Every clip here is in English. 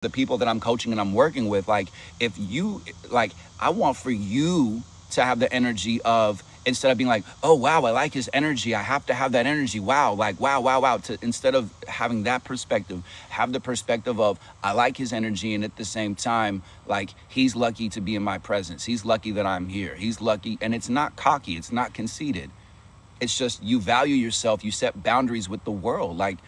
the people that I'm coaching and I'm working with, like, if you, like, I want for you to have the energy of, instead of being like, oh wow, I like his energy, I have to have that energy, wow, like wow, wow, wow, to, instead of having that perspective, have the perspective of, I like his energy, and at the same time, like, he's lucky to be in my presence, he's lucky that I'm here, he's lucky. And it's not cocky, it's not conceited, it's just you value yourself, you set boundaries with the world. Like,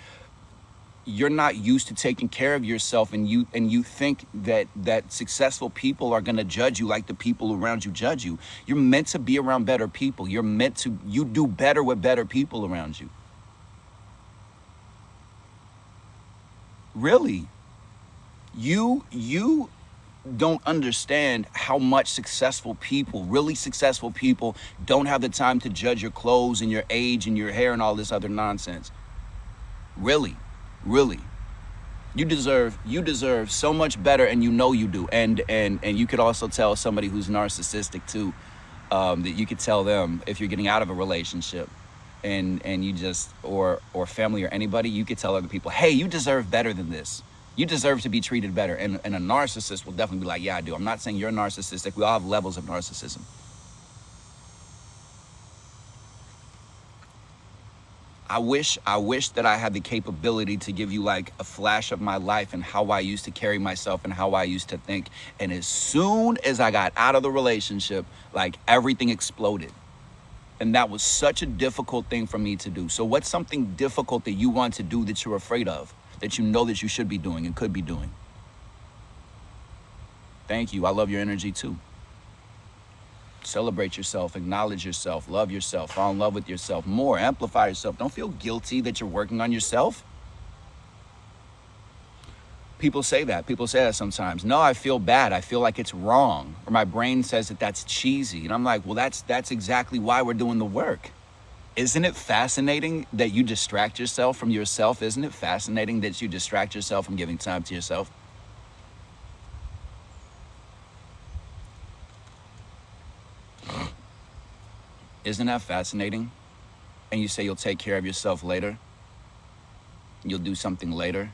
you're not used to taking care of yourself, and you think that successful people are going to judge you like the people around you judge you. You're meant to be around better people. You do better with better people around you. Really. You don't understand how much successful people, really successful people, don't have the time to judge your clothes and your age and your hair and all this other nonsense. Really. Really. You deserve so much better, and you know you do. And you could also tell somebody who's narcissistic too, that you could tell them if you're getting out of a relationship, and you just, or family or anybody, you could tell other people, hey, you deserve better than this. You deserve to be treated better. And a narcissist will definitely be like, yeah, I do. I'm not saying you're narcissistic. We all have levels of narcissism. I wish that I had the capability to give you like a flash of my life and how I used to carry myself and how I used to think. And as soon as I got out of the relationship, like, everything exploded. And that was such a difficult thing for me to do. So what's something difficult that you want to do that you're afraid of, that you know that you should be doing and could be doing? Thank you. I love your energy too. Celebrate yourself, acknowledge yourself, love yourself, fall in love with yourself more, amplify yourself. Don't feel guilty that you're working on yourself. People say that. People say that sometimes. No, I feel bad. I feel like it's wrong. Or my brain says that that's cheesy. And I'm like, well, that's exactly why we're doing the work. Isn't it fascinating that you distract yourself from yourself? Isn't it fascinating that you distract yourself from giving time to yourself? Isn't that fascinating? And you say you'll take care of yourself later. You'll do something later.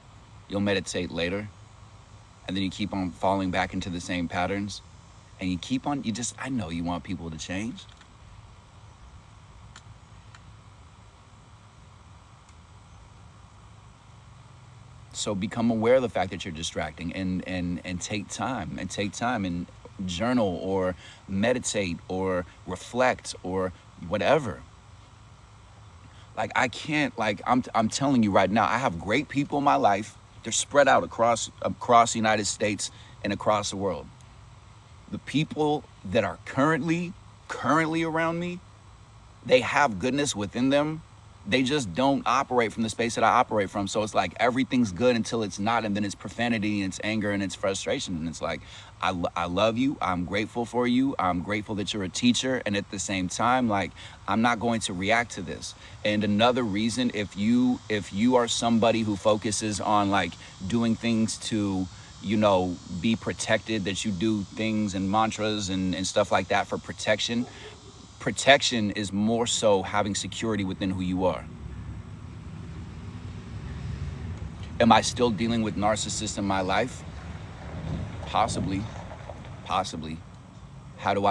You'll meditate later. And then you keep on falling back into the same patterns. And you keep on, I know you want people to change. So become aware of the fact that you're distracting, and take time and journal or meditate or reflect or whatever. Like, I can't, like, I'm telling you right now, I have great people in my life. They're spread out across the United States and across the world. The people that are currently around me, they have goodness within them. They just don't operate from the space that I operate from. So it's like everything's good until it's not, and then it's profanity and it's anger and it's frustration. And it's like, I love you. I'm grateful for you. I'm grateful that you're a teacher. And at the same time, like, I'm not going to react to this. And another reason, if you are somebody who focuses on like doing things to, be protected, that you do things and mantras and stuff like that for protection. Protection is more so having security within who you are. Am I still dealing with narcissists in my life? Possibly, possibly. How do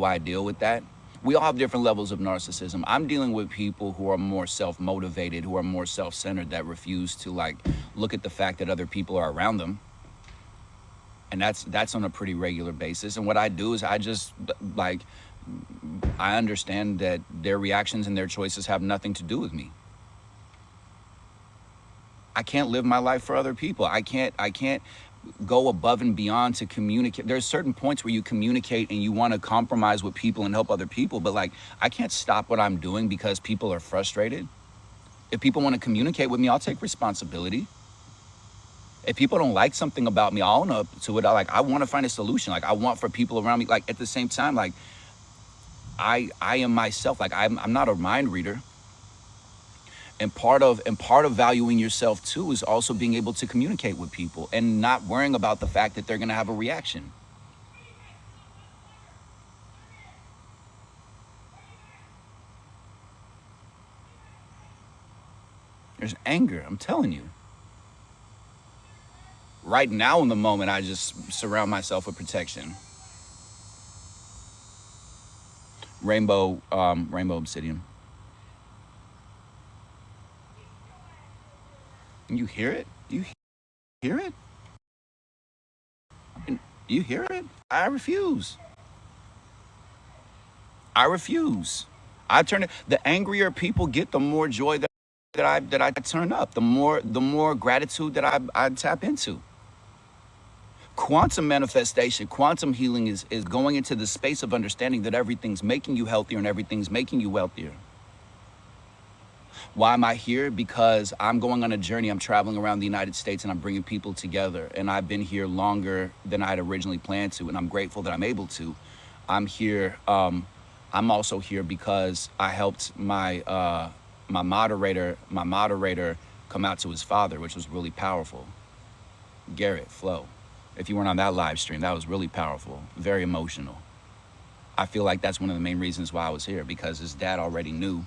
I deal with that? We all have different levels of narcissism. I'm dealing with people who are more self-motivated, who are more self-centered, that refuse to like look at the fact that other people are around them. And that's on a pretty regular basis. And what I do is I just, like, I understand that their reactions and their choices have nothing to do with me. I can't live my life for other people. I can't go above and beyond to communicate. There's certain points where you communicate and you want to compromise with people and help other people, but like, I can't stop what I'm doing because people are frustrated. If people want to communicate with me, I'll take responsibility. If people don't like something about me, I'll own up to it. I want to find a solution. Like, I want for people around me, like, at the same time, like, I am myself. Like, I'm not a mind reader. And part of valuing yourself too is also being able to communicate with people and not worrying about the fact that they're going to have a reaction. There's anger, I'm telling you. Right now in the moment, I just surround myself with protection. Rainbow obsidian. You hear it? You hear it? You hear it? I refuse. I refuse. I turn it. The angrier people get, the more joy that I turn up. The more gratitude that I tap into. Quantum manifestation, quantum healing is going into the space of understanding that everything's making you healthier and everything's making you wealthier. Why am I here? Because I'm going on a journey. I'm traveling around the United States and I'm bringing people together. And I've been here longer than I had originally planned to. And I'm grateful that I'm able to. I'm here. I'm also here because I helped my moderator come out to his father, which was really powerful. Garrett Flo. If you weren't on that live stream, that was really powerful, very emotional. I feel like that's one of the main reasons why I was here, because his dad already knew,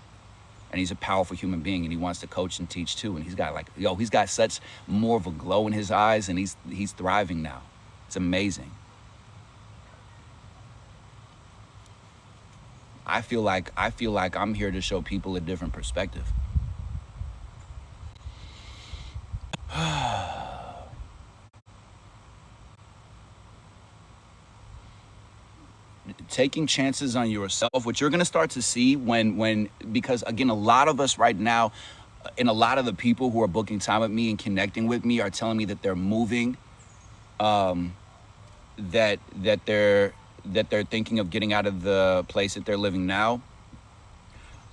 and he's a powerful human being, and he wants to coach and teach too. And he's got such more of a glow in his eyes, and he's thriving now. It's amazing. I feel like I'm here to show people a different perspective. Taking chances on yourself, what you're going to start to see because again, a lot of us right now, and a lot of the people who are booking time with me and connecting with me are telling me that they're moving, that they're thinking of getting out of the place that they're living now,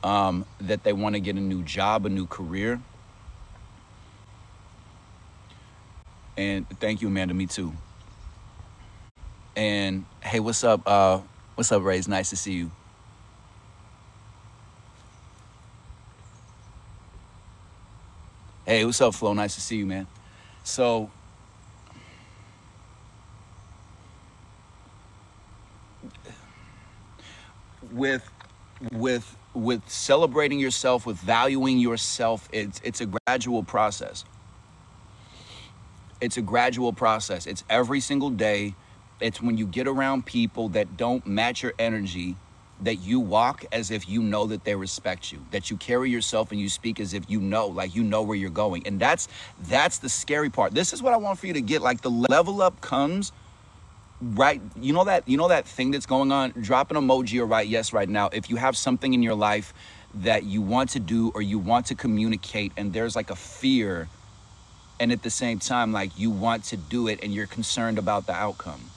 that they want to get a new job, a new career. And thank you, Amanda, me too. And hey, what's up, Ray? It's nice to see you. Hey, what's up, Flo? Nice to see you, man. So with celebrating yourself, with valuing yourself, it's a gradual process. It's a gradual process. It's every single day. It's when you get around people that don't match your energy, that you walk as if you know that they respect you, that you carry yourself and you speak as if you know where you're going. And that's the scary part. This is what I want for you to get. Like, the level up comes right. You know that thing that's going on? Drop an emoji or write yes right now if you have something in your life that you want to do or you want to communicate, and there's like a fear, and at the same time, like, you want to do it and you're concerned about the outcome.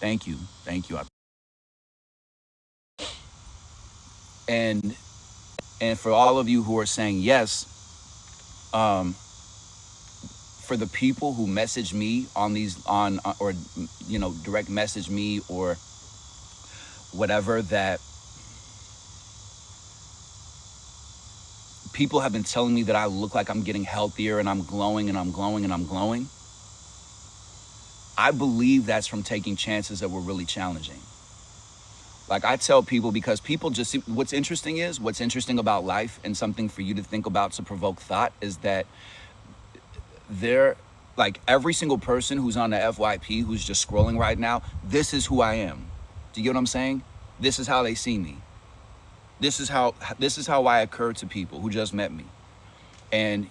Thank you. And for all of you who are saying yes, for the people who message me or direct message me or whatever, that people have been telling me that I look like I'm getting healthier and I'm glowing and I'm glowing and I'm glowing. I believe that's from taking chances that were really challenging. Like, I tell people, because people just see, what's interesting about life, and something for you to think about to provoke thought, is that they're like, every single person who's on the FYP, who's just scrolling right now, this is who I am. Do you get what I'm saying? This is how they see me. This is how I occur to people who just met me. And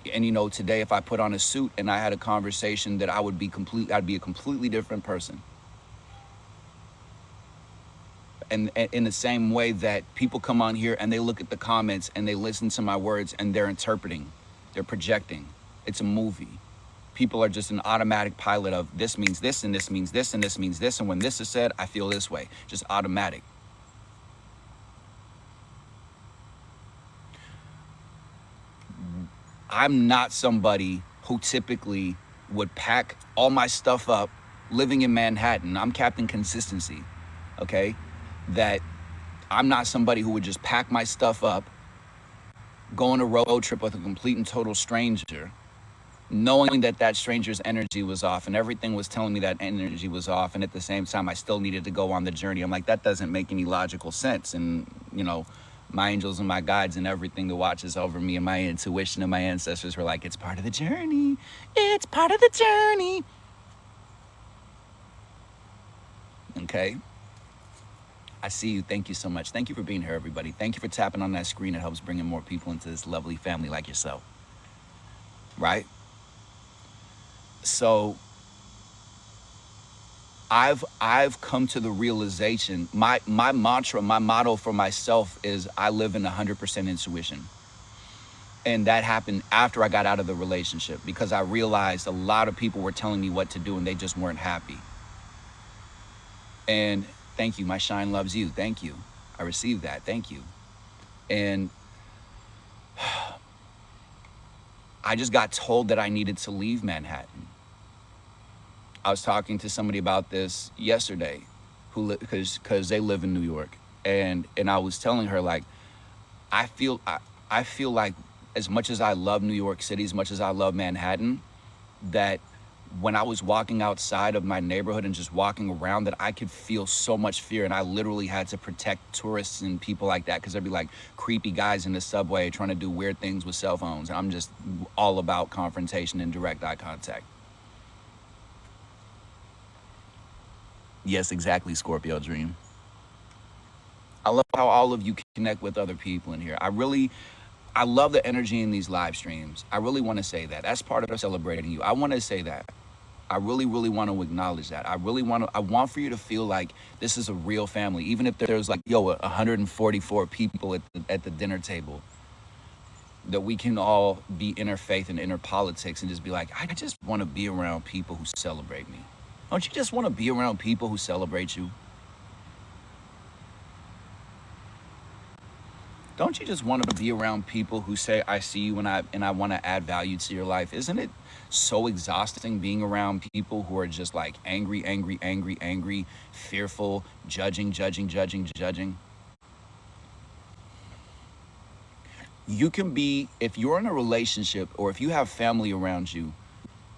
today, if I put on a suit and I had a conversation, that I'd be a completely different person. And in the same way that people come on here and they look at the comments and they listen to my words and they're interpreting, they're projecting. It's a movie. People are just an automatic pilot of, this means this and this means this and this means this, and when this is said, I feel this way. Just automatic. I'm not somebody who typically would pack all my stuff up living in Manhattan. I'm Captain Consistency, okay? That I'm not somebody who would just pack my stuff up, go on a road trip with a complete and total stranger, knowing that stranger's energy was off and everything was telling me that energy was off, and at the same time I still needed to go on the journey. I'm like, that doesn't make any logical sense. And my angels and my guides and everything that watches over me, and my intuition and my ancestors were like, it's part of the journey. It's part of the journey. Okay. I see you. Thank you so much. Thank you for being here, everybody. Thank you for tapping on that screen. It helps bringing more people into this lovely family like yourself. Right? So I've come to the realization, my mantra, my motto for myself is I live in 100% intuition. And that happened after I got out of the relationship, because I realized a lot of people were telling me what to do and they just weren't happy. And thank you. My shine loves you. Thank you. I received that. Thank you. And I just got told that I needed to leave Manhattan. I was talking to somebody about this yesterday, because they live in New York, and I was telling her, like, I feel like, as much as I love New York City, as much as I love Manhattan, that when I was walking outside of my neighborhood and just walking around, that I could feel so much fear, and I literally had to protect tourists and people like that, because there'd be like creepy guys in the subway trying to do weird things with cell phones. I'm just all about confrontation and direct eye contact. Yes, exactly, Scorpio Dream. I love how all of you connect with other people in here. I love the energy in these live streams. I really want to say that. That's part of celebrating you. I want to say that. I really, really want to acknowledge that. I want for you to feel like this is a real family. Even if there's like, 144 people at the dinner table, that we can all be interfaith and interpolitics and just be like, I just want to be around people who celebrate me. Don't you just want to be around people who celebrate you? Don't you just want to be around people who say, I see you and I want to add value to your life? Isn't it so exhausting being around people who are just like angry, angry, angry, angry, fearful, judging? You can be, if you're in a relationship or if you have family around you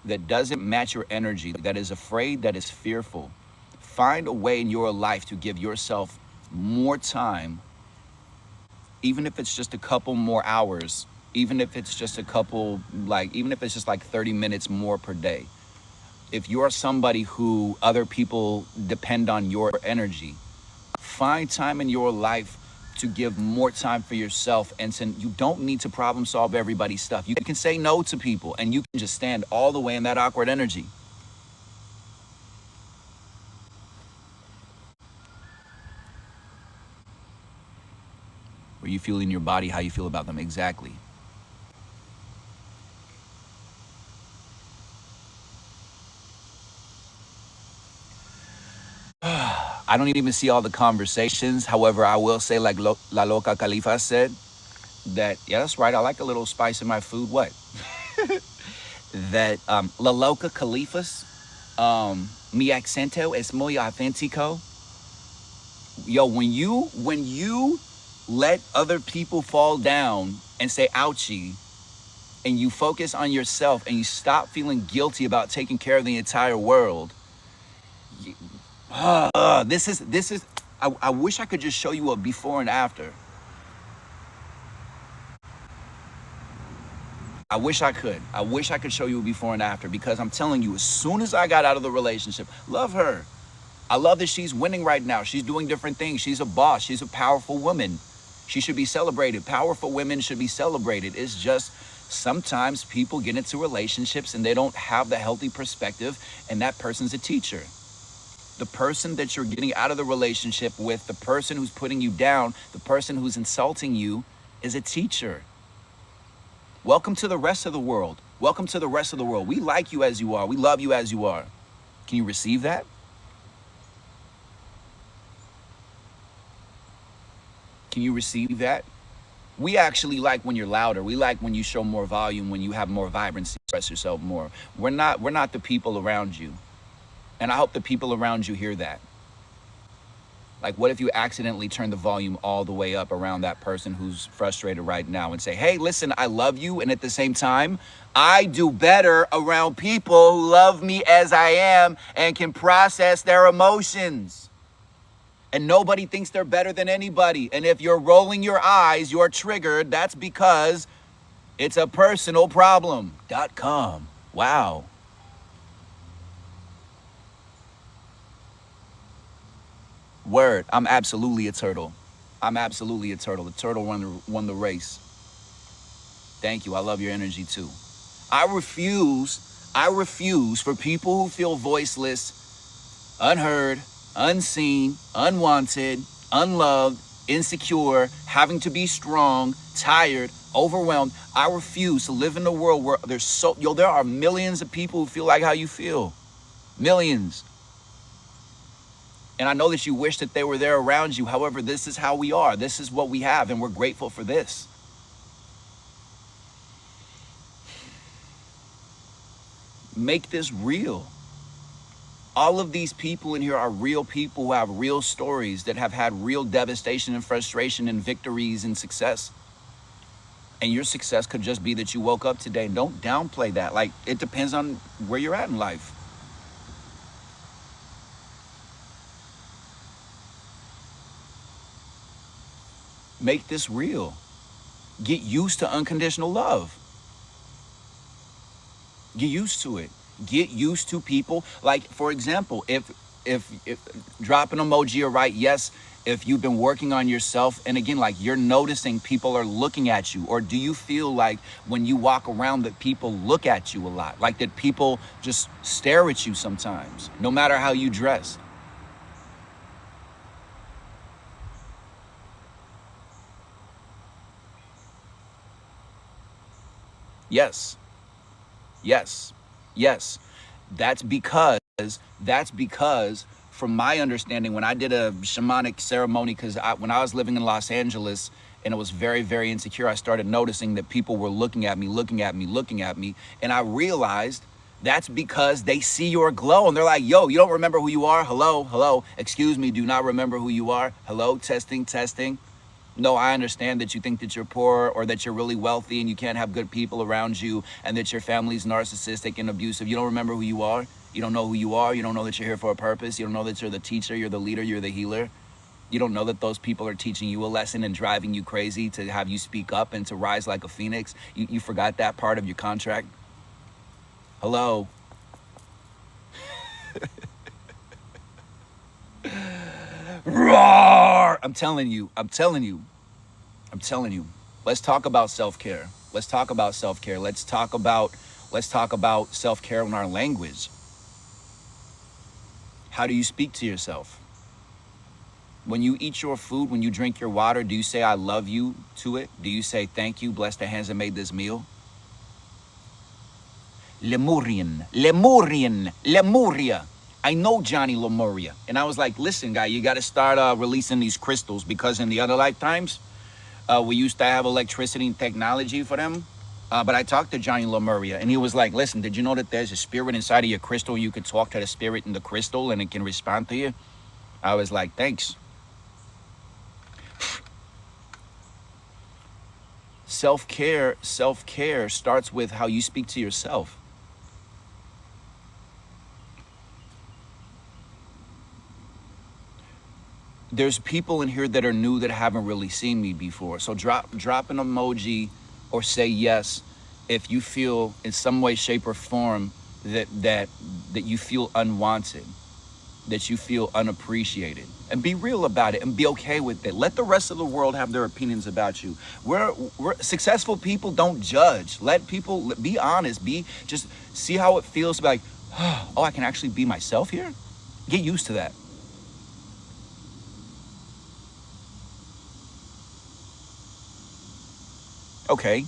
that doesn't match your energy, that is afraid, that is fearful, find a way in your life to give yourself more time, even if it's just a couple more hours, even if it's just even if it's just like 30 minutes more per day. If you're somebody who other people depend on your energy, find time in your life to give more time for yourself. And you don't need to problem solve everybody's stuff. You can say no to people and you can just stand all the way in that awkward energy. Where you feel in your body how you feel about them. Exactly. I don't even see all the conversations. However, I will say, like La Loca Khalifa said, that, yeah, that's right. I like a little spice in my food. What? That La Loca Khalifas, mi accento es muy auténtico. Yo, when you let other people fall down and say ouchie, and you focus on yourself and you stop feeling guilty about taking care of the entire world, this is I wish I could just show you a before and after. I wish I could show you a before and after, because I'm telling you, as soon as I got out of the relationship, love her. I love that she's winning right now. She's doing different things. She's a boss. She's a powerful woman. She should be celebrated. Powerful women should be celebrated. It's just sometimes people get into relationships and they don't have the healthy perspective, and that person's a teacher. The person that you're getting out of the relationship with, the person who's putting you down, the person who's insulting you, is a teacher. Welcome to the rest of the world. Welcome to the rest of the world. We like you as you are. We love you as you are. Can you receive that? Can you receive that? We actually like when you're louder. We like when you show more volume, when you have more vibrancy, express yourself more. We're not the people around you. And I hope the people around you hear that. Like, what if you accidentally turn the volume all the way up around that person who's frustrated right now and say, hey, listen, I love you. And at the same time, I do better around people who love me as I am and can process their emotions. And nobody thinks they're better than anybody. And if you're rolling your eyes, you're triggered. That's because it's a personal problem.com. Wow. Word. I'm absolutely a turtle. I'm absolutely a turtle. The turtle won the race. Thank you. I love your energy too. I refuse for people who feel voiceless, unheard, unseen, unwanted, unloved, insecure, having to be strong, tired, overwhelmed. I refuse to live in a world where there are millions of people who feel like how you feel. Millions. And I know that you wish that they were there around you. However, this is how we are. This is what we have, and we're grateful for this. Make this real. All of these people in here are real people who have real stories, that have had real devastation and frustration and victories and success. And your success could just be that you woke up today. Don't downplay that. Like, it depends on where you're at in life. Make this real. Get used to unconditional love. Get used to it. Get used to people. Like, for example, if drop an emoji or write yes if you've been working on yourself, and again, like, you're noticing people are looking at you. Or do you feel like when you walk around that people look at you a lot? Like, that people just stare at you sometimes, no matter how you dress? Yes. Yes. Yes. That's because, from my understanding, when I did a shamanic ceremony, because when I was living in Los Angeles and it was very, very insecure, I started noticing that people were looking at me. And I realized that's because they see your glow and they're like, yo, you don't remember who you are? Hello. Excuse me, do not remember who you are? Hello, testing. No, I understand that you think that you're poor, or that you're really wealthy and you can't have good people around you, and that your family's narcissistic and abusive. You don't remember who you are? You don't know who you are? You don't know that you're here for a purpose? You don't know that you're the teacher, you're the leader, you're the healer? You don't know that those people are teaching you a lesson and driving you crazy to have you speak up and to rise like a phoenix? You forgot that part of your contract? Hello? Roar! I'm telling you. Let's talk about self-care. Let's talk about self-care in our language. How do you speak to yourself? When you eat your food, when you drink your water, do you say I love you to it? Do you say thank you, bless the hands that made this meal? Lemuria. I know Johnny Lemuria. And I was like, listen, guy, you got to start releasing these crystals, because in the other lifetimes, we used to have electricity and technology for them. But I talked to Johnny Lemuria, and he was like, listen, did you know that there's a spirit inside of your crystal? You could talk to the spirit in the crystal and it can respond to you. I was like, thanks. Self-care starts with how you speak to yourself. There's people in here that are new that haven't really seen me before. So drop an emoji or say yes if you feel in some way, shape, or form that you feel unwanted, that you feel unappreciated. And be real about it and be okay with it. Let the rest of the world have their opinions about you. We're successful people don't judge. Let people be honest. Just see how it feels to be like, oh, I can actually be myself here. Get used to that. Okay,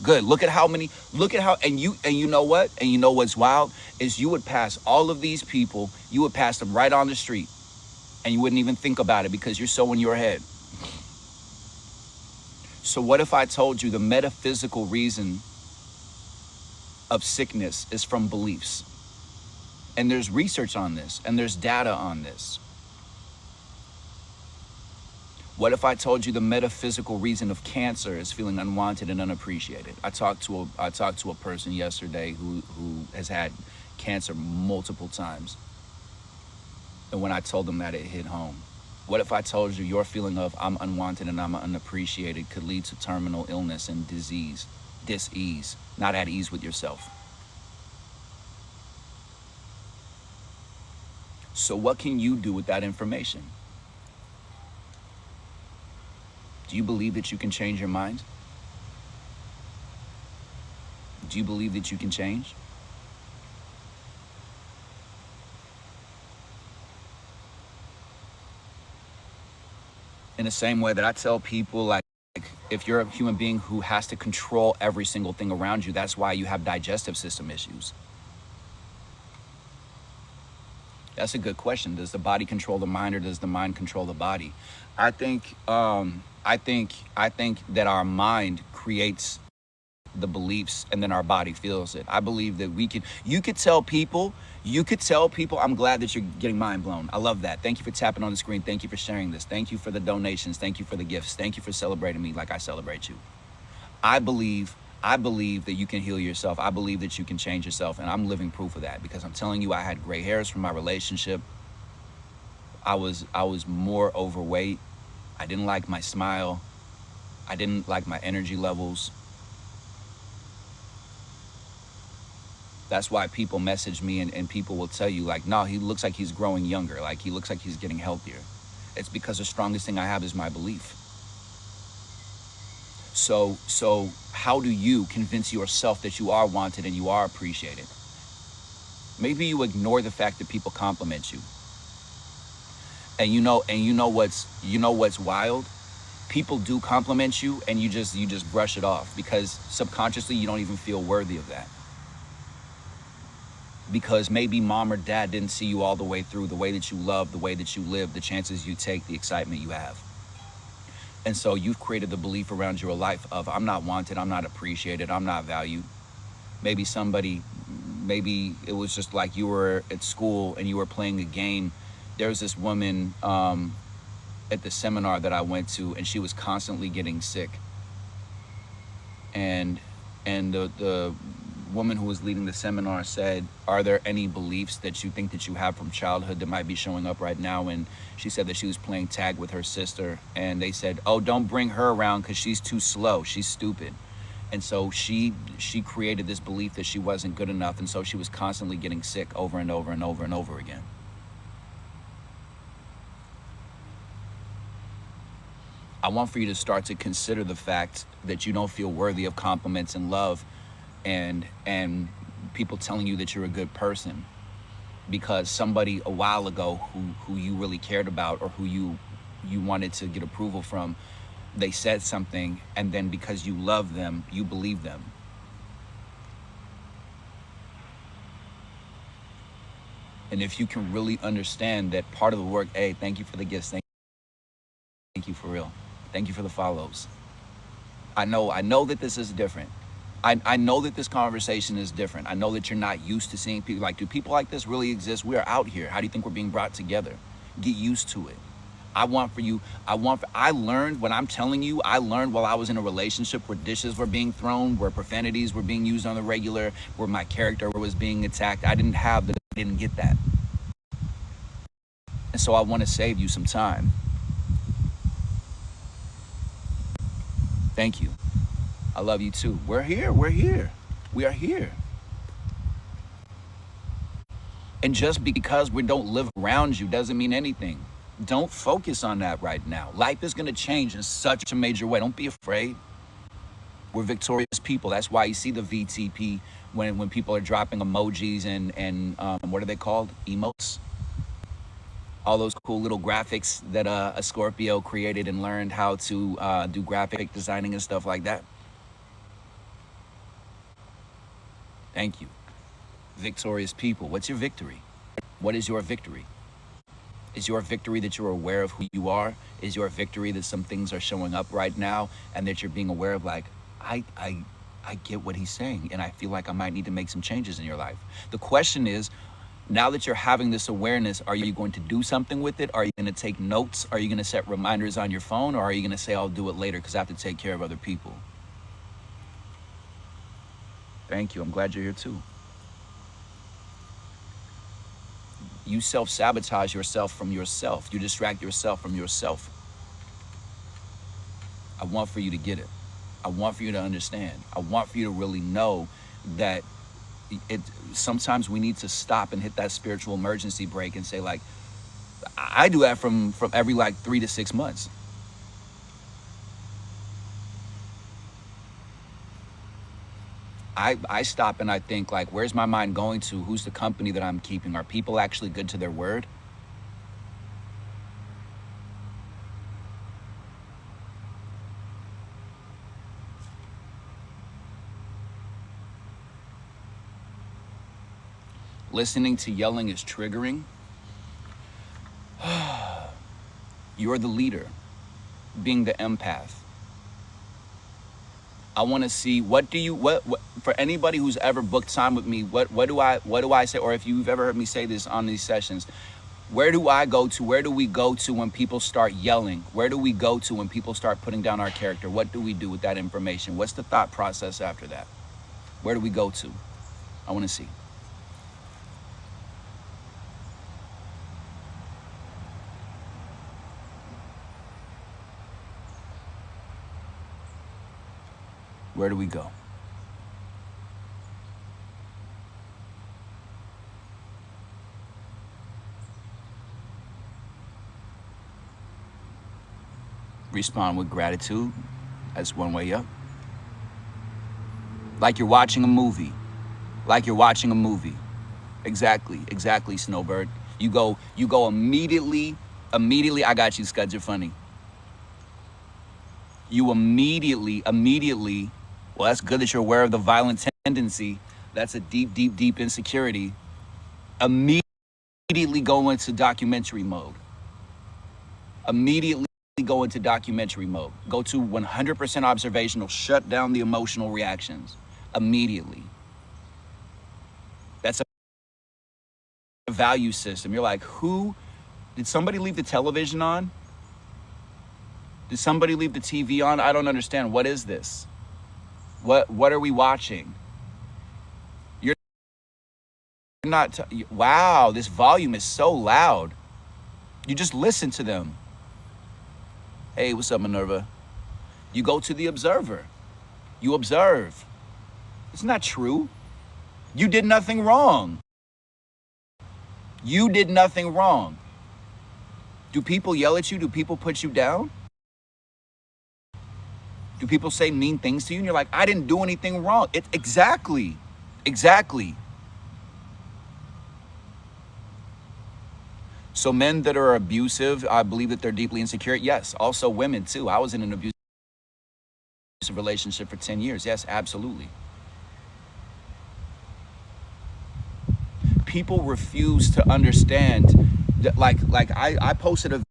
good. And you know what? And you know what's wild is you would pass all of these people, you would pass them right on the street and you wouldn't even think about it because you're so in your head. So what if I told you the metaphysical reason of sickness is from beliefs? And there's research on this and there's data on this. What if I told you the metaphysical reason of cancer is feeling unwanted and unappreciated? I talked to a person yesterday who has had cancer multiple times. And when I told them that, it hit home. What if I told you your feeling of I'm unwanted and I'm unappreciated could lead to terminal illness and disease, dis-ease, not at ease with yourself? So what can you do with that information? Do you believe that you can change your mind? Do you believe that you can change? In the same way that I tell people, like, if you're a human being who has to control every single thing around you, that's why you have digestive system issues. That's a good question. Does the body control the mind, or does the mind control the body? I think that our mind creates the beliefs and then our body feels it. I believe that you could tell people, I'm glad that you're getting mind blown. I love that. Thank you for tapping on the screen. Thank you for sharing this. Thank you for the donations. Thank you for the gifts. Thank you for celebrating me like I celebrate you. I believe that you can heal yourself. I believe that you can change yourself. And I'm living proof of that, because I'm telling you, I had gray hairs from my relationship. I was more overweight. I didn't like my smile. I didn't like my energy levels. That's why people message me and people will tell you, like, no, he looks like he's growing younger. Like, he looks like he's getting healthier. It's because the strongest thing I have is my belief. So how do you convince yourself that you are wanted and you are appreciated? Maybe you ignore the fact that people compliment you. And you know what's wild? People do compliment you and you just brush it off, because subconsciously you don't even feel worthy of that. Because maybe mom or dad didn't see you all the way through, the way that you love, the way that you live, the chances you take, the excitement you have. And so you've created the belief around your life of, I'm not wanted, I'm not appreciated, I'm not valued. Maybe it was just like you were at school and you were playing a game. There was this woman at the seminar that I went to, and she was constantly getting sick. And the woman who was leading the seminar said, are there any beliefs that you think that you have from childhood that might be showing up right now? And she said that she was playing tag with her sister, and they said, oh, don't bring her around because she's too slow, she's stupid. And so she created this belief that she wasn't good enough, and so she was constantly getting sick over and over and over and over again. I want for you to start to consider the fact that you don't feel worthy of compliments and love and people telling you that you're a good person because somebody a while ago who you really cared about, or who you wanted to get approval from, they said something, and then because you love them, you believe them. And if you can really understand that part of the work, hey, thank you for the gifts, thank you for real, thank you for the follows. I know that this is different. I know that this conversation is different. I know that you're not used to seeing people. Like, do people like this really exist? We are out here. How do you think we're being brought together? Get used to it. I learned, when I'm telling you, I learned while I was in a relationship where dishes were being thrown, where profanities were being used on the regular, where my character was being attacked. I didn't get that. And so I want to save you some time. Thank you. I love you too. We're here. We are here. And just because we don't live around you doesn't mean anything. Don't focus on that right now. Life is going to change in such a major way. Don't be afraid. We're victorious people. That's why you see the VTP when people are dropping emojis and what are they called? Emotes. All those cool little graphics that a Scorpio created and learned how to do graphic designing and stuff like that. Thank you. Victorious people. What's your victory? What is your victory? Is your victory that you're aware of who you are? Is your victory that some things are showing up right now and that you're being aware of, like, I get what he's saying, and I feel like I might need to make some changes in your life? The question is, now that you're having this awareness, are you going to do something with it? Are you going to take notes? Are you going to set reminders on your phone? Or are you going to say, I'll do it later because I have to take care of other people? Thank you. I'm glad you're here too. You self-sabotage yourself from yourself. You distract yourself from yourself. I want for you to get it. I want for you to understand. I want for you to really know that it sometimes we need to stop and hit that spiritual emergency brake and say, like, I do that from every like 3 to 6 months. I stop and I think, like, where's my mind going to? Who's the company that I'm keeping? Are people actually good to their word? Listening to yelling is triggering. You're the leader, being the empath. I want to see, what for anybody who's ever booked time with me, what do I say, or if you've ever heard me say this on these sessions, where do I go to? Where do we go to when people start yelling? Where do we go to when people start putting down our character? What do we do with that information? What's the thought process after that? Where do we go to? I want to see. Where do we go? Respond with gratitude. That's one way up. Like you're watching a movie. Like you're watching a movie. Exactly, Snowbird. You go immediately, I got you, Scud, you're funny. You immediately, well, that's good that you're aware of the violent tendency. That's a deep insecurity. Immediately go into documentary mode. Immediately go into documentary mode. Go to 100% observational. Shut down the emotional reactions. Immediately. That's a value system. You're like, did somebody leave the television on? Did somebody leave the TV on? I don't understand. What is this? What are we watching? You're not, wow, this volume is so loud. You just listen to them. Hey, what's up, Minerva? You go to the observer. You observe. It's not true. You did nothing wrong. You did nothing wrong. Do people yell at you? Do people put you down? Do people say mean things to you? And you're like, I didn't do anything wrong. Exactly. So men that are abusive, I believe that they're deeply insecure. Yes, also women too. I was in an abusive relationship for 10 years. Yes, absolutely. People refuse to understand that, like I posted a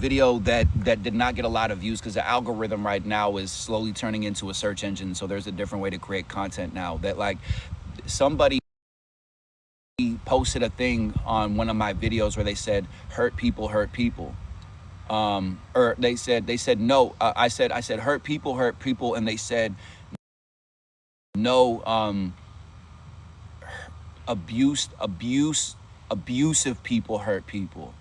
video that did not get a lot of views because the algorithm right now is slowly turning into a search engine. So there's a different way to create content now. That, like, somebody posted a thing on one of my videos where they said hurt people, or they said no. I said hurt people, and they said no. Abusive people hurt people.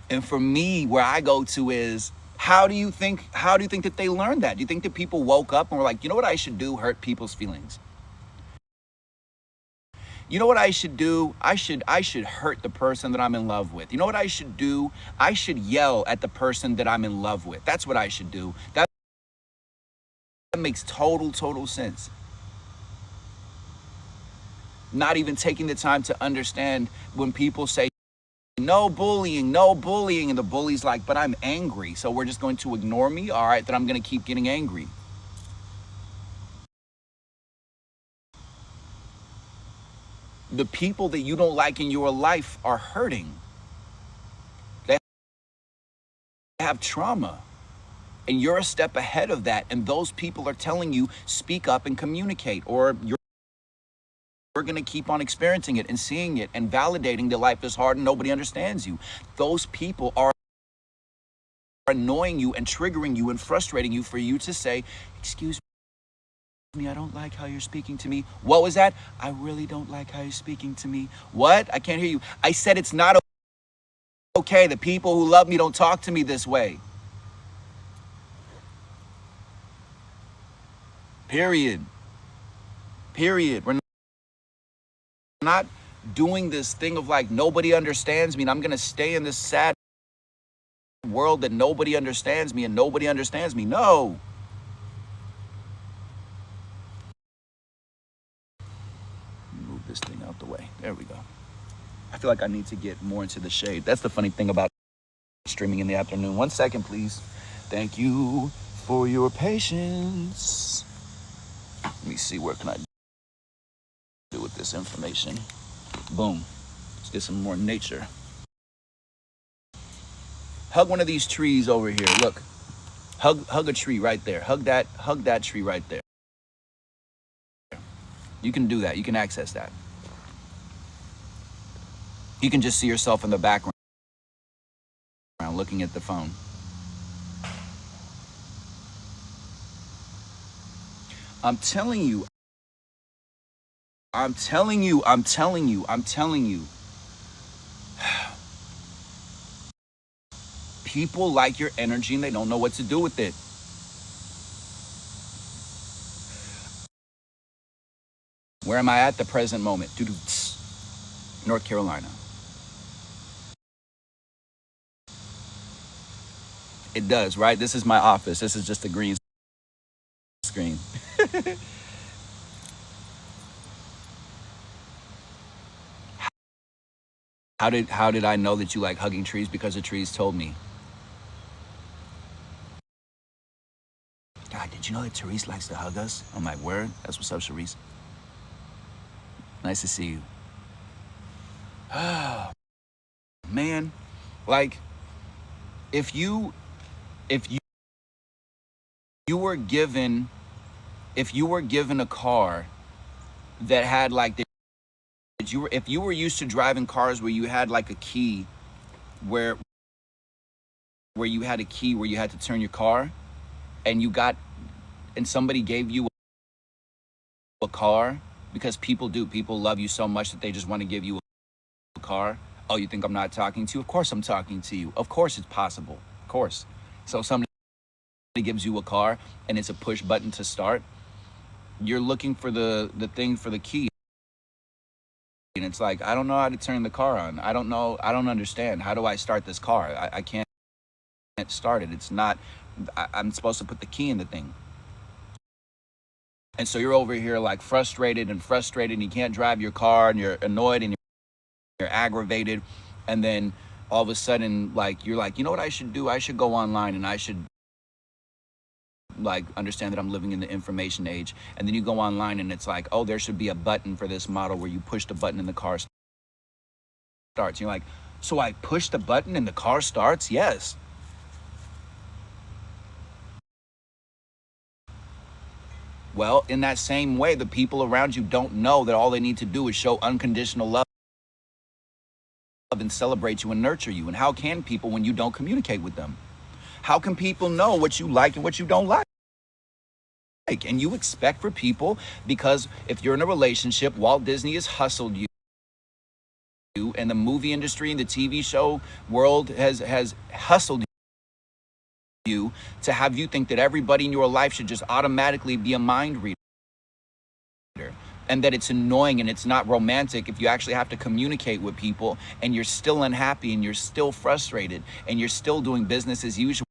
And for me, where I go to is, how do you think that they learned that? Do you think that people woke up and were like, you know what I should do? Hurt people's feelings. You know what I should do? I should hurt the person that I'm in love with. You know what I should do? I should yell at the person that I'm in love with. That's what I should do. That makes total sense. Not even taking the time to understand when people say, no bullying, and the bully's like, but I'm angry, so we're just going to ignore me? All right, then I'm going to keep getting angry. The people that you don't like in your life are hurting. They have trauma. And you're a step ahead of that, and those people are telling you, speak up and communicate, or we're going to keep on experiencing it and seeing it and validating that life is hard and nobody understands you. Those people are annoying you and triggering you and frustrating you for you to say, excuse me. I don't like how you're speaking to me. What was that? I really don't like how you're speaking to me. What? I can't hear you. I said it's not okay. The people who love me don't talk to me this way. Period. Period. We're not doing this thing of like nobody understands me and I'm going to stay in this sad world that nobody understands me and nobody understands me. No. Move this thing out the way. There we go. I feel like I need to get more into the shade. That's the funny thing about streaming in the afternoon. 1 second, please. Thank you for your patience. Let me see, what can I do with this information? Boom. Let's get some more nature. Hug one of these trees over here. Look. Hug a tree right there. Hug that tree right there. You can do that. You can access that. You can just see yourself in the background looking at the phone. I'm telling you. People like your energy and they don't know what to do with it. Where am I at the present moment? North Carolina. It does, right? This is my office. This is just a green screen. How did I know that you like hugging trees? Because the trees told me. God, did you know that Therese likes to hug us? I'm like, word? That's what's up, Therese. Nice to see you. Oh, man. Like, if you were given a car that had like if you were used to driving cars where you had like a key where you had a key where you had to turn your car and somebody gave you a car, because people love you so much that they just want to give you a car. Oh, you think I'm not talking to you? Of course I'm talking to you. Of course it's possible. Of course. So somebody gives you a car and it's a push button to start. You're looking for the thing for the key. And it's like, I don't know how to turn the car on. I don't understand. How do I start this car? I can't start it. It's not, I'm supposed to put the key in the thing. And so you're over here like frustrated and you can't drive your car and you're annoyed and you're aggravated. And then all of a sudden, like, you're like, you know what I should do? I should go online and I should like understand that I'm living in the information age. And then you go online and it's like, oh, there should be a button for this model where you push the button and the car starts. You're like, so I push the button and the car starts? Yes. Well, in that same way, the people around you don't know that all they need to do is show unconditional love and celebrate you and nurture you. And how can people when you don't communicate with them? How can people know what you like and what you don't like? And you expect for people, because if you're in a relationship, Walt Disney has hustled you, and the movie industry and the TV show world has hustled you to have you think that everybody in your life should just automatically be a mind reader, and that it's annoying and it's not romantic if you actually have to communicate with people and you're still unhappy and you're still frustrated and you're still doing business as usual,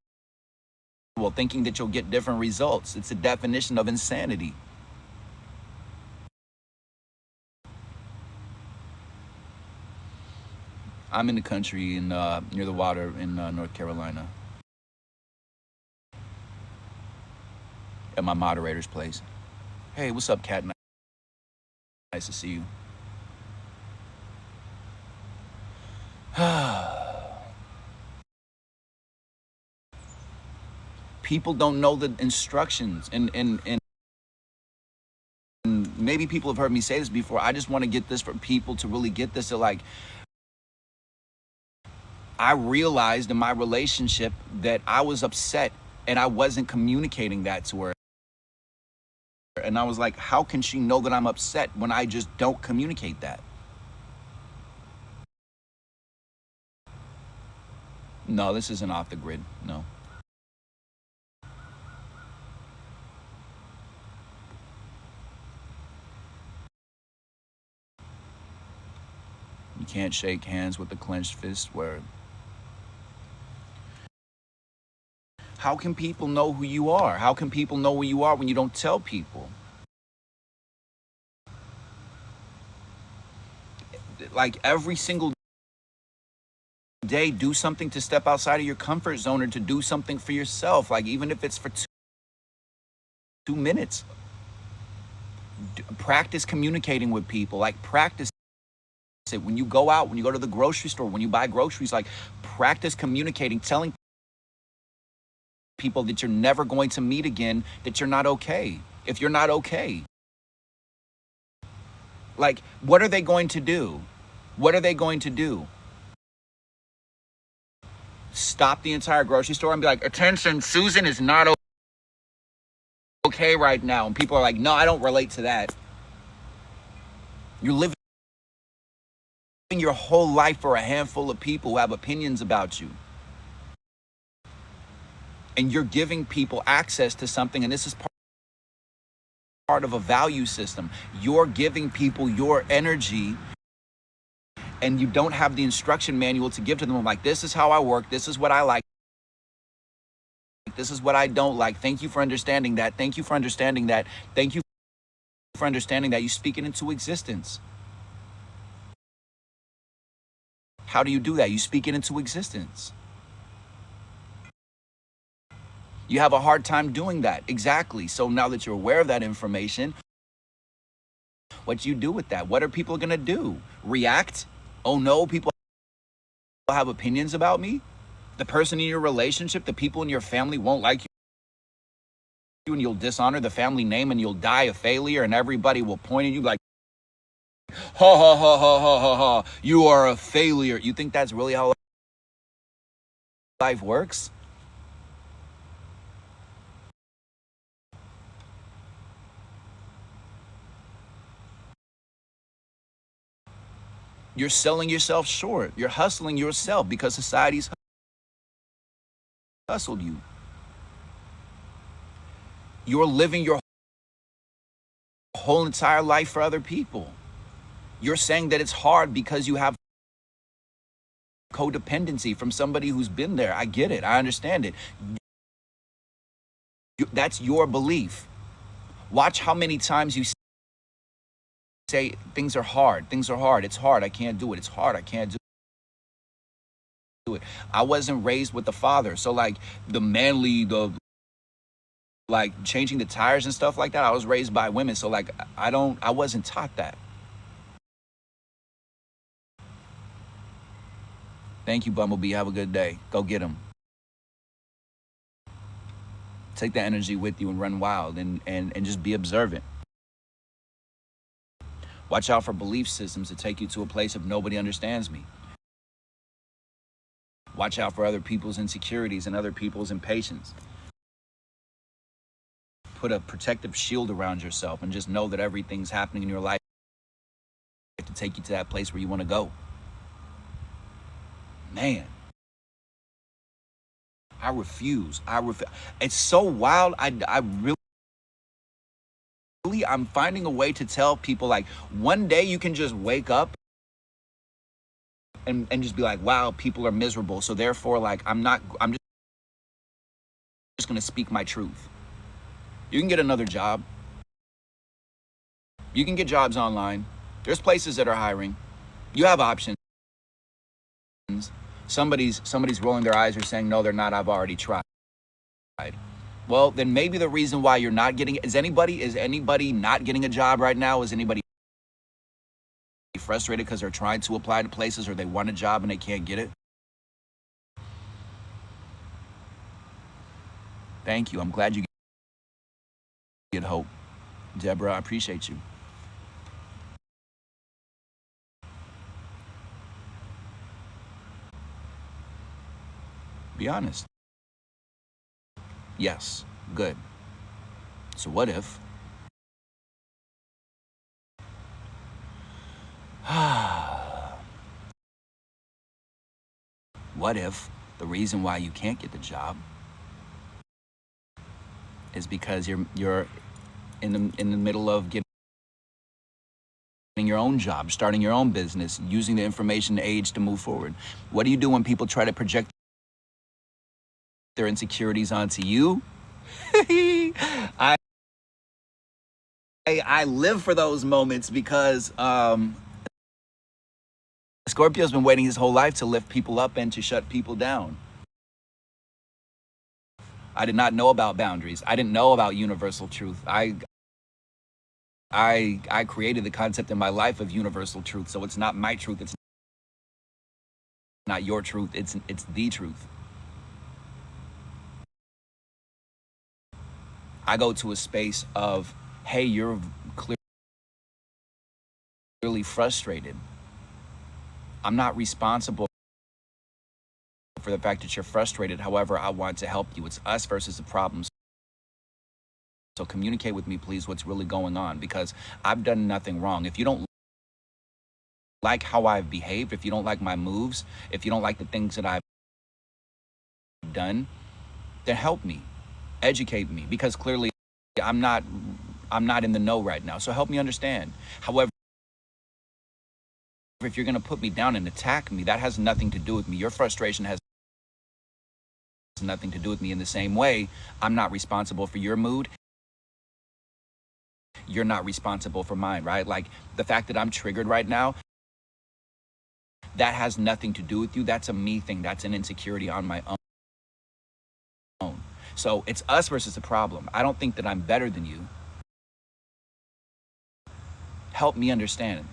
thinking that you'll get different results. It's a definition of insanity. I'm in the country in near the water in North Carolina, at my moderator's place. Hey, what's up, Cat? Nice to see you. People don't know the instructions, and maybe people have heard me say this before. I just want to get this for people to really get this. To like, I realized in my relationship that I was upset and I wasn't communicating that to her. And I was like, how can she know that I'm upset when I just don't communicate that? No, this isn't off the grid. No. You can't shake hands with a clenched fist. Where? How can people know who you are? How can people know who you are when you don't tell people? Like every single day, do something to step outside of your comfort zone or to do something for yourself. Like even if it's for 2 minutes, practice communicating with people. Like practice it when you go out, when you go to the grocery store, when you buy groceries. Like practice communicating, telling people that you're never going to meet again, that you're not okay. If you're not okay, like what are they going to do? What are they going to do? Stop the entire grocery store and be like, attention, Susan is not okay right now. And people are like, no, I don't relate to that. You're living your whole life for a handful of people who have opinions about you. And you're giving people access to something, and this is part of a value system. You're giving people your energy, and you don't have the instruction manual to give to them. I'm like, this is how I work. This is what I like. This is what I don't like. Thank you for understanding that. Thank you for understanding that. Thank you for understanding that. You speak it into existence. How do you do that? You speak it into existence. You have a hard time doing that. Exactly. So now that you're aware of that information, what do you do with that? What are people going to do? React? Oh no, people have opinions about me? The person in your relationship, the people in your family won't like you, and you'll dishonor the family name, and you'll die a failure, and everybody will point at you like, ha ha ha ha ha ha ha, you are a failure. You think that's really how life works? You're selling yourself short. You're hustling yourself because society's hustled you. You're living your whole entire life for other people. You're saying that it's hard because you have codependency from somebody who's been there. I get it. I understand it. That's your belief. Watch how many times you say things are hard. Things are hard. It's hard. I can't do it. It's hard. I can't do it. I wasn't raised with a father. So like the like changing the tires and stuff like that, I was raised by women. So like I wasn't taught that. Thank you, Bumblebee. Have a good day. Go get him. Take that energy with you and run wild and just be observant. Watch out for belief systems that take you to a place of nobody understands me. Watch out for other people's insecurities and other people's impatience. Put a protective shield around yourself and just know that everything's happening in your life to take you to that place where you want to go. Man, I refuse. It's so wild. I really, I'm finding a way to tell people like one day you can just wake up and just be like, wow, people are miserable. So therefore, like, I'm just going to speak my truth. You can get another job. You can get jobs online. There's places that are hiring. You have options. Somebody's rolling their eyes or saying, no, they're not. I've already tried. Well, then maybe the reason why you're not getting, is anybody not getting a job right now? Is anybody frustrated because they're trying to apply to places or they want a job and they can't get it? Thank you. I'm glad you get hope. Deborah, I appreciate you. Be honest. Yes. Good. So what if What if the reason why you can't get the job is because you're in the middle of getting your own job, starting your own business, using the information age to move forward? What do you do when people try to project their insecurities onto you? I live for those moments because Scorpio's been waiting his whole life to lift people up and to shut people down. I did not know about boundaries. I didn't know about universal truth. I created the concept in my life of universal truth. So it's not my truth. It's not your truth. It's the truth. I go to a space of, hey, you're clearly frustrated. I'm not responsible for the fact that you're frustrated. However, I want to help you. It's us versus the problems. So communicate with me, please, what's really going on, because I've done nothing wrong. If you don't like how I've behaved, if you don't like my moves, if you don't like the things that I've done, then help me, educate me, because clearly I'm not in the know right now. So help me understand. However, if you're going to put me down and attack me, that has nothing to do with me. Your frustration has nothing to do with me. In the same way, I'm not responsible for your mood. You're not responsible for mine, right? Like the fact that I'm triggered right now, that has nothing to do with you. That's a me thing. That's an insecurity on my own. So it's us versus the problem. I don't think that I'm better than you. Help me understand.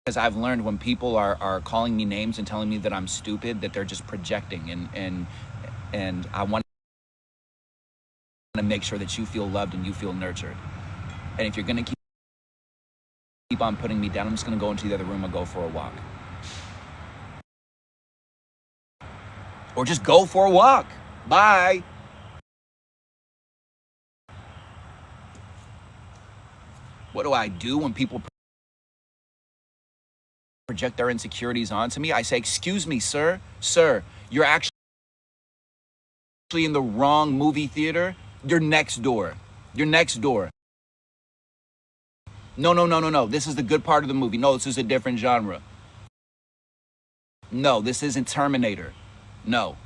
Because I've learned when people are calling me names and telling me that I'm stupid, that they're just projecting, and I want to make sure that you feel loved and you feel nurtured. And if you're going to keep on putting me down, I'm just going to go into the other room and go for a walk. Or just go for a walk. Bye. What do I do when people project their insecurities onto me? I say, excuse me, sir, you're actually in the wrong movie theater. You're next door. No. This is the good part of the movie. No, this is a different genre. No, this isn't Terminator. No.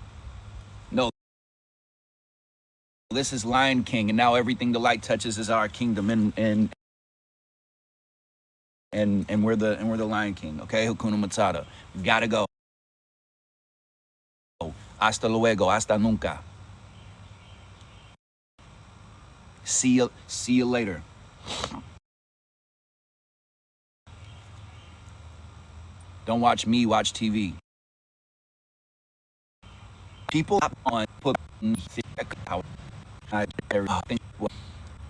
This is Lion King, and now everything the light touches is our kingdom, and we're the Lion King, okay? Hakuna Matata. We gotta go. Hasta luego, hasta nunca. See you later. Don't watch me, watch TV. People on put out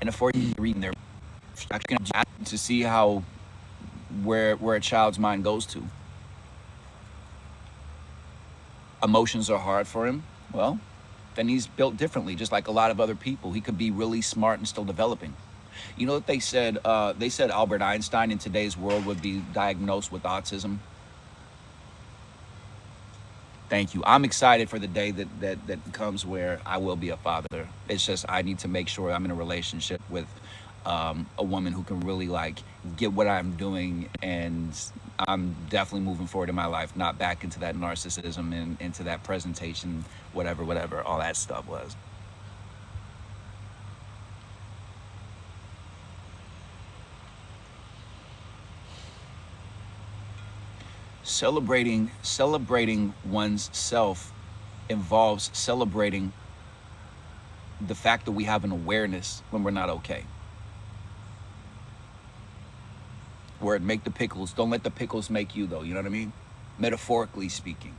and afford you reading their to see how where a child's mind goes to. Emotions are hard for him. Well, then he's built differently, just like a lot of other people. He could be really smart and still developing. You know what they said? They said Albert Einstein in today's world would be diagnosed with autism. Thank you. I'm excited for the day that comes where I will be a father. It's just I need to make sure I'm in a relationship with a woman who can really like get what I'm doing, and I'm definitely moving forward in my life, not back into that narcissism and into that presentation, whatever all that stuff was. Celebrating one's self involves celebrating the fact that we have an awareness when we're not okay. Word, make the pickles. Don't let the pickles make you, though. You know what I mean? Metaphorically speaking.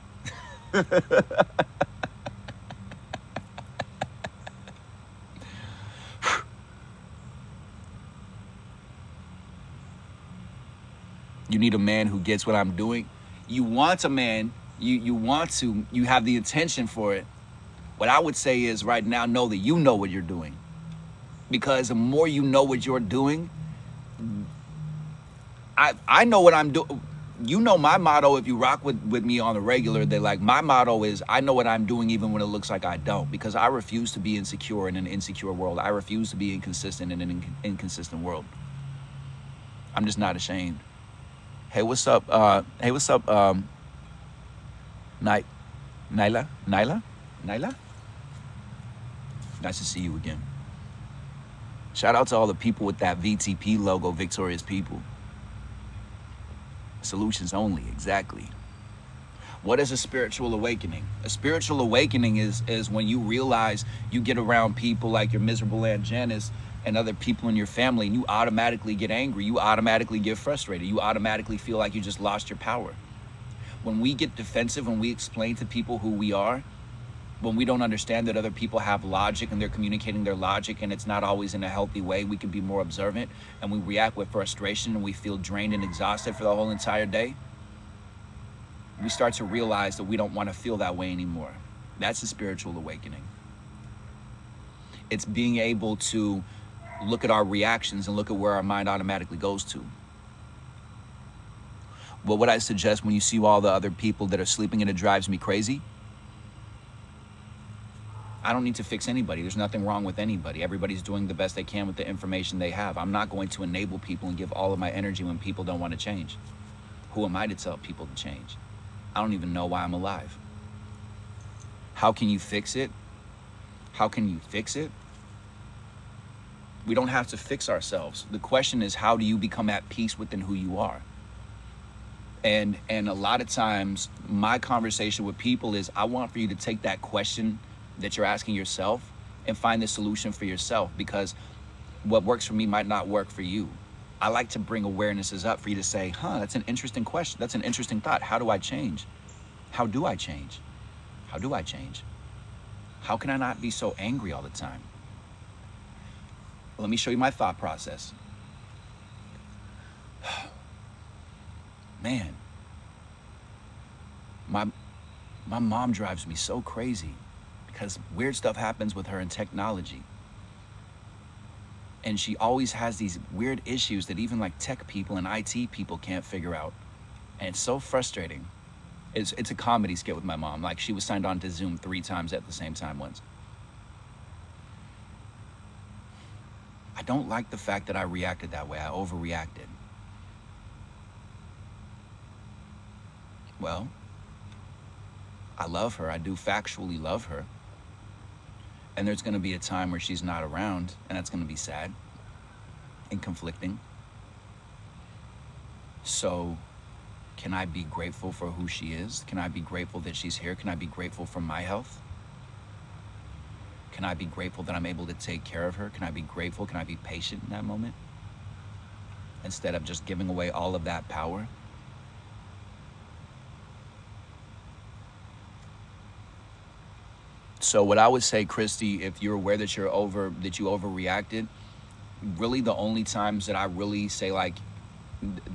You need a man who gets what I'm doing. You want a man, you have the intention for it. What I would say is right now, know that you know what you're doing. Because the more you know what you're doing, I know what I'm doing. you know my motto, if you rock with me on the regular, that like my motto is I know what I'm doing even when it looks like I don't, because I refuse to be insecure in an insecure world. I refuse to be inconsistent in an inconsistent world. I'm just not ashamed. Hey, what's up? Hey, what's up? Night, Nyla, Nyla, Nyla. Nice to see you again. Shout out to all the people with that VTP logo, Victorious People. Solutions only, exactly. What is a spiritual awakening? A spiritual awakening is when you realize you get around people like your miserable Aunt Janice and other people in your family, and you automatically get angry, you automatically get frustrated, you automatically feel like you just lost your power. When we get defensive, when we explain to people who we are, when we don't understand that other people have logic and they're communicating their logic and it's not always in a healthy way, we can be more observant, and we react with frustration and we feel drained and exhausted for the whole entire day. We start to realize that we don't want to feel that way anymore. That's a spiritual awakening. It's being able to look at our reactions and look at where our mind automatically goes to. But what I suggest when you see all the other people that are sleeping and it drives me crazy, I don't need to fix anybody. There's nothing wrong with anybody. Everybody's doing the best they can with the information they have. I'm not going to enable people and give all of my energy when people don't want to change. Who am I to tell people to change? I don't even know why I'm alive. How can you fix it? How can you fix it? We don't have to fix ourselves. The question is, how do you become at peace within who you are? And a lot of times my conversation with people is, I want for you to take that question that you're asking yourself and find the solution for yourself, because what works for me might not work for you. I like to bring awarenesses up for you to say, that's an interesting question. That's an interesting thought. How do I change? How do I change? How do I change? How can I not be so angry all the time? Let me show you my thought process. Man, my mom drives me so crazy because weird stuff happens with her in technology. And she always has these weird issues that even like tech people and IT people can't figure out. And it's so frustrating. It's a comedy skit with my mom. Like, she was signed on to Zoom 3 times at the same time once. I don't like the fact that I reacted that way. I overreacted. Well, I love her. I do factually love her. And there's going to be a time where she's not around, and that's going to be sad and conflicting. So can I be grateful for who she is? Can I be grateful that she's here? Can I be grateful for my health? Can I be grateful that I'm able to take care of her? Can I be grateful? Can I be patient in that moment? Instead of just giving away all of that power? So what I would say, Christy, if you're aware that you overreacted, really the only times that I really say like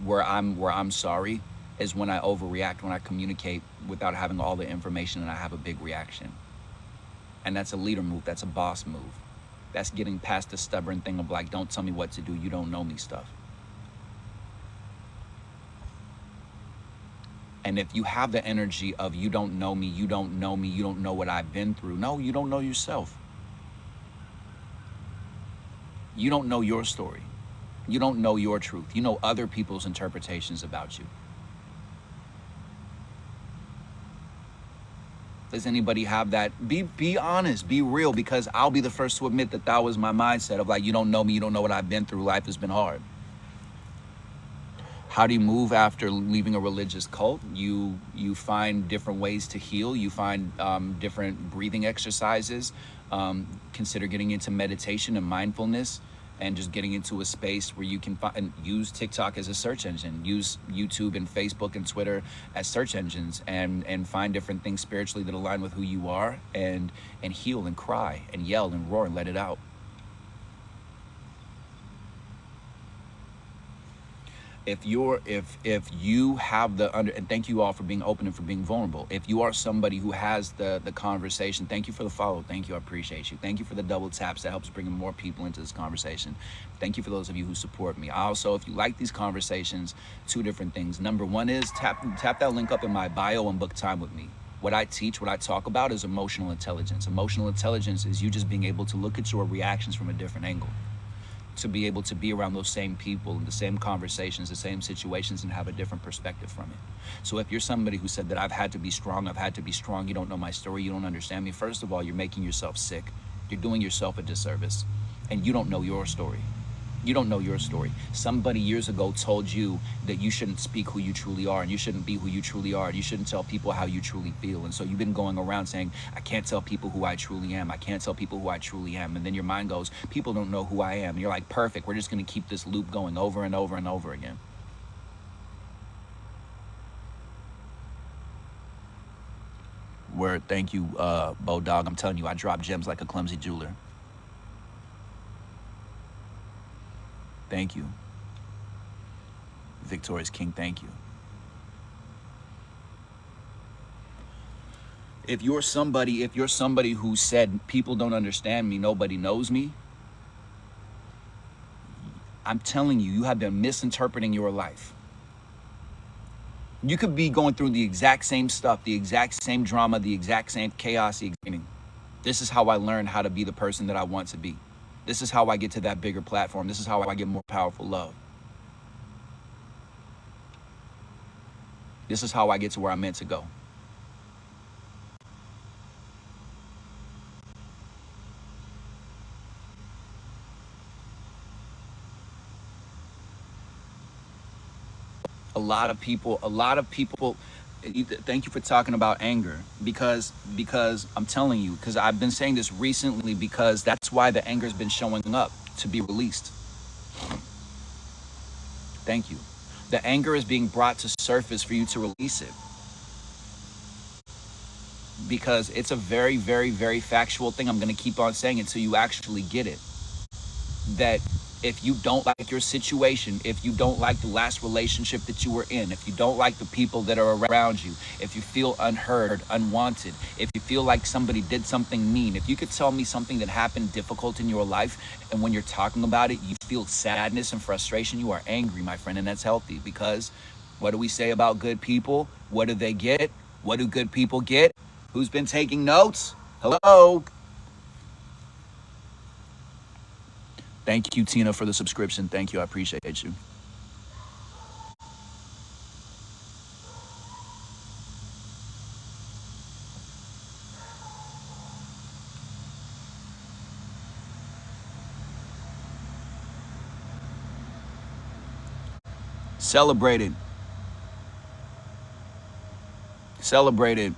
where I'm sorry is when I overreact, when I communicate without having all the information and I have a big reaction. And that's a leader move. That's a boss move. That's getting past the stubborn thing of like, don't tell me what to do, you don't know me stuff. And if you have the energy of you don't know me, you don't know me, you don't know what I've been through. No, you don't know yourself. You don't know your story. You don't know your truth. You know other people's interpretations about you. Does anybody have that? Be honest, be real, because I'll be the first to admit that was my mindset of like, you don't know me, you don't know what I've been through. Life has been hard. How do you move after leaving a religious cult? You find different ways to heal. You find different breathing exercises. Consider getting into meditation and mindfulness, and just getting into a space where you can use TikTok as a search engine, use YouTube and Facebook and Twitter as search engines, and find different things spiritually that align with who you are, and heal and cry and yell and roar and let it out. if you have the under, and thank you all for being open and for being vulnerable. If you are somebody who has the conversation, thank you for the follow. Thank you, I appreciate you. Thank you for the double taps, that helps bring more people into this conversation. Thank you for those of you who support me. I also, if you like these conversations, two different things. Number one is tap that link up in my bio and book time with me. What I teach, what I talk about is emotional intelligence. Emotional intelligence is you just being able to look at your reactions from a different angle, to be able to be around those same people and the same conversations, the same situations, and have a different perspective from it. So if you're somebody who said that I've had to be strong, you don't know my story, you don't understand me, first of all, you're making yourself sick. You're doing yourself a disservice, and you don't know your story. You don't know your story. Somebody years ago told you that you shouldn't speak who you truly are, and you shouldn't be who you truly are, and you shouldn't tell people how you truly feel. And so you've been going around saying, I can't tell people who I truly am. I can't tell people who I truly am. And then your mind goes, people don't know who I am. And you're like, perfect. We're just going to keep this loop going over and over and over again. Word. Thank you, Bo Dog. I'm telling you, I drop gems like a clumsy jeweler. Thank you. Victorious King, thank you. If you're somebody who said people don't understand me, nobody knows me, I'm telling you, you have been misinterpreting your life. You could be going through the exact same stuff, the exact same drama, the exact same chaos. This is how I learned how to be the person that I want to be. This is how I get to that bigger platform. This is how I get more powerful love. This is how I get to where I'm meant to go. A lot of people, thank you for talking about anger, because I'm telling you, because I've been saying this recently, because that's why the anger's been showing up to be released. Thank you. The anger is being brought to surface for you to release it, because it's a very, very, very factual thing. I'm going to keep on saying it until you actually get it. That if you don't like your situation, if you don't like the last relationship that you were in, if you don't like the people that are around you, if you feel unheard, unwanted, if you feel like somebody did something mean, if you could tell me something that happened difficult in your life, and when you're talking about it, you feel sadness and frustration, you are angry, my friend, and that's healthy. Because what do we say about good people? What do they get? What do good people get? Who's been taking notes? Hello? Thank you, Tina, for the subscription. Thank you. I appreciate you. Celebrated. Celebrated.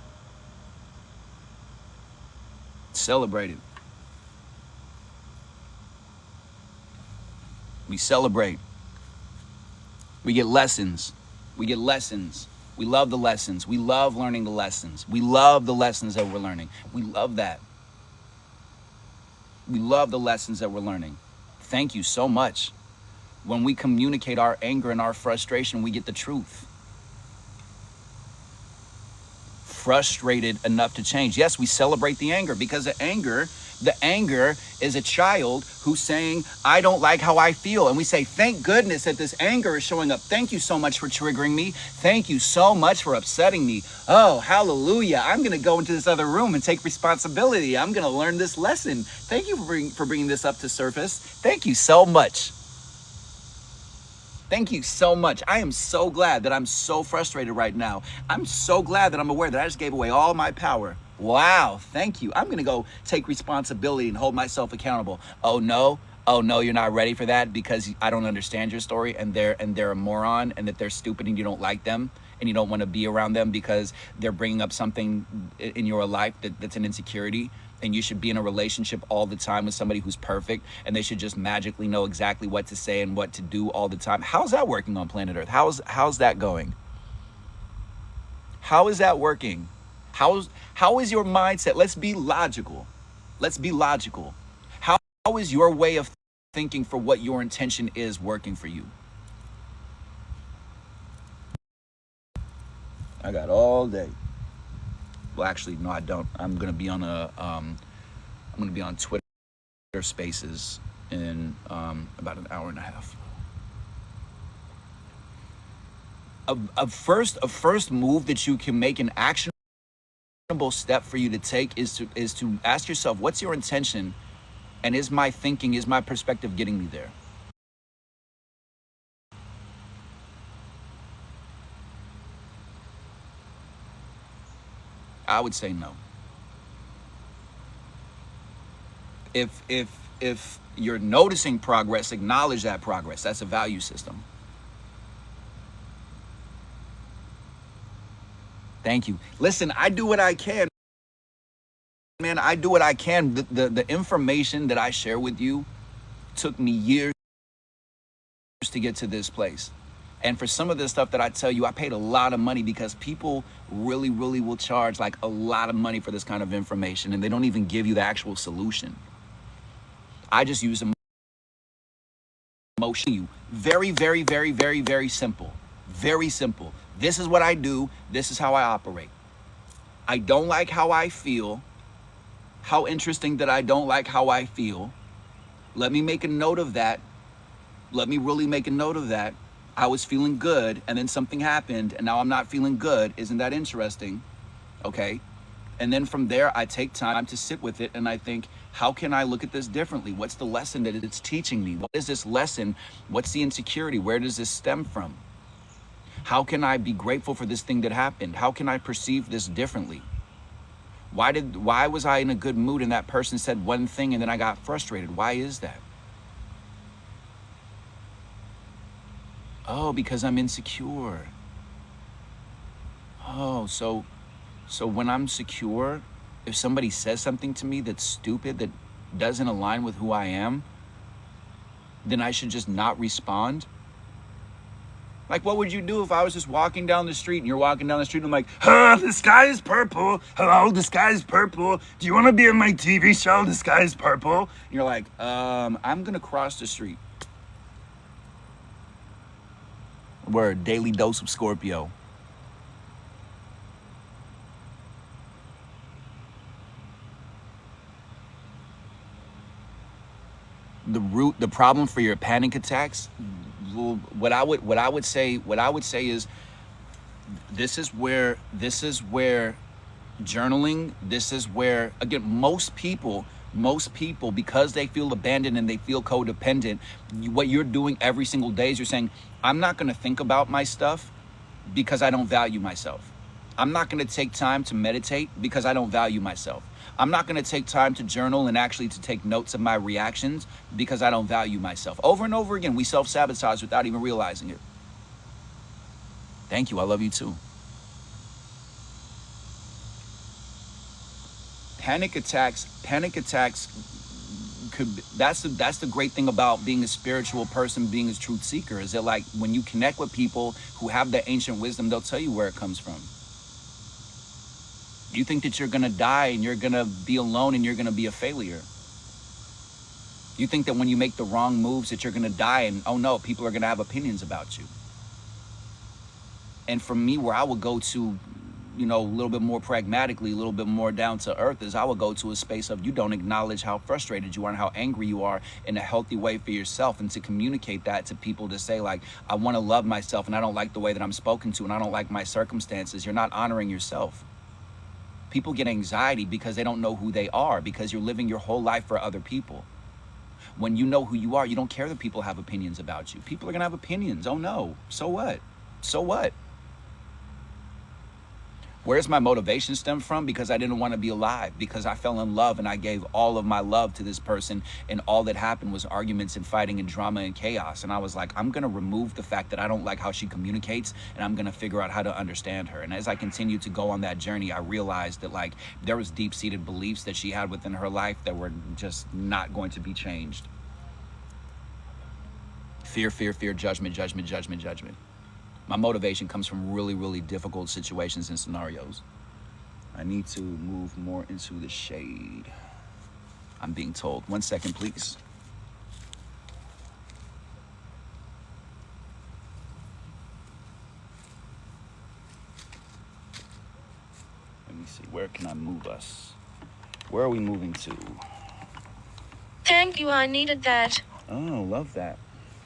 Celebrated. We celebrate. We get lessons. We get lessons. We love the lessons. We love learning the lessons. We love the lessons that we're learning. We love that. We love the lessons that we're learning. Thank you so much. When we communicate our anger and our frustration, we get the truth. Frustrated enough to change. Yes, we celebrate the anger, because the anger is a child who's saying, I don't like how I feel. And we say, thank goodness that this anger is showing up. Thank you so much for triggering me. Thank you so much for upsetting me. Oh, hallelujah. I'm going to go into this other room and take responsibility. I'm going to learn this lesson. Thank you for bringing this up to surface. Thank you so much. Thank you so much. I am so glad that I'm so frustrated right now. I'm so glad that I'm aware that I just gave away all my power. Wow, thank you. I'm gonna go take responsibility and hold myself accountable. Oh no, you're not ready for that because I don't understand your story, and they're a moron, and that they're stupid, and you don't like them, and you don't want to be around them because they're bringing up something in your life that's an insecurity. And you should be in a relationship all the time with somebody who's perfect, and they should just magically know exactly what to say and what to do all the time. How's that working on planet Earth? How's that going? How is that working? How is your mindset? Let's be logical. Let's be logical. How is your way of thinking for what your intention is working for you? I got all day. Well, actually, no, I don't. I'm gonna be on Twitter Spaces in about an hour and a half. A first move that you can make, an actionable step for you to take, is to ask yourself, what's your intention, and is my thinking, is my perspective getting me there? I would say no. If you're noticing progress, acknowledge that progress. That's a value system. Thank you. Listen, I do what I can, man. I do what I can. The information that I share with you took me years to get to this place. And for some of the stuff that I tell you, I paid a lot of money, because people really, really will charge like a lot of money for this kind of information, and they don't even give you the actual solution. I just use emotion. Very, very, very, very, very simple. Very simple. This is what I do. This is how I operate. I don't like how I feel. How interesting that I don't like how I feel. Let me make a note of that. Let me really make a note of that. I was feeling good, and then something happened, and now I'm not feeling good. Isn't that interesting? Okay. And then from there, I take time to sit with it, and I think, how can I look at this differently? What's the lesson that it's teaching me? What is this lesson? What's the insecurity? Where does this stem from? How can I be grateful for this thing that happened? How can I perceive this differently? Why was I in a good mood and that person said one thing and then I got frustrated? Why is that? Oh, because I'm insecure. Oh, so when I'm secure, if somebody says something to me that's stupid, that doesn't align with who I am, then I should just not respond? Like, what would you do if I was just walking down the street and you're walking down the street and I'm like, oh, the sky is purple. Hello, the sky is purple. Do you want to be in my TV show? The sky is purple. And you're like, I'm going to cross the street. Word, daily dose of Scorpio. The problem for your panic attacks, what I would say is, this is where journaling, this is where, again, most people, because they feel abandoned and they feel codependent, what you're doing every single day is you're saying, I'm not going to think about my stuff because I don't value myself. I'm not going to take time to meditate because I don't value myself. I'm not going to take time to journal and actually to take notes of my reactions because I don't value myself. Over and over again, we self-sabotage without even realizing it. Thank you. I love you too. Panic attacks could, that's the great thing about being a spiritual person, being a truth seeker, is that, like, when you connect with people who have the ancient wisdom, they'll tell you where it comes from. You think that you're going to die and you're going to be alone and you're going to be a failure. You think that when you make the wrong moves that you're going to die, and oh no, people are going to have opinions about you. And for me, where I would go to, a little bit more pragmatically, a little bit more down to earth, is I would go to a space of, you don't acknowledge how frustrated you are and how angry you are in a healthy way for yourself, and to communicate that to people, to say, like, I want to love myself and I don't like the way that I'm spoken to and I don't like my circumstances. You're not honoring yourself. People get anxiety because they don't know who they are, because you're living your whole life for other people. When you know who you are, you don't care that people have opinions about you. People are going to have opinions. Oh no. So what? So what? Where's my motivation stem from? Because I didn't want to be alive, because I fell in love and I gave all of my love to this person, and all that happened was arguments and fighting and drama and chaos. And I was like, I'm going to remove the fact that I don't like how she communicates, and I'm going to figure out how to understand her. And as I continued to go on that journey, I realized that, like, there was deep-seated beliefs that she had within her life that were just not going to be changed. Fear, fear, fear, judgment, judgment, judgment, judgment. My motivation comes from really, really difficult situations and scenarios. I need to move more into the shade, I'm being told. 1 second, please. me see. Where can I move us? Where are we moving to? Thank you, I needed that. Oh, love that.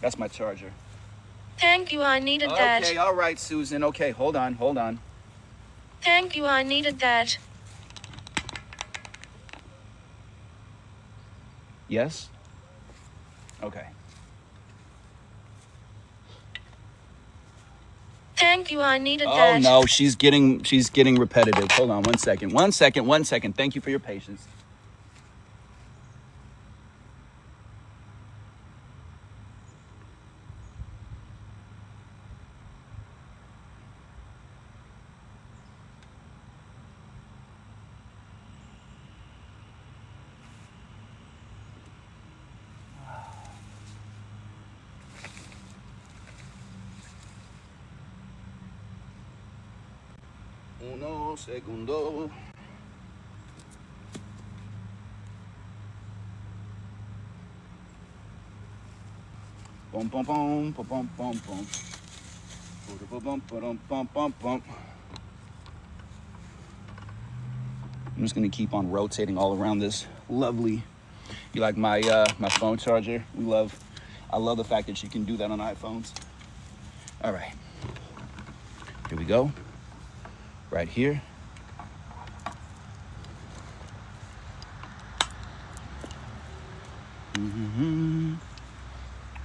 That's my charger. Thank you, I needed that. Okay, all right, Susan. Okay, hold on. Thank you, I needed that. Yes? Okay. Thank you, I needed Oh that. no, she's getting repetitive. Hold on 1 second. 1 second. Thank you for your patience. Uno segundo. Bum bum bum bum bum bum bum. Bum bum bum bum bum. I'm just gonna keep on rotating all around this lovely. You like my my phone charger? I love the fact that you can do that on iPhones. All right, here we go. Right here.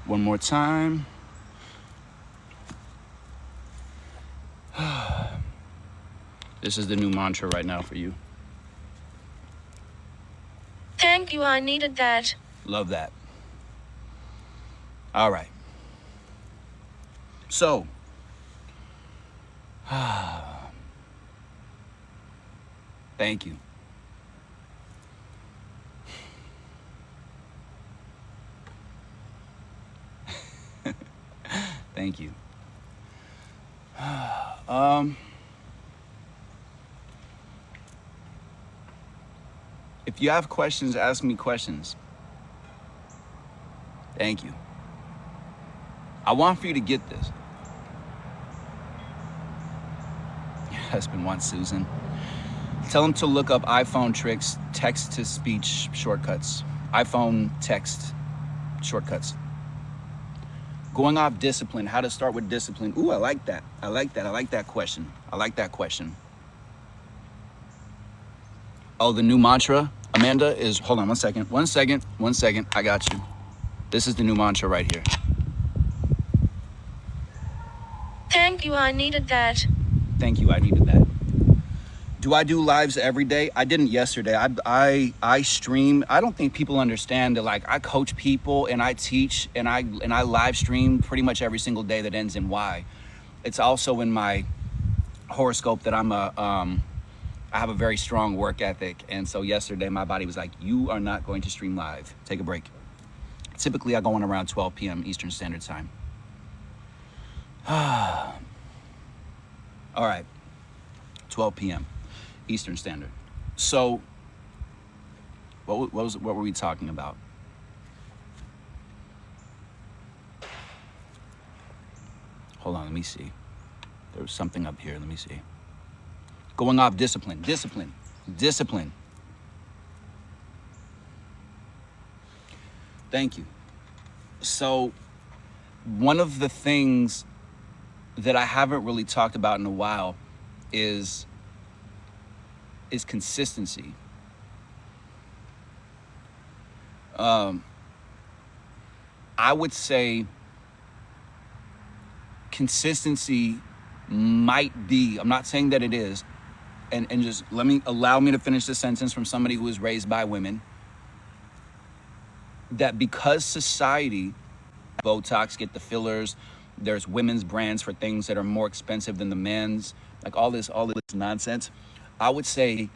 One more time. This is the new mantra right now for you. Thank you, I needed that. Love that. All right. So, thank you. Thank you. If you have questions, ask me questions. Thank you. I want for you to get this. Your husband wants Susan. Tell him to look up iPhone tricks, text-to-speech shortcuts. iPhone text shortcuts. Going off discipline, how to start with discipline. Ooh, I like that. I like that question. Oh, the new mantra, Amanda, is, hold on 1 second. 1 second. I got you. This is the new mantra right here. Thank you, I needed that. Thank you, I needed that. Do I do lives every day? I didn't yesterday. I stream. I don't think people understand that, like, I coach people and I teach and I live stream pretty much every single day that ends in Y. It's also in my horoscope that I have a very strong work ethic. And so yesterday my body was like, you are not going to stream live. Take a break. Typically I go on around 12 p.m. Eastern Standard Time. All right, 12 p.m. Eastern Standard. So what were we talking about? Hold on, let me see. There was something up here, let me see. Going off discipline. Thank you. So one of the things that I haven't really talked about in a while is consistency. I would say consistency might be, I'm not saying that it is, and just allow me to finish the sentence from somebody who was raised by women, that because society, Botox, get the fillers, there's women's brands for things that are more expensive than the men's, like all this nonsense, I would say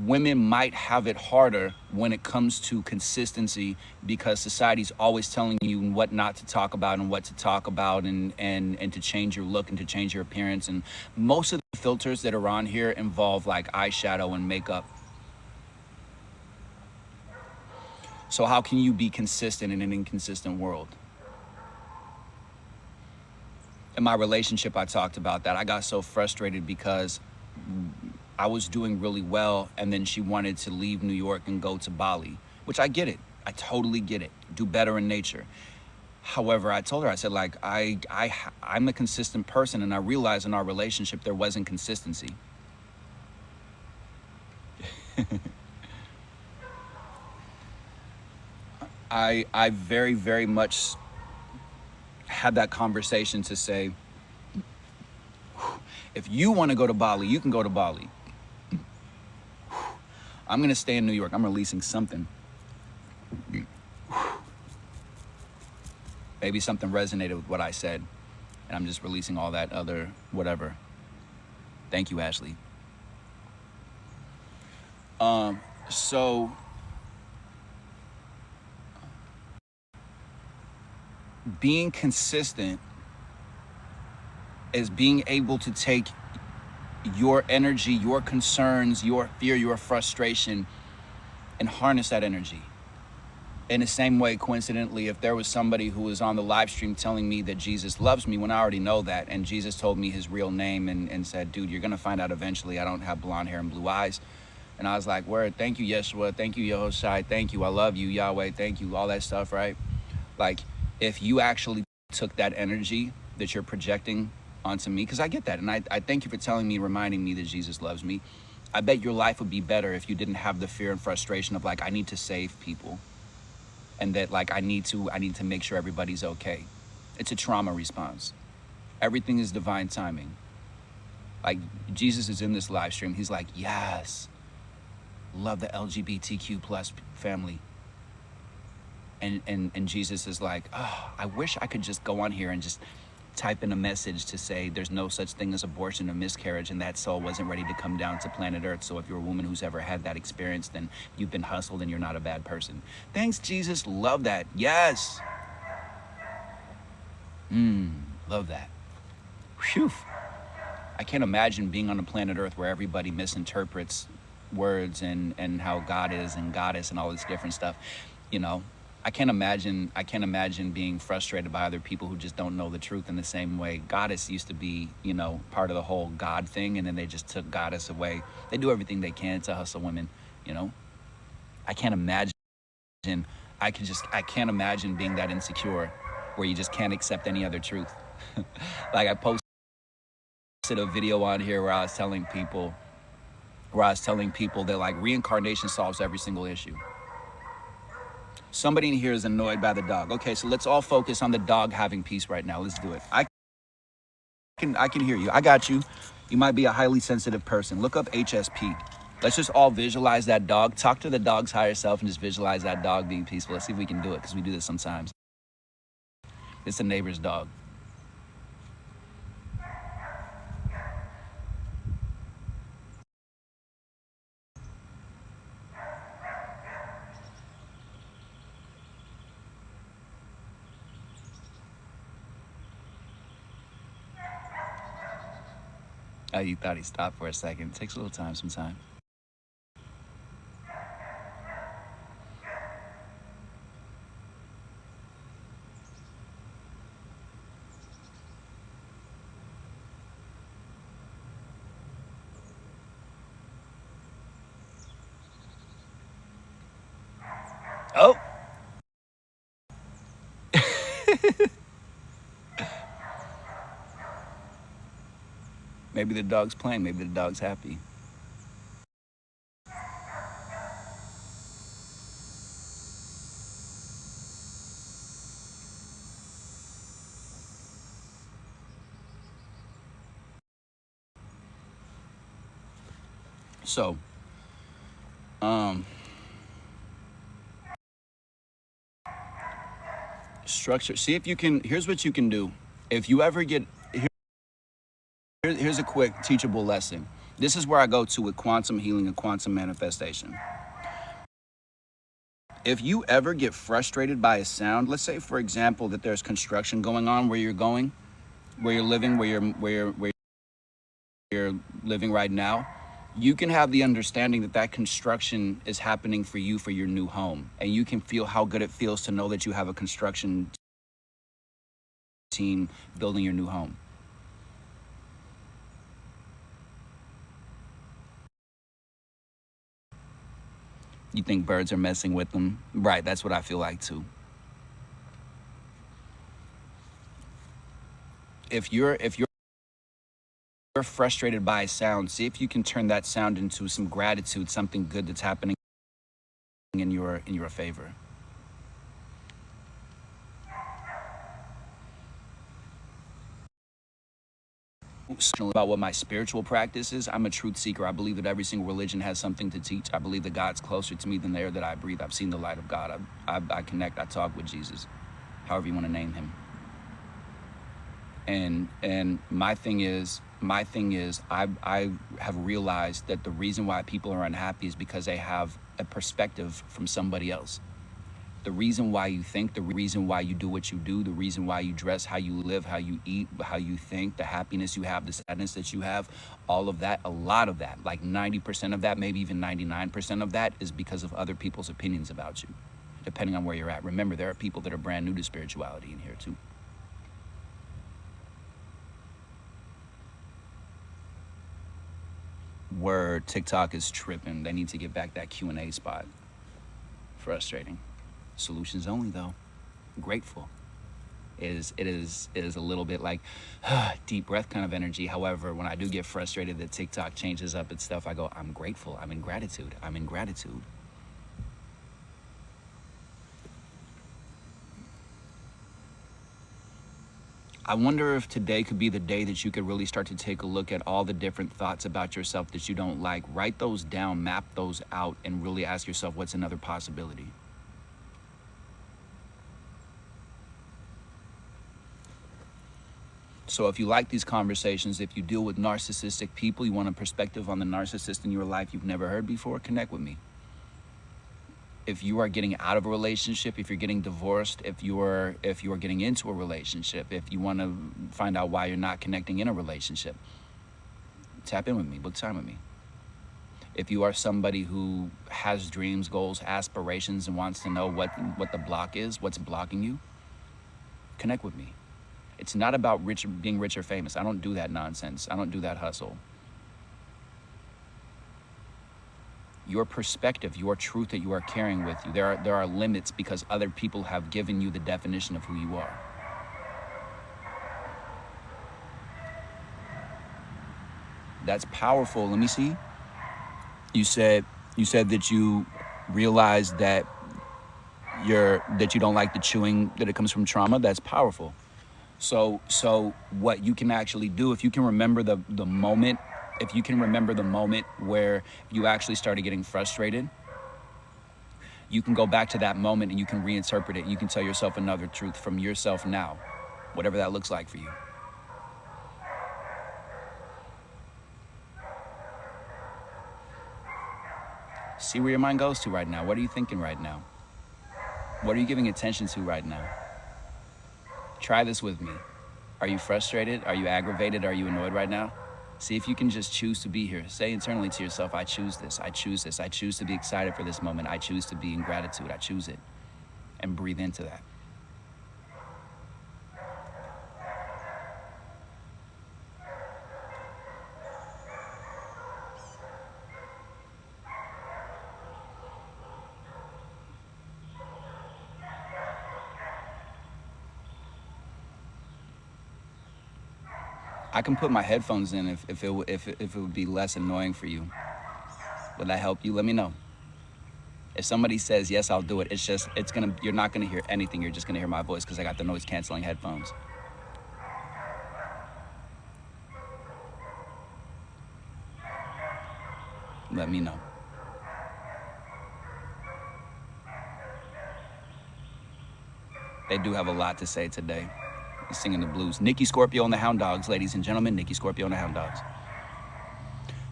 women might have it harder when it comes to consistency because society's always telling you what not to talk about and what to talk about and to change your look and to change your appearance. And most of the filters that are on here involve like eyeshadow and makeup. So how can you be consistent in an inconsistent world? In my relationship, I talked about that. I got so frustrated because I was doing really well, and then she wanted to leave New York and go to Bali, which I get it. I totally get it. Do better in nature. However, I told her, I said, like, I'm a consistent person, and I realized in our relationship there wasn't consistency. I very, very much had that conversation to say, if you want to go to Bali, you can go to Bali. I'm going to stay in New York. I'm releasing something. Maybe something resonated with what I said, and I'm just releasing all that other whatever. Thank you, Ashley. So being consistent is being able to take your energy, your concerns, your fear, your frustration, and harness that energy. In the same way, coincidentally, if there was somebody who was on the live stream telling me that Jesus loves me when I already know that, and Jesus told me his real name and said, dude, you're gonna find out eventually I don't have blonde hair and blue eyes. And I was like, word, thank you, Yeshua, thank you, Yehoshai, thank you, I love you, Yahweh, thank you, all that stuff, right? Like, if you actually took that energy that you're projecting onto me, because I get that, and I thank you for telling me, reminding me that Jesus loves me. I bet your life would be better if you didn't have the fear and frustration of like, I need to save people, and that like I need to make sure everybody's okay. It's a trauma response. Everything is divine timing. Like, Jesus is in this live stream. He's like, yes, love the LGBTQ plus family. And Jesus is like, oh, I wish I could just go on here and just type in a message to say there's no such thing as abortion or miscarriage, and that soul wasn't ready to come down to planet Earth. So if you're a woman who's ever had that experience, then you've been hustled and you're not a bad person. Thanks, Jesus. Love that. Yes. Love that. Phew. I can't imagine being on a planet Earth where everybody misinterprets words and how God is and goddess and all this different stuff. You know, I can't imagine being frustrated by other people who just don't know the truth in the same way. Goddess used to be, you know, part of the whole God thing, and then they just took goddess away. They do everything they can to hustle women, you know. I can't imagine being that insecure where you just can't accept any other truth. Like, I posted a video on here where I was telling people that like reincarnation solves every single issue. Somebody in here is annoyed by the dog. Okay, so let's all focus on the dog having peace right now. Let's do it. I can hear you. I got you. You might be a highly sensitive person. Look up HSP. Let's just all visualize that dog. Talk to the dog's higher self and just visualize that dog being peaceful. Let's see if we can do it, because we do this sometimes. It's a neighbor's dog. Oh, you thought he stopped for a second. It takes a little time sometimes. Oh! Maybe the dog's playing. Maybe the dog's happy. So, structure. See if you can. Here's what you can do. If you ever get here's a quick teachable lesson. This is where I go to with quantum healing and quantum manifestation. If you ever get frustrated by a sound, let's say for example that there's construction going on where you're going, where you're living, where you're living right now, you can have the understanding that that construction is happening for you for your new home, and you can feel how good it feels to know that you have a construction team building your new home. You think birds are messing with them? Right, that's what I feel like too. If you're frustrated by a sound, see if you can turn that sound into some gratitude, something good that's happening in your favor. About what my spiritual practice is, I'm a truth seeker. I believe that every single religion has something to teach. I believe that God's closer to me than the air that I breathe. I've seen the light of God. I connect, I talk with Jesus, however you want to name him. And my thing is I have realized that the reason why people are unhappy is because they have a perspective from somebody else. The reason why you think, the reason why you do what you do, the reason why you dress, how you live, how you eat, how you think, the happiness you have, the sadness that you have, all of that, a lot of that, like 90% of that, maybe even 99% of that is because of other people's opinions about you, depending on where you're at. Remember, there are people that are brand new to spirituality in here too. Where TikTok is tripping. They need to get back that Q&A spot. Frustrating. Solutions only though. Grateful. It is a little bit like deep breath kind of energy. However, when I do get frustrated that TikTok changes up its stuff, I go, I'm grateful. I'm in gratitude. I'm in gratitude. I wonder if today could be the day that you could really start to take a look at all the different thoughts about yourself that you don't like. Write those down, map those out, and really ask yourself, what's another possibility? So if you like these conversations, if you deal with narcissistic people, you want a perspective on the narcissist in your life you've never heard before, connect with me. If you are getting out of a relationship, if you're getting divorced, if you are getting into a relationship, if you want to find out why you're not connecting in a relationship, tap in with me, book time with me. If you are somebody who has dreams, goals, aspirations, and wants to know what the block is, what's blocking you, connect with me. It's not about being rich or famous. I don't do that nonsense. I don't do that hustle. Your perspective, your truth that you are carrying with you, there are limits because other people have given you the definition of who you are. That's powerful. Let me see. You said that you realized that you don't like the chewing, that it comes from trauma. That's powerful. So what you can actually do, if you can remember the moment, if you can remember the moment where you actually started getting frustrated, you can go back to that moment and you can reinterpret it. You can tell yourself another truth from yourself now, whatever that looks like for you. See where your mind goes to right now. What are you thinking right now? What are you giving attention to right now? Try this with me. Are you frustrated? Are you aggravated? Are you annoyed right now? See if you can just choose to be here. Say internally to yourself, I choose this. I choose this. I choose to be excited for this moment. I choose to be in gratitude. I choose it. And breathe into that. I can put my headphones in if it would be less annoying for you. Would that help you? Let me know. If somebody says yes, I'll do it. You're not gonna hear anything. You're just gonna hear my voice because I got the noise canceling headphones. Let me know. They do have a lot to say today. He's singing the blues. Nikki Scorpio and the Hound Dogs, ladies and gentlemen. Nikki Scorpio and the Hound Dogs.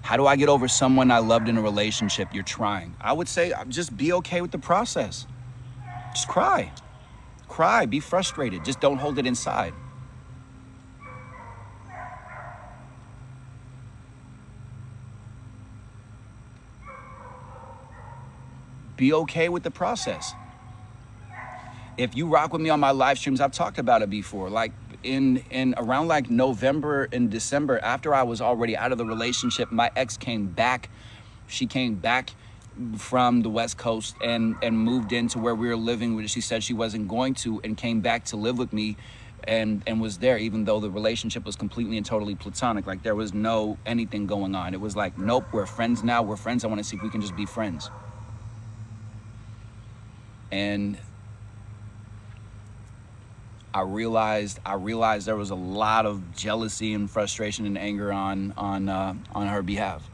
How do I get over someone I loved in a relationship? You're trying. I would say just be okay with the process. Just cry. Cry. Be frustrated. Just don't hold it inside. Be okay with the process. If you rock with me on my live streams, I've talked about it before. Like in around like November and December, after I was already out of the relationship, my ex came back. She came back from the West Coast and moved into where we were living, which she said she wasn't going to, and came back to live with me and was there, even though the relationship was completely and totally platonic. Like, there was no anything going on. It was like, nope, we're friends now. We're friends. I want to see if we can just be friends. And I realized there was a lot of jealousy and frustration and anger on her behalf.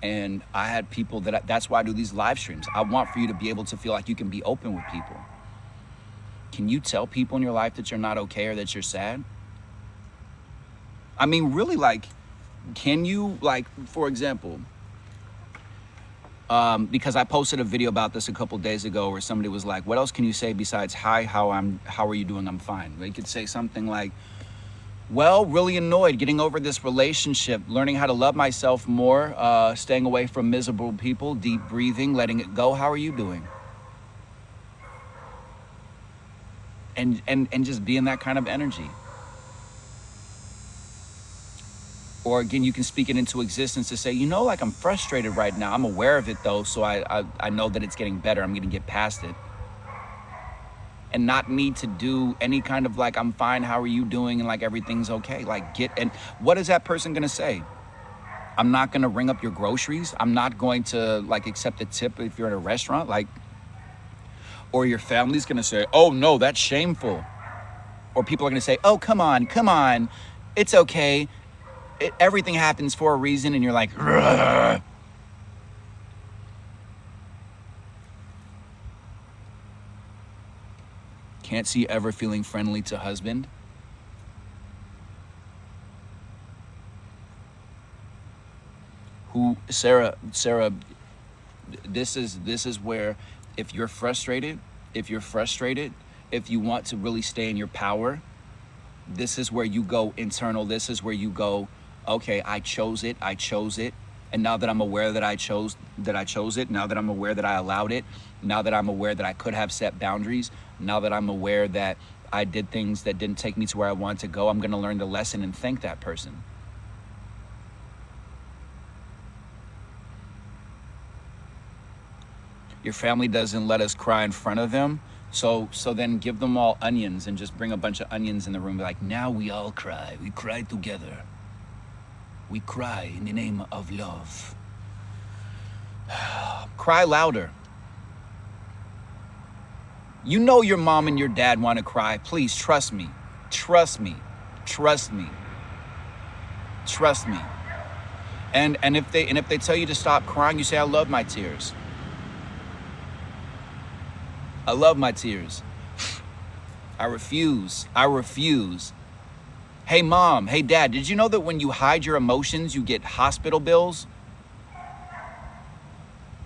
And I had people that's why I do these live streams. I want for you to be able to feel like you can be open with people. Can you tell people in your life that you're not okay or that you're sad? I mean, really, like, can you, like, for example, because I posted a video about this a couple days ago where somebody was like, what else can you say besides, hi, how are you doing? I'm fine. They could say something like, well, really annoyed, getting over this relationship, learning how to love myself more, staying away from miserable people, deep breathing, letting it go. How are you doing? And just be in that kind of energy. Or again, you can speak it into existence to say, you know, like, I'm frustrated right now. I'm aware of it though, so I know that it's getting better. I'm gonna get past it. And not need to do any kind of like, I'm fine, how are you doing? And like, everything's okay. Like, and what is that person gonna say? I'm not gonna ring up your groceries. I'm not going to like accept a tip if you're at a restaurant. Like, or your family's gonna say, oh no, that's shameful. Or people are gonna say, oh, come on. It's okay. Everything happens for a reason. And you're like, "Rrr." Can't see ever feeling friendly to husband. Sarah, this is where if you're frustrated, if you want to really stay in your power, this is where you go internal. This is where you go, okay, I chose it. And now that I'm aware that I chose it, now that I'm aware that I allowed it, now that I'm aware that I could have set boundaries, now that I'm aware that I did things that didn't take me to where I wanted to go, I'm going to learn the lesson and thank that person. Your family doesn't let us cry in front of them. So then give them all onions and just bring a bunch of onions in the room. Be like, now we all cry. We cry together. We cry in the name of love. Cry louder. You know your mom and your dad want to cry. Please trust me. Trust me. And if they tell you to stop crying, you say, I love my tears. I love my tears. I refuse. Hey mom, hey dad, did you know that when you hide your emotions, you get hospital bills?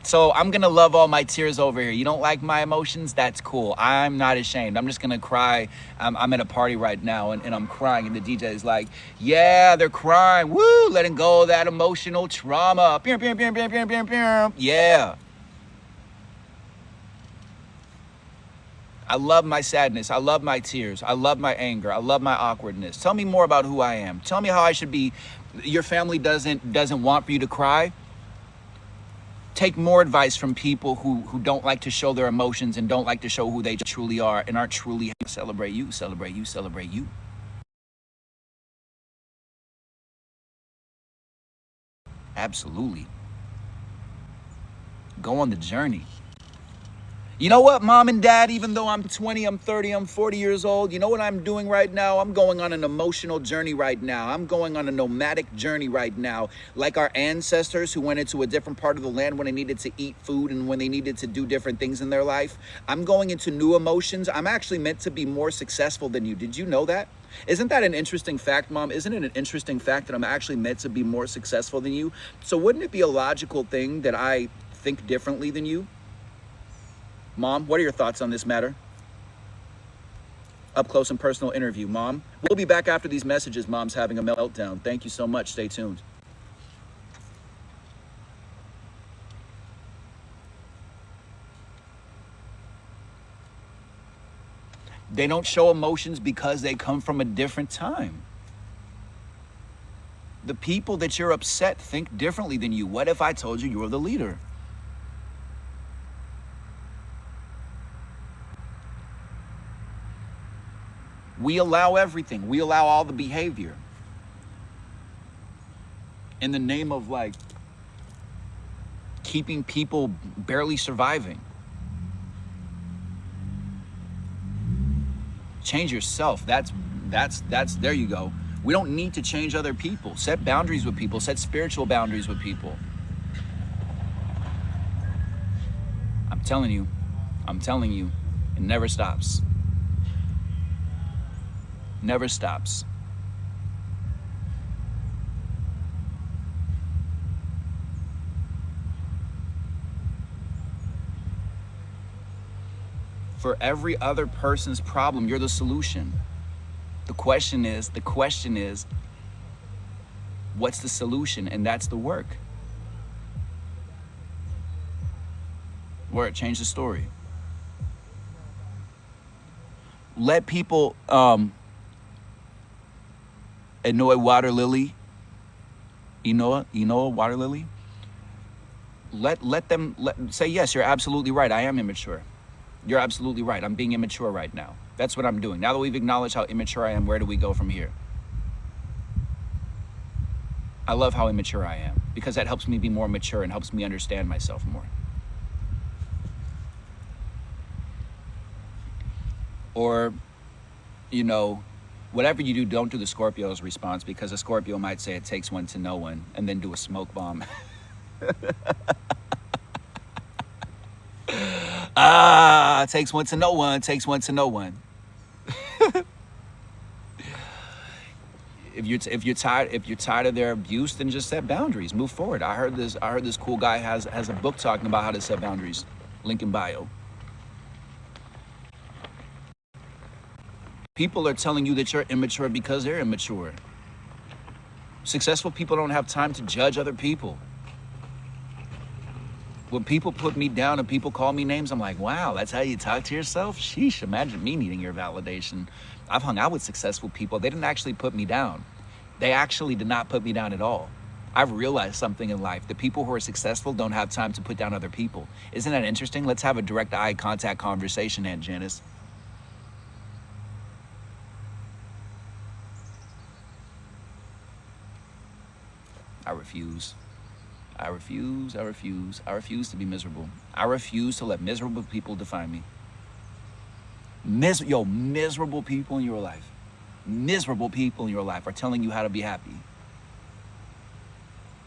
So I'm gonna love all my tears over here. You don't like my emotions? That's cool. I'm not ashamed. I'm just gonna cry. I'm at a party right now and I'm crying and the DJ is like, yeah, they're crying. Woo, letting go of that emotional trauma. Yeah. I love my sadness. I love my tears. I love my anger. I love my awkwardness. Tell me more about who I am. Tell me how I should be. Your family doesn't want for you to cry. Take more advice from people who don't like to show their emotions and don't like to show who they truly are and aren't truly. Celebrate you. Absolutely. Go on the journey. You know what, mom and dad, even though I'm 20, I'm 30, I'm 40 years old, you know what I'm doing right now? I'm going on an emotional journey right now. I'm going on a nomadic journey right now. Like our ancestors who went into a different part of the land when they needed to eat food and when they needed to do different things in their life. I'm going into new emotions. I'm actually meant to be more successful than you. Did you know that? Isn't that an interesting fact, mom? Isn't it an interesting fact that I'm actually meant to be more successful than you? So wouldn't it be a logical thing that I think differently than you? Mom, what are your thoughts on this matter? Up close and personal interview, Mom. We'll be back after these messages. Mom's having a meltdown. Thank you so much. Stay tuned. They don't show emotions because they come from a different time. The people that you're upset think differently than you. What if I told you you're the leader? We allow everything. We allow all the behavior in the name of like keeping people barely surviving. Change yourself. That's there you go. We don't need to change other people. Set boundaries with people. Set spiritual boundaries with people. I'm telling you, it never stops. Never stops. For every other person's problem, you're the solution. The question is, what's the solution? And that's the work. Word, change the story. Let people annoy water lily. Enoa water lily. Let them say, yes, you're absolutely right. I am immature. You're absolutely right. I'm being immature right now. That's what I'm doing. Now that we've acknowledged how immature I am, where do we go from here? I love how immature I am because that helps me be more mature and helps me understand myself more. Or, whatever you do, don't do the Scorpio's response, because a Scorpio might say it takes one to know one and then do a smoke bomb. It takes one to know one, takes one to know one. If you're tired of their abuse, then just set boundaries. Move forward. I heard this cool guy has a book talking about how to set boundaries. Link in bio. People are telling you that you're immature because they're immature. Successful people don't have time to judge other people. When people put me down and people call me names, I'm like, wow, that's how you talk to yourself? Sheesh, imagine me needing your validation. I've hung out with successful people. They didn't actually put me down. They actually did not put me down at all. I've realized something in life. The people who are successful don't have time to put down other people. Isn't that interesting? Let's have a direct eye contact conversation, Aunt Janice. I refuse. I refuse to be miserable. I refuse to let miserable people define me. Miserable people in your life. Miserable people in your life are telling you how to be happy.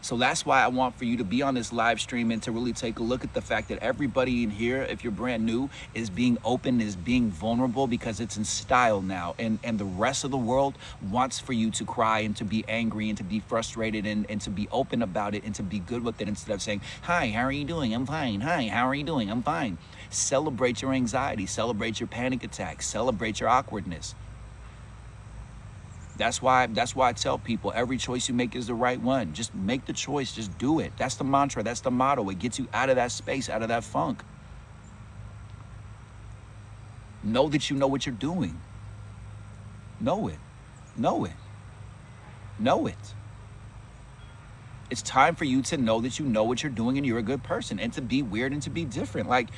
So that's why I want for you to be on this live stream and to really take a look at the fact that everybody in here, if you're brand new, is being open, is being vulnerable, because it's in style now. And the rest of the world wants for you to cry and to be angry and to be frustrated and to be open about it and to be good with it, instead of saying, hi, how are you doing? I'm fine. Hi, how are you doing? I'm fine. Celebrate your anxiety. Celebrate your panic attacks. Celebrate your awkwardness. That's why I tell people every choice you make is the right one. Just make the choice. Just do it. That's the mantra. That's the motto. It gets you out of that space, out of that funk. Know that you know what you're doing. Know it. Know it. Know it. It's time for you to know that you know what you're doing and you're a good person, and to be weird and to be different. Like,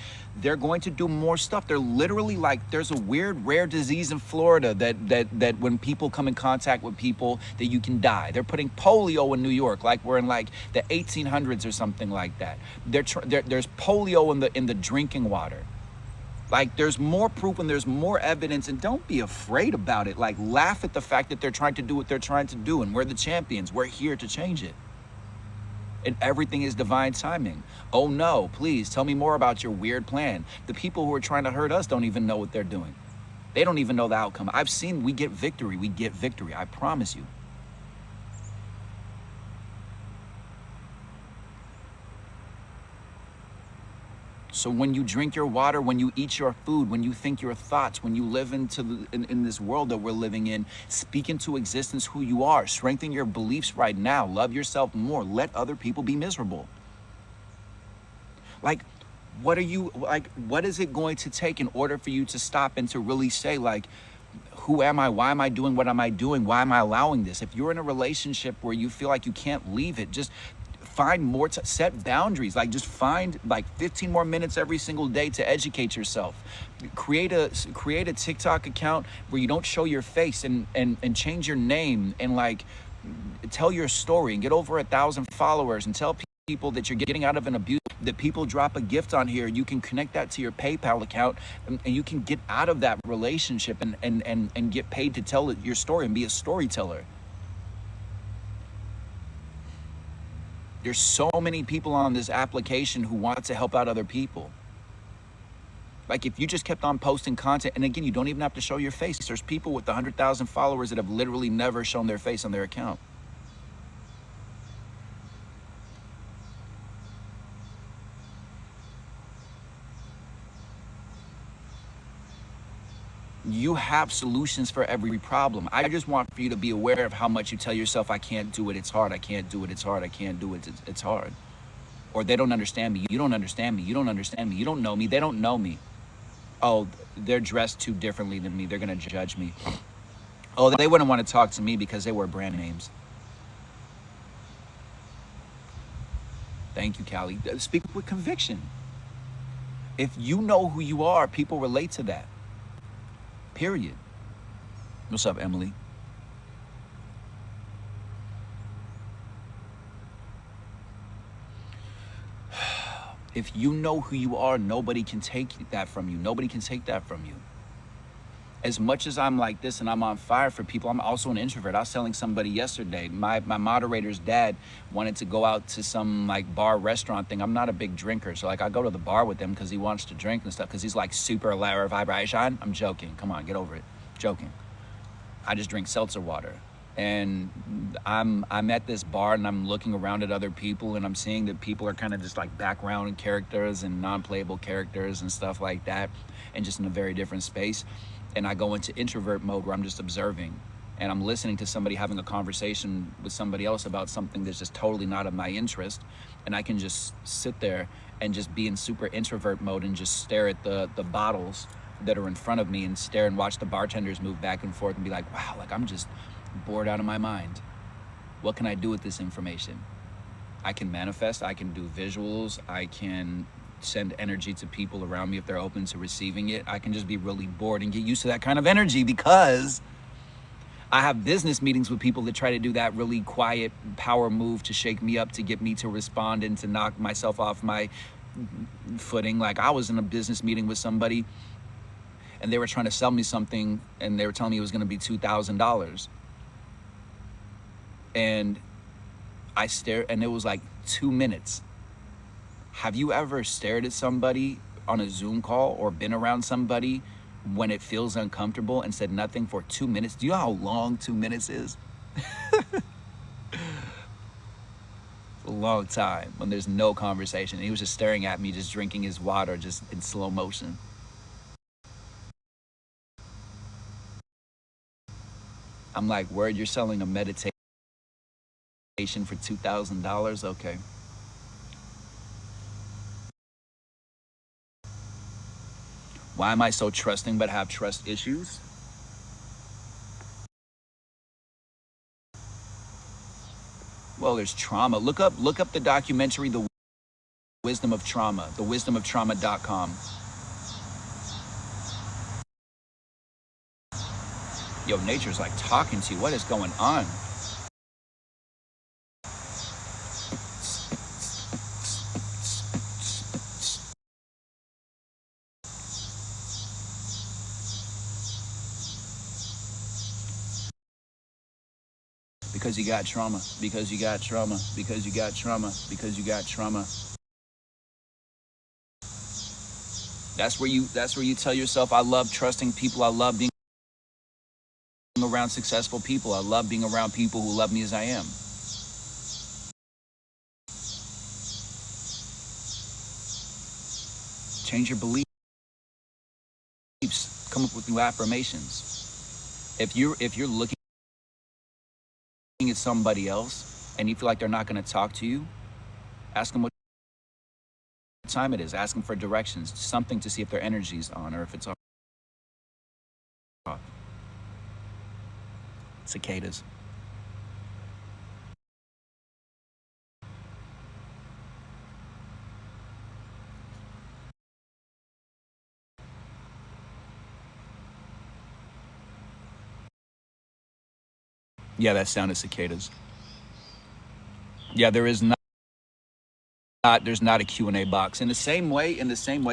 they're going to do more stuff. They're literally like, there's a weird rare disease in Florida that when people come in contact with people, that you can die. They're putting polio in New York like we're in like the 1800s or something like that. There's polio in the drinking water. Like, there's more proof and there's more evidence, and don't be afraid about it. Like, laugh at the fact that they're trying to do what they're trying to do, and we're the champions. We're here to change it. And everything is divine timing. Oh no, please tell me more about your weird plan. The people who are trying to hurt us don't even know what they're doing. They don't even know the outcome. I've seen we get victory. We get victory. I promise you. So when you drink your water, when you eat your food, when you think your thoughts, when you live in this world that we're living in, speak into existence who you are. Strengthen your beliefs right now. Love yourself more. Let other people be miserable. Like, what is it going to take in order for you to stop and to really say, like, who am I? Why am I doing what am I doing? Why am I allowing this? If you're in a relationship where you feel like you can't leave it, just find more, set boundaries. Like just find like 15 more minutes every single day to educate yourself. Create a TikTok account where you don't show your face, and change your name, and like tell your story and get over 1,000 followers, and tell people that you're getting out of an abuse, that people drop a gift on here, you can connect that to your PayPal account, and you can get out of that relationship, and get paid to tell your story and be a storyteller. There's so many people on this application who want to help out other people. Like if you just kept on posting content, and again, you don't even have to show your face. There's people with 100,000 followers that have literally never shown their face on their account. You have solutions for every problem. I just want for you to be aware of how much you tell yourself, I can't do it, it's hard, I can't do it, it's hard, I can't do it, it's hard. Or they don't understand me, you don't understand me, you don't understand me, you don't know me, they don't know me. Oh, they're dressed too differently than me, they're gonna judge me. Oh, they wouldn't want to talk to me because they wear brand names. Thank you, Callie. Speak with conviction. If you know who you are, people relate to that. Period. What's up, Emily? If you know who you are, nobody can take that from you. Nobody can take that from you. As much as I'm like this and I'm on fire for people, I'm also an introvert. I was telling somebody yesterday, my moderator's dad wanted to go out to some like bar restaurant thing. I'm not a big drinker, so like I go to the bar with him because he wants to drink and stuff, because he's like super lower vibration. I'm joking. Come on, get over it. Joking. I just drink seltzer water. And I'm at this bar and I'm looking around at other people, and I'm seeing that people are kind of just like background characters and non-playable characters and stuff like that, and just in a very different space. And I go into introvert mode where I'm just observing, and I'm listening to somebody having a conversation with somebody else about something that's just totally not of my interest. And I can just sit there and just be in super introvert mode and just stare at the bottles that are in front of me, and stare and watch the bartenders move back and forth, and be like, wow, like I'm just bored out of my mind. What can I do with this information? I can manifest, I can do visuals, I can send energy to people around me if they're open to receiving it. I can just be really bored and get used to that kind of energy, because I have business meetings with people that try to do that really quiet power move to shake me up, to get me to respond and to knock myself off my footing. Like I was in a business meeting with somebody and they were trying to sell me something, and they were telling me it was going to be $2,000. And I stared, and it was like 2 minutes. Have you ever stared at somebody on a Zoom call or been around somebody when it feels uncomfortable and said nothing for 2 minutes? Do you know how long 2 minutes is? It's a long time when there's no conversation. He was just staring at me, just drinking his water, just in slow motion. I'm like, word, you're selling a meditation for $2,000? Okay. Why am I so trusting but have trust issues? Well, there's trauma. Look up the documentary, The Wisdom of Trauma, thewisdomoftrauma.com. Yo, nature's like talking to you. What is going on? Because you got trauma, because you got trauma, because you got trauma, because you got trauma. That's where you tell yourself, I love trusting people, I love being around successful people, I love being around people who love me as I am. Change your beliefs. Come up with new affirmations. If you're looking at somebody else and you feel like they're not going to talk to you, ask them what time it is. Ask them for directions, something to see if their energy's on or if it's off. Cicadas. Yeah, that sounded cicadas. Yeah, there is not there's not a Q&A box. In the same way,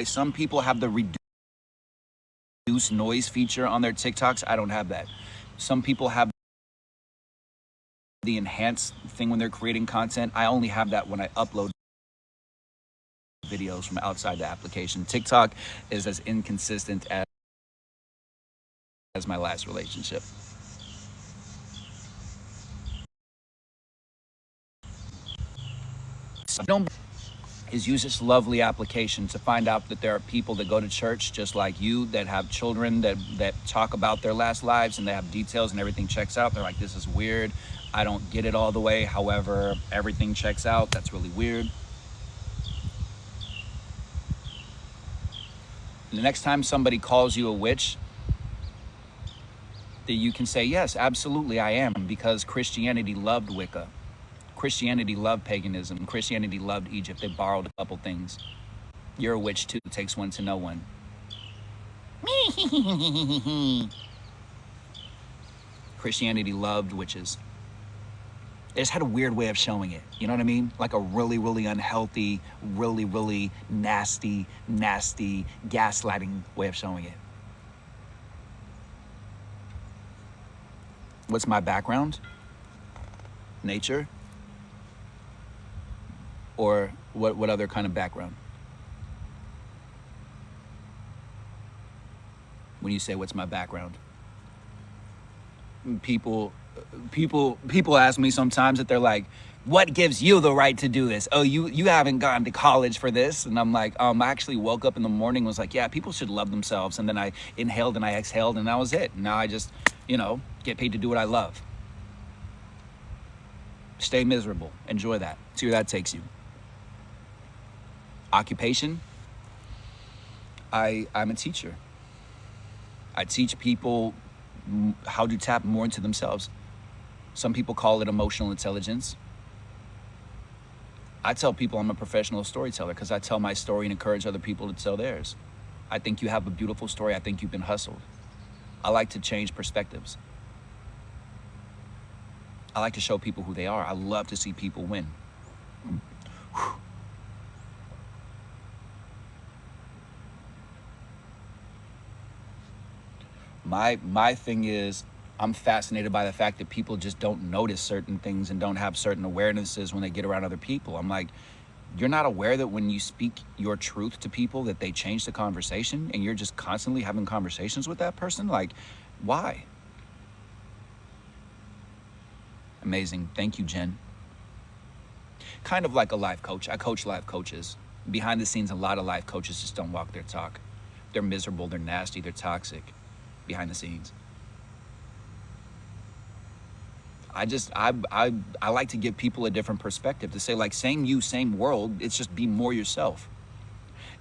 some people have the reduced noise feature on their TikToks. I don't have that. Some people have the enhanced thing when they're creating content. I only have that when I upload videos from outside the application. TikTok is as inconsistent as my last relationship. So don't is use this lovely application to find out that there are people that go to church just like you, that have children that talk about their last lives, and they have details and everything checks out. They're like, this is weird. I don't get it all the way. However, everything checks out. That's really weird. The next time somebody calls you a witch, that you can say, yes, absolutely, I am, because Christianity loved Wicca. Christianity loved paganism. Christianity loved Egypt. They borrowed a couple things. You're a witch too. It takes one to know one. Christianity loved witches. They just had a weird way of showing it. You know what I mean? Like a really, really unhealthy, really, really nasty, gaslighting way of showing it. What's my background? Nature? Or what other kind of background? When you say what's my background? People ask me sometimes that they're like, what gives you the right to do this? Oh, you haven't gone to college for this. And I'm like, I actually woke up in the morning and was like, yeah, people should love themselves. And then I inhaled and I exhaled and that was it. Now I just, get paid to do what I love. Stay miserable. Enjoy that. See where that takes you. Occupation. I'm a teacher. I teach people how to tap more into themselves. Some people call it emotional intelligence. I tell people I'm a professional storyteller because I tell my story and encourage other people to tell theirs. I think you have a beautiful story. I think you've been hustled. I like to change perspectives. I like to show people who they are. I love to see people win. My thing is, I'm fascinated by the fact that people just don't notice certain things and don't have certain awarenesses when they get around other people. I'm like, you're not aware that when you speak your truth to people that they change the conversation, and you're just constantly having conversations with that person? Like, why? Amazing. Thank you, Jen. Kind of like a life coach. I coach life coaches. Behind the scenes, a lot of life coaches just don't walk their talk. They're miserable, they're nasty, they're toxic behind the scenes. I like to give people a different perspective, to say, like, same you, same world. It's just be more yourself.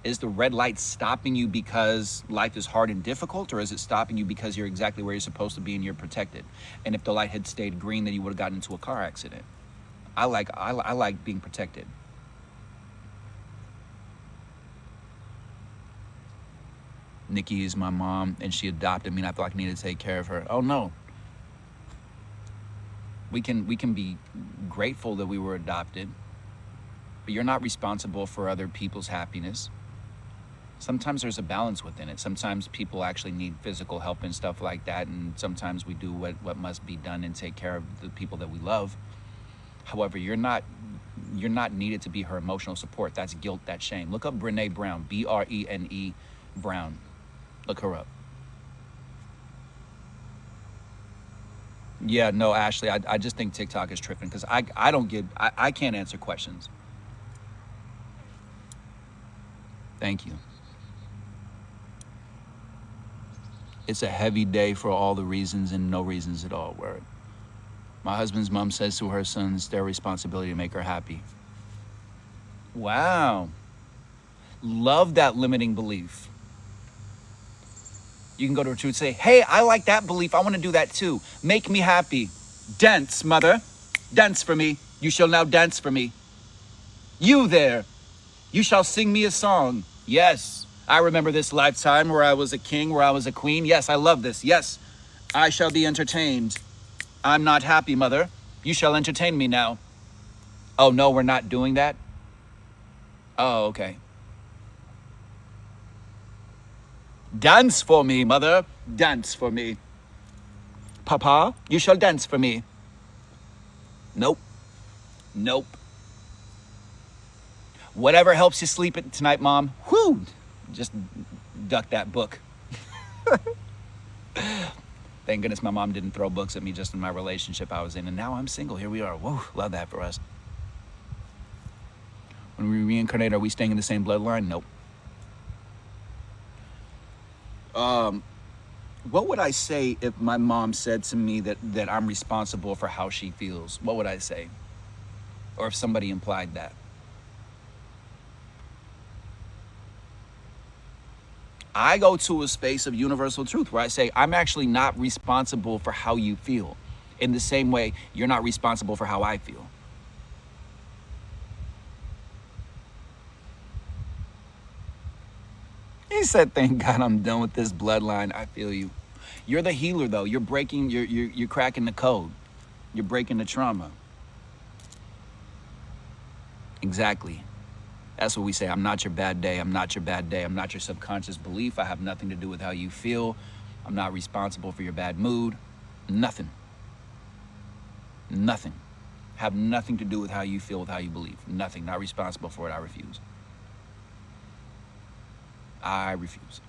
Is the red light stopping you because life is hard and difficult, or is it stopping you because you're exactly where you're supposed to be and you're protected? And if the light had stayed green, then you would have gotten into a car accident. I like being protected. Nikki is my mom, and she adopted me, and I feel like I need to take care of her. Oh no. We can be grateful that we were adopted, but you're not responsible for other people's happiness. Sometimes there's a balance within it. Sometimes people actually need physical help and stuff like that, and sometimes we do what must be done and take care of the people that we love. However, you're not needed to be her emotional support. That's guilt, that's shame. Look up Brene Brown, Brene Brown. Look her up. Yeah, no, Ashley, I just think TikTok is tripping because I can't answer questions. Thank you. It's a heavy day for all the reasons and no reasons at all. Word. My husband's mom says to her sons, their responsibility to make her happy. Wow. Love that limiting belief. You can go to a truth, say, hey, I like that belief. I want to do that too. Make me happy. Dance, mother. Dance for me. You shall now dance for me. You there. You shall sing me a song. Yes, I remember this lifetime where I was a king, where I was a queen. Yes, I love this. Yes, I shall be entertained. I'm not happy, mother. You shall entertain me now. Oh, no, we're not doing that? Oh, okay. Dance for me, mother. Dance for me. Papa, you shall dance for me. Nope. Nope. Whatever helps you sleep at tonight, Mom. Whew. Just duck that book. Thank goodness my mom didn't throw books at me just in my relationship I was in. And now I'm single. Here we are. Whoa, love that for us. When we reincarnate, are we staying in the same bloodline? Nope. What would I say if my mom said to me that I'm responsible for how she feels? What would I say? Or if somebody implied that? I go to a space of universal truth where I say, I'm actually not responsible for how you feel. In the same way, you're not responsible for how I feel. He said, thank God I'm done with this bloodline. I feel you. You're the healer, though. You're breaking, you're cracking the code. You're breaking the trauma. Exactly. That's what we say. I'm not your bad day. I'm not your bad day. I'm not your subconscious belief. I have nothing to do with how you feel. I'm not responsible for your bad mood. Nothing. Nothing. Have nothing to do with how you feel, with how you believe. Nothing. Not responsible for it. I refuse. I refuse.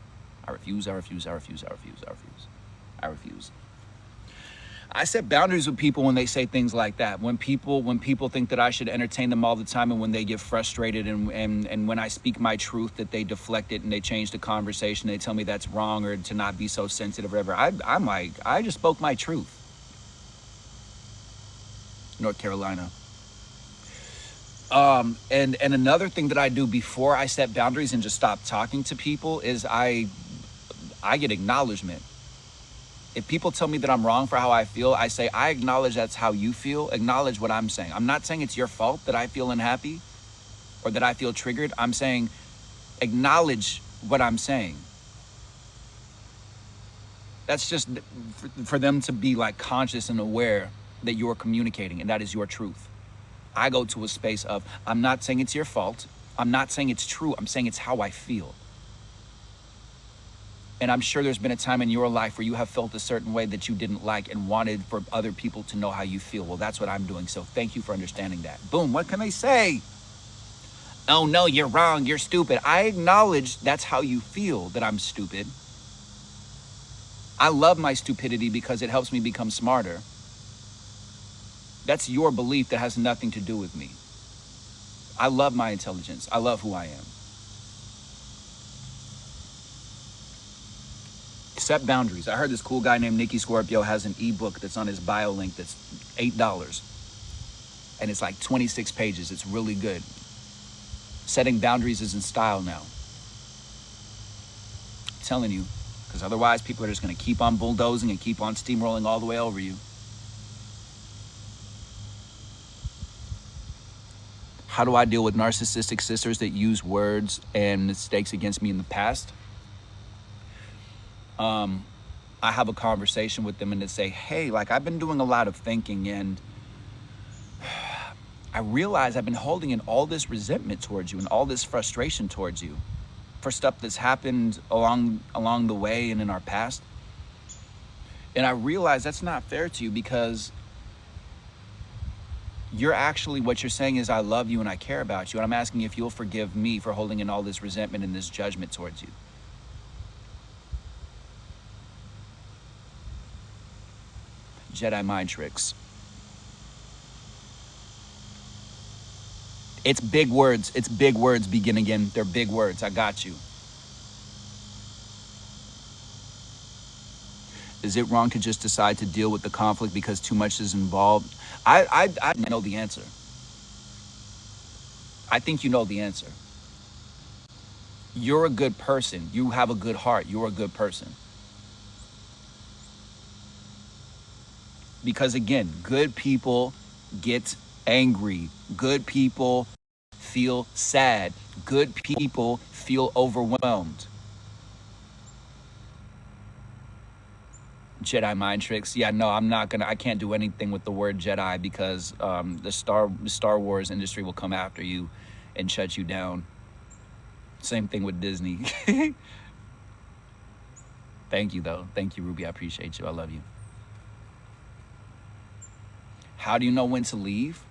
I refuse. I refuse. I refuse. I refuse. I refuse. I refuse. I set boundaries with people when they say things like that. When people think that I should entertain them all the time, and when they get frustrated, and when I speak my truth, that they deflect it and they change the conversation. They tell me that's wrong, or to not be so sensitive or whatever. I'm like, I just spoke my truth. North Carolina. And another thing that I do before I set boundaries and just stop talking to people is I get acknowledgement. If people tell me that I'm wrong for how I feel, I say, I acknowledge that's how you feel. Acknowledge what I'm saying. I'm not saying it's your fault that I feel unhappy or that I feel triggered. I'm saying, acknowledge what I'm saying. That's just for them to be like conscious and aware that you're communicating, and that is your truth. I go to a space of, I'm not saying it's your fault. I'm not saying it's true. I'm saying it's how I feel. And I'm sure there's been a time in your life where you have felt a certain way that you didn't like and wanted for other people to know how you feel. Well, that's what I'm doing. So thank you for understanding that. Boom. What can they say? Oh, no, you're wrong. You're stupid. I acknowledge that's how you feel, that I'm stupid. I love my stupidity because it helps me become smarter. That's your belief that has nothing to do with me. I love my intelligence. I love who I am. Set boundaries. I heard this cool guy named Nicky Scorpio has an ebook that's on his bio link that's $8. And it's like 26 pages. It's really good. Setting boundaries is in style now. I'm telling you. Because otherwise people are just going to keep on bulldozing and keep on steamrolling all the way over you. How do I deal with narcissistic sisters that use words and mistakes against me in the past? I have a conversation with them and to say, hey, like I've been doing a lot of thinking, and I realize I've been holding in all this resentment towards you and all this frustration towards you for stuff that's happened along the way and in our past. And I realize that's not fair to you, because you're actually, what you're saying is I love you and I care about you. And I'm asking if you'll forgive me for holding in all this resentment and this judgment towards you. Jedi mind tricks. It's big words. It's big words. Begin again. They're big words. I got you. Is it wrong to just decide to deal with the conflict because too much is involved? I know the answer. I think you know the answer. You're a good person. You have a good heart. You're a good person. Because again, good people get angry. Good people feel sad. Good people feel overwhelmed. Jedi mind tricks. Yeah, no, I can't do anything with the word Jedi because the Star Wars industry will come after you and shut you down. Same thing with Disney. Thank you, though. Thank you, Ruby. I appreciate you. I love you. How do you know when to leave?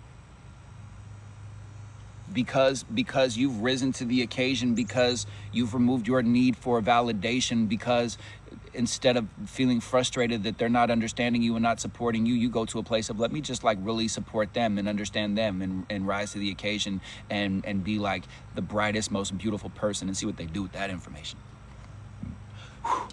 Because you've risen to the occasion, because you've removed your need for validation, because instead of feeling frustrated that they're not understanding you and not supporting you, you go to a place of, let me just like really support them and understand them and rise to the occasion and be like the brightest, most beautiful person and see what they do with that information. Whew.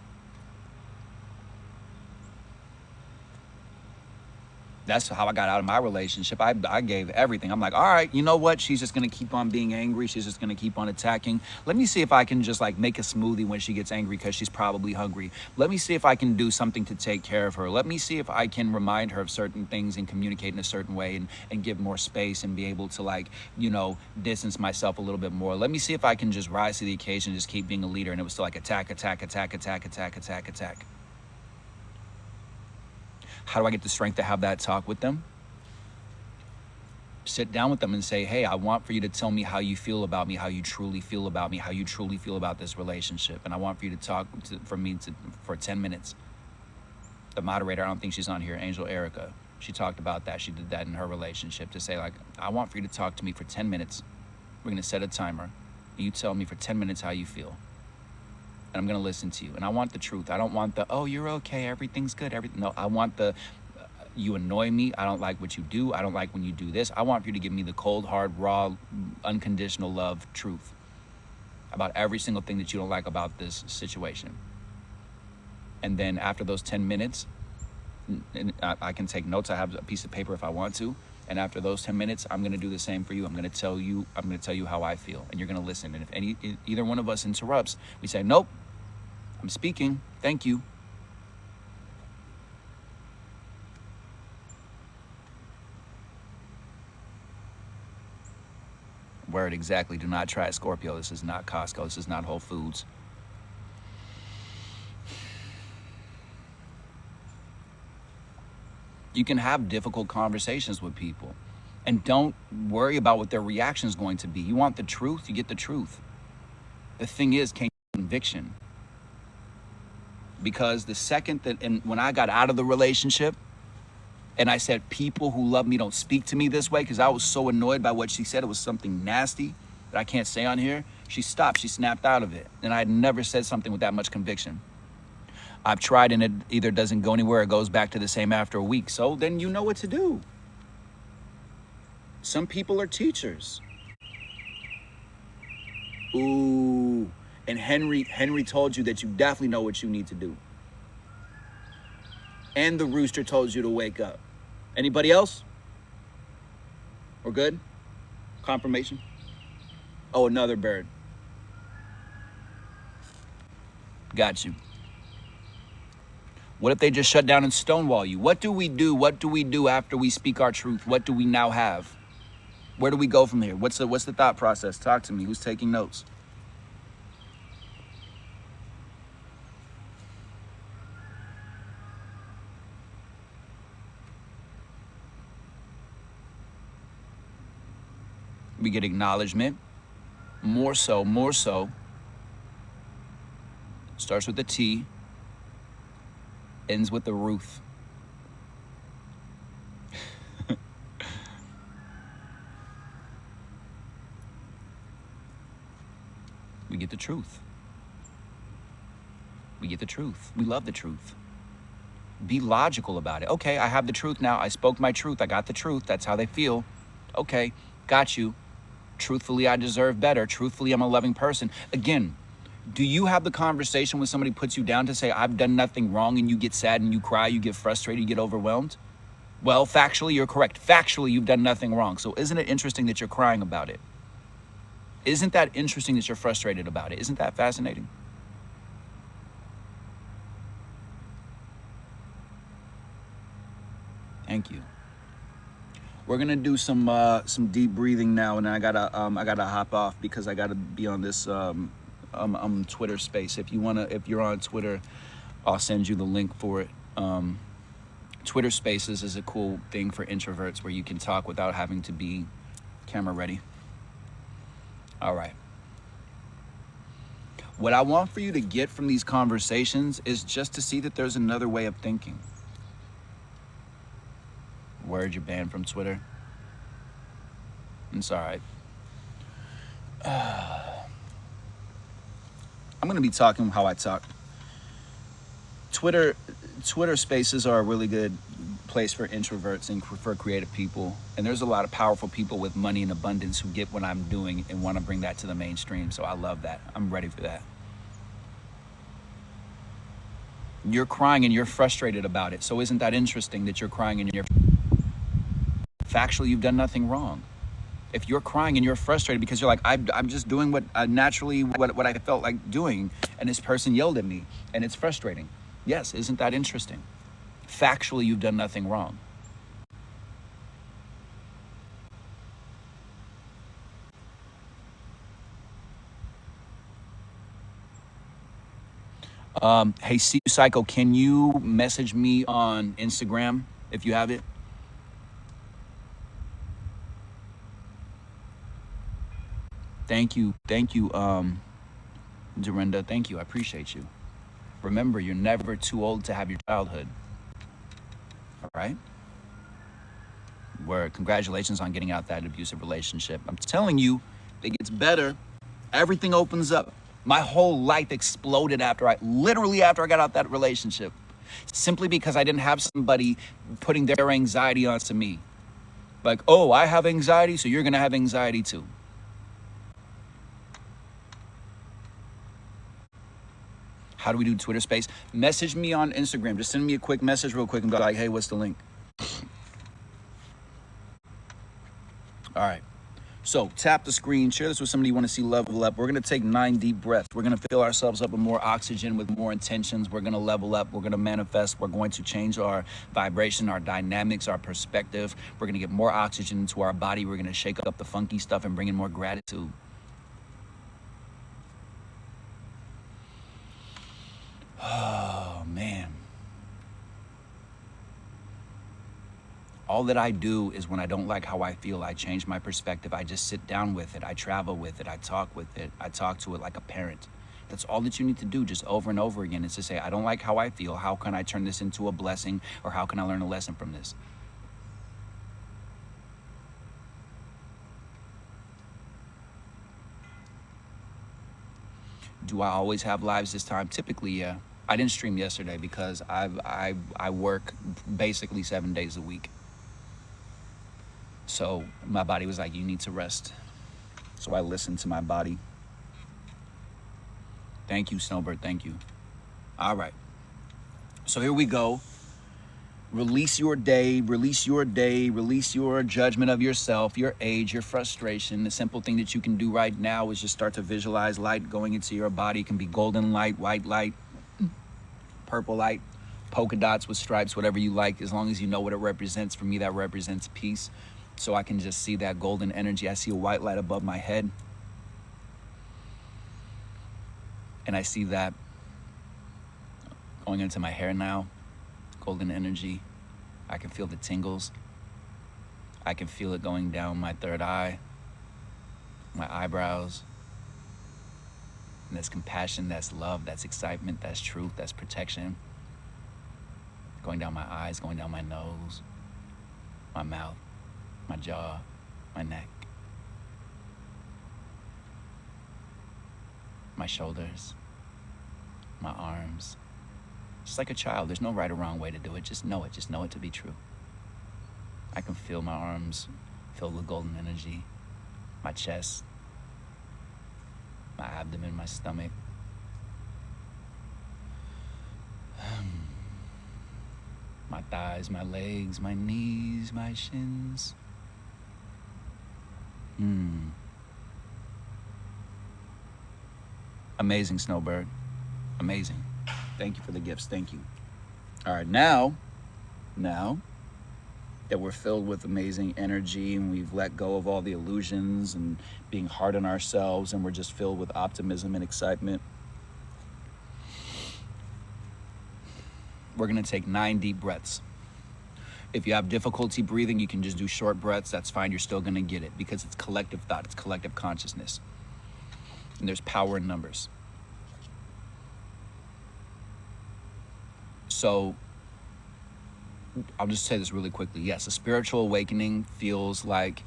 That's how I got out of my relationship. I gave everything. I'm like, all right, you know what? She's just going to keep on being angry. She's just going to keep on attacking. Let me see if I can just like make a smoothie when she gets angry because she's probably hungry. Let me see if I can do something to take care of her. Let me see if I can remind her of certain things and communicate in a certain way and give more space and be able to like, you know, distance myself a little bit more. Let me see if I can just rise to the occasion and just keep being a leader. And it was still like attack, attack, attack, attack, attack, attack, attack. How do I get the strength to have that talk with them? Sit down with them and say, hey, I want for you to tell me how you feel about me, how you truly feel about me, how you truly feel about this relationship. And I want for you to talk for 10 minutes. The moderator, I don't think she's on here, Angel Erica, she talked about that. She did that in her relationship to say like, I want for you to talk to me for 10 minutes. We're going to set a timer. And you tell me for 10 minutes how you feel. And I'm going to listen to you. And I want the truth. I don't want the, oh, you're okay, everything's good, everything. No, I want the, you annoy me. I don't like what you do. I don't like when you do this. I want you to give me the cold, hard, raw, unconditional love truth about every single thing that you don't like about this situation. And then after those 10 minutes, and I can take notes. I have a piece of paper if I want to. And after those 10 minutes, I'm going to do the same for you. I'm going to tell you how I feel. And you're going to listen. And if either one of us interrupts, we say, nope, I'm speaking. Thank you. Word exactly. Do not try it, Scorpio. This is not Costco. This is not Whole Foods. You can have difficult conversations with people and don't worry about what their reaction is going to be. You want the truth, you get the truth. The thing is, conviction. Because the second that, and when I got out of the relationship and I said, people who love me don't speak to me this way, because I was so annoyed by what she said, it was something nasty that I can't say on here. She stopped, she snapped out of it. And I had never said something with that much conviction. I've tried and it either doesn't go anywhere or goes back to the same after a week. So then you know what to do. Some people are teachers. Ooh, and Henry told you that you definitely know what you need to do. And the rooster told you to wake up. Anybody else? We're good? Confirmation? Oh, another bird. Got you. What if they just shut down and stonewall you? What do we do? What do we do after we speak our truth? What do we now have? Where do we go from here? What's the thought process? Talk to me. Who's taking notes? We get acknowledgement. More so. Starts with the T. Ends with the Ruth. We get the truth. We get the truth. We love the truth. Be logical about it. Okay, I have the truth now. I spoke my truth. I got the truth. That's how they feel. Okay, got you. Truthfully, I deserve better. Truthfully, I'm a loving person. Again, do you have the conversation when somebody puts you down to say, I've done nothing wrong, and you get sad and you cry, you get frustrated, you get overwhelmed? Well, factually, you're correct. Factually, you've done nothing wrong. So isn't it interesting that you're crying about it? Isn't that interesting that you're frustrated about it? Isn't that fascinating? Thank you. We're gonna do some deep breathing now, and I gotta hop off because I gotta be on this Twitter space. If you're on Twitter, I'll send you the link for it. Twitter Spaces is a cool thing for introverts where you can talk without having to be camera ready. All right. What I want for you to get from these conversations is just to see that there's another way of thinking. Word, you're banned from Twitter. It's all right. I'm going to be talking how I talk. Twitter Spaces are a really good place for introverts and for creative people. And there's a lot of powerful people with money and abundance who get what I'm doing and want to bring that to the mainstream. So I love that. I'm ready for that. You're crying and you're frustrated about it. So isn't that interesting that you're crying and you're factually, you've done nothing wrong. If you're crying and you're frustrated because you're like, I'm just doing what I felt like doing, and this person yelled at me, and it's frustrating. Yes, isn't that interesting? Factually, you've done nothing wrong. Hey, See You Psycho, can you message me on Instagram if you have it? Thank you, Dorinda, thank you, I appreciate you. Remember, you're never too old to have your childhood, all right? Word, congratulations on getting out that abusive relationship. I'm telling you, it gets better, everything opens up. My whole life exploded after I got out that relationship, simply because I didn't have somebody putting their anxiety onto me. Like, oh, I have anxiety, so you're gonna have anxiety too. How do we do Twitter Space? Message me on Instagram. Just send me a quick message real quick and be like, hey, what's the link? All right. So tap the screen, share this with somebody you want to see level up. We're going to take 9 deep breaths. We're going to fill ourselves up with more oxygen, with more intentions. We're going to level up. We're going to manifest. We're going to change our vibration, our dynamics, our perspective. We're going to get more oxygen into our body. We're going to shake up the funky stuff and bring in more gratitude. Oh, man. All that I do is when I don't like how I feel, I change my perspective. I just sit down with it. I travel with it. I talk with it. I talk to it like a parent. That's all that you need to do, just over and over again, is to say, I don't like how I feel. How can I turn this into a blessing, or how can I learn a lesson from this? Do I always have lives this time? Typically, yeah. I didn't stream yesterday because I work basically 7 days a week. So my body was like, you need to rest. So I listened to my body. Thank you, Snowbird, thank you. All right, so here we go. Release your day, release your day, release your judgment of yourself, your age, your frustration. The simple thing that you can do right now is just start to visualize light going into your body. It can be golden light, white light, purple light, polka dots with stripes, whatever you like, as long as you know what it represents. For me, that represents peace. So I can just see that golden energy. I see a white light above my head. And I see that going into my hair now, golden energy. I can feel the tingles. I can feel it going down my third eye, my eyebrows. And that's compassion, that's love, that's excitement, that's truth, that's protection. Going down my eyes, going down my nose, my mouth, my jaw, my neck, my shoulders, my arms. Just like a child, there's no right or wrong way to do it. Just know it to be true. I can feel my arms filled with golden energy, my chest, my abdomen, my stomach. My thighs, my legs, my knees, my shins. Amazing, Snowbird. Amazing. Thank you for the gifts. Thank you. All right, now, that we're filled with amazing energy, and we've let go of all the illusions and being hard on ourselves, and we're just filled with optimism and excitement. We're going to take 9 deep breaths. If you have difficulty breathing, you can just do short breaths. That's fine. You're still going to get it because it's collective thought. It's collective consciousness. And there's power in numbers. So I'll just say this really quickly. Yes, a spiritual awakening feels like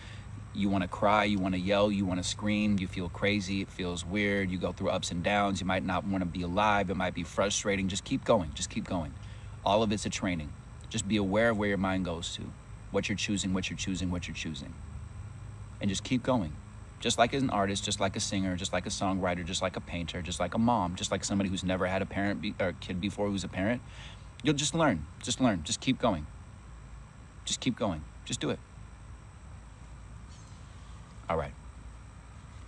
you want to cry, you want to yell, you want to scream, you feel crazy, it feels weird, you go through ups and downs, you might not want to be alive, it might be frustrating. Just keep going, just keep going. All of it's a training. Just be aware of where your mind goes to, what you're choosing, what you're choosing, what you're choosing. And just keep going. Just like an artist, just like a singer, just like a songwriter, just like a painter, just like a mom, just like somebody who's never had a parent or kid before who's a parent. You'll just learn, just keep going. Just keep going, just do it. All right.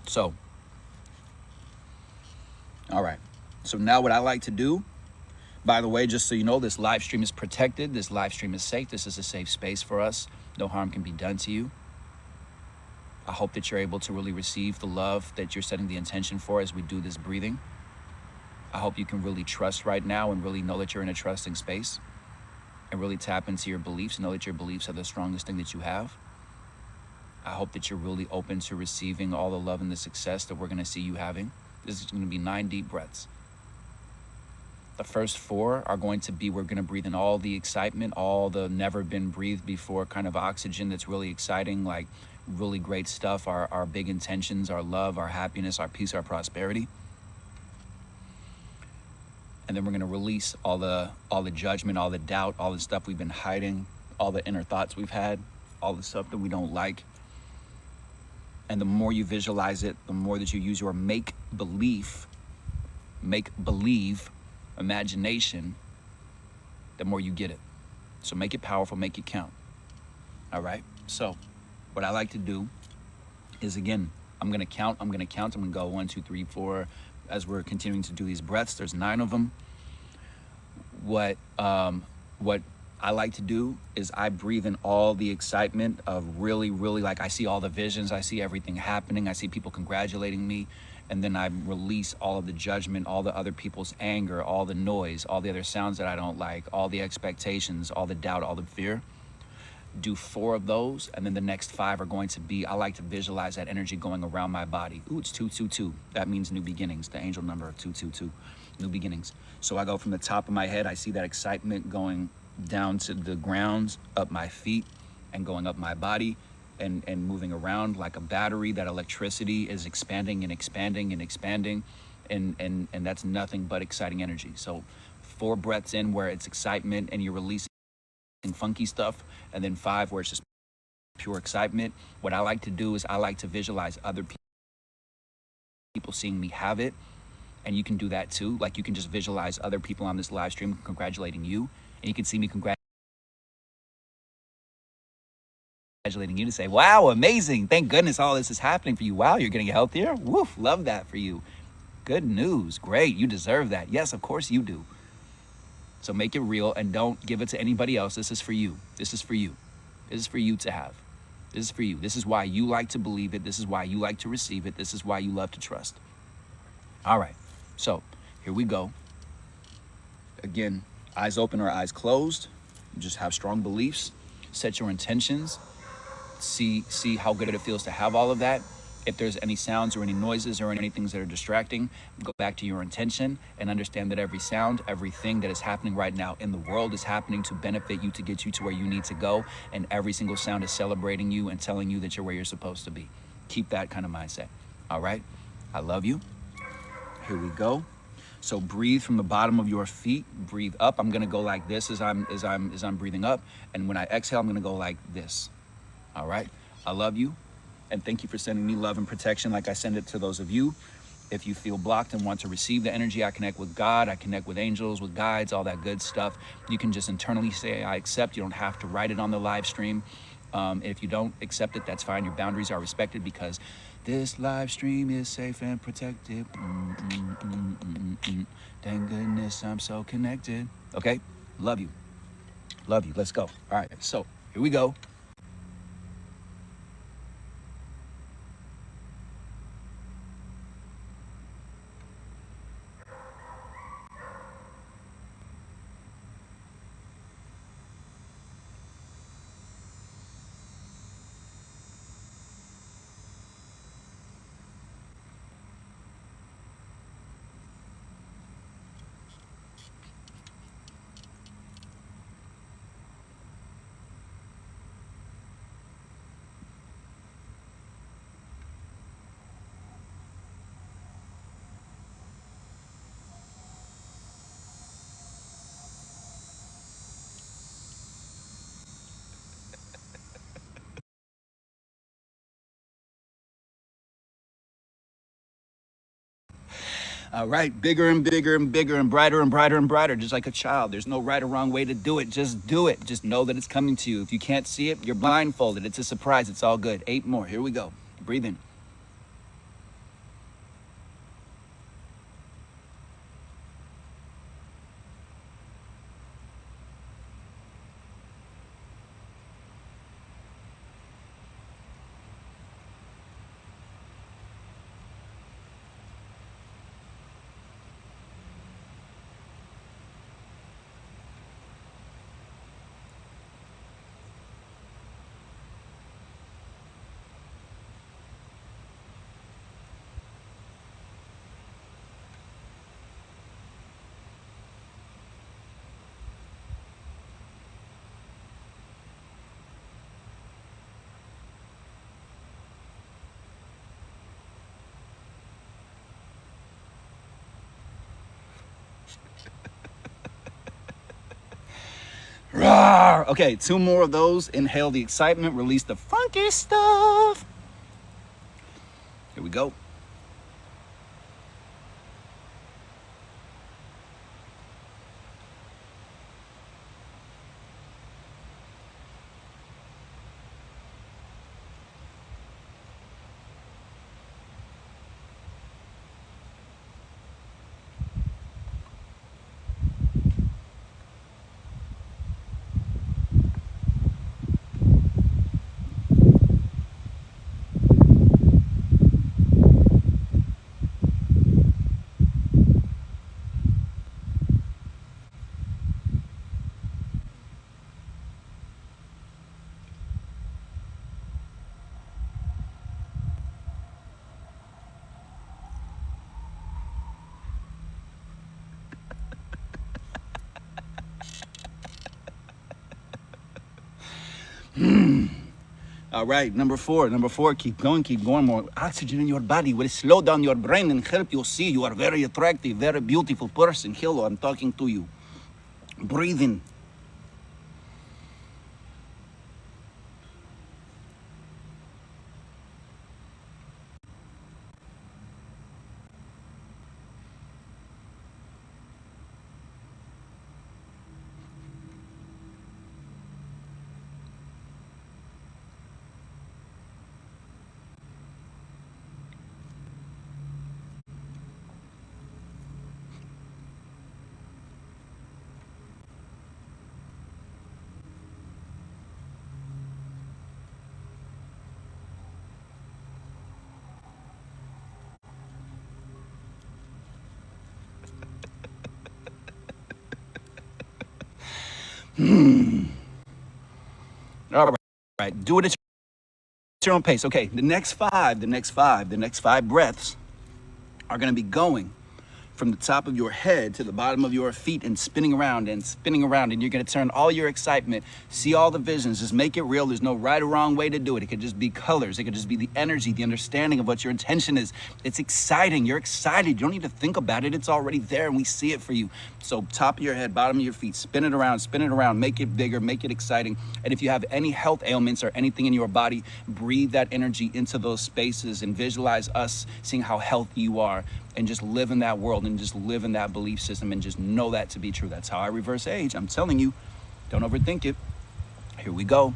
So now what I like to do, by the way, just so you know, this live stream is protected. This live stream is safe. This is a safe space for us. No harm can be done to you. I hope that you're able to really receive the love that you're setting the intention for as we do this breathing. I hope you can really trust right now and really know that you're in a trusting space and really tap into your beliefs and know that your beliefs are the strongest thing that you have. I hope that you're really open to receiving all the love and the success that we're going to see you having. This is going to be 9 deep breaths. The first 4 are going to be, we're going to breathe in all the excitement, all the never been breathed before kind of oxygen that's really exciting, like really great stuff, our big intentions, our love, our happiness, our peace, our prosperity. And then we're going to release all the judgment, all the doubt, all the stuff we've been hiding, all the inner thoughts we've had, all the stuff that we don't like. And the more you visualize it, the more that you use your make-believe imagination, the more you get it. So make it powerful, make it count. All right? So what I like to do is, again, I'm going to count. I'm going to go 1, 2, 3, 4. As we're continuing to do these breaths, there's 9 of them. What I like to do is I breathe in all the excitement of really, really, like, I see all the visions, I see everything happening, I see people congratulating me, and then I release all of the judgment, all the other people's anger, all the noise, all the other sounds that I don't like, all the expectations, all the doubt, all the fear. Do 4 of those, and then the next 5 are going to be, I like to visualize that energy going around my body. Ooh, it's 222. That means new beginnings, the angel number of 222, new beginnings. So I go from the top of my head, I see that excitement going down to the ground, up my feet, and going up my body, and moving around like a battery. That electricity is expanding and expanding and expanding, and that's nothing but exciting energy. So 4 breaths in where it's excitement and you're releasing funky stuff, and then 5 where it's just pure excitement. What I like to do is I like to visualize other people seeing me have it, and you can do that too. Like, you can just visualize other people on this live stream congratulating you, and you can see me congratulating you to say, wow, amazing, thank goodness all this is happening for you. Wow, you're getting healthier. Woof, love that for you. Good news. Great, you deserve that. Yes, of course you do. So make it real and don't give it to anybody else. This is for you. This is for you. This is for you to have. This is for you. This is why you like to believe it. This is why you like to receive it. This is why you love to trust. All right. So here we go. Again, eyes open or eyes closed. Just have strong beliefs. Set your intentions. See how good it feels to have all of that. If there's any sounds or any noises or any things that are distracting, go back to your intention and understand that every sound, everything that is happening right now in the world is happening to benefit you, to get you to where you need to go. And every single sound is celebrating you and telling you that you're where you're supposed to be. Keep that kind of mindset. All right. I love you. Here we go. So breathe from the bottom of your feet. Breathe up. I'm gonna go like this as I'm breathing up, and when I exhale, I'm gonna go like this. All right. I love you. And thank you for sending me love and protection like I send it to those of you. If you feel blocked and want to receive the energy, I connect with God, I connect with angels, with guides, all that good stuff. You can just internally say, I accept. You don't have to write it on the live stream. If you don't accept it, that's fine. Your boundaries are respected because this live stream is safe and protected. Thank goodness I'm so connected. Okay? Love you. Love you. Let's go. All right. So here we go. All right, bigger and bigger and bigger and brighter and brighter and brighter, just like a child. There's no right or wrong way to do it. Just do it. Just know that it's coming to you. If you can't see it, you're blindfolded. It's a surprise. It's all good. 8 more. Here we go. Breathe in. Rawr. Okay, 2 more of those. Inhale the excitement, release the funky stuff. Here we go. All right, number four, keep going, more oxygen in your body will slow down your brain and help you see you are very attractive, very beautiful person. Hello, I'm talking to you. Breathe in. All right, do it at your own pace. Okay, the next five breaths are gonna be going from the top of your head to the bottom of your feet and spinning around, and you're gonna turn all your excitement, see all the visions, just make it real. There's no right or wrong way to do it. It could just be colors. It could just be the energy, the understanding of what your intention is. It's exciting. You're excited. You don't need to think about it. It's already there and we see it for you. So top of your head, bottom of your feet, spin it around, make it bigger, make it exciting. And if you have any health ailments or anything in your body, breathe that energy into those spaces and visualize us seeing how healthy you are, and just live in that world and just live in that belief system and just know that to be true. That's how I reverse age. I'm telling you, don't overthink it. Here we go.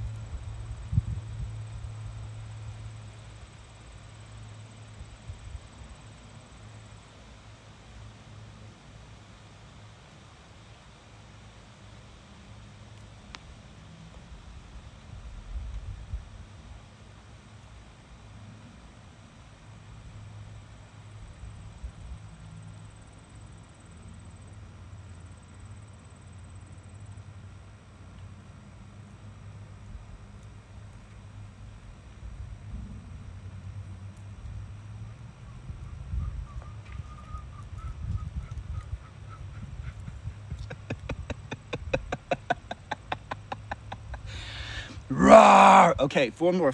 Roar! Okay, four more.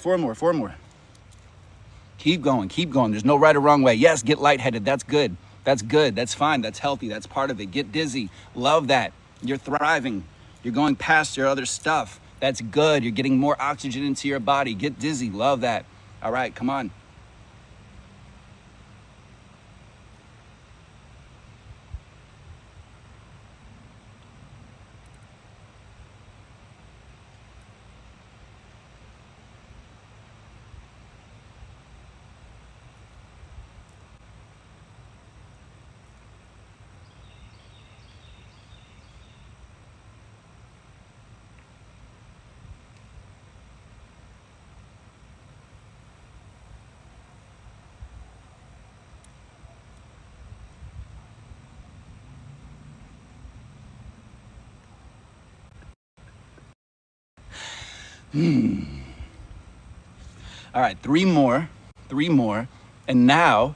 Keep going. There's no right or wrong way. Yes, get lightheaded. That's good. That's fine. That's healthy. That's part of it. Get dizzy. Love that. You're thriving. You're going past your other stuff. That's good. You're getting more oxygen into your body. Get dizzy. Love that. All right, come on. All right, three more. And now,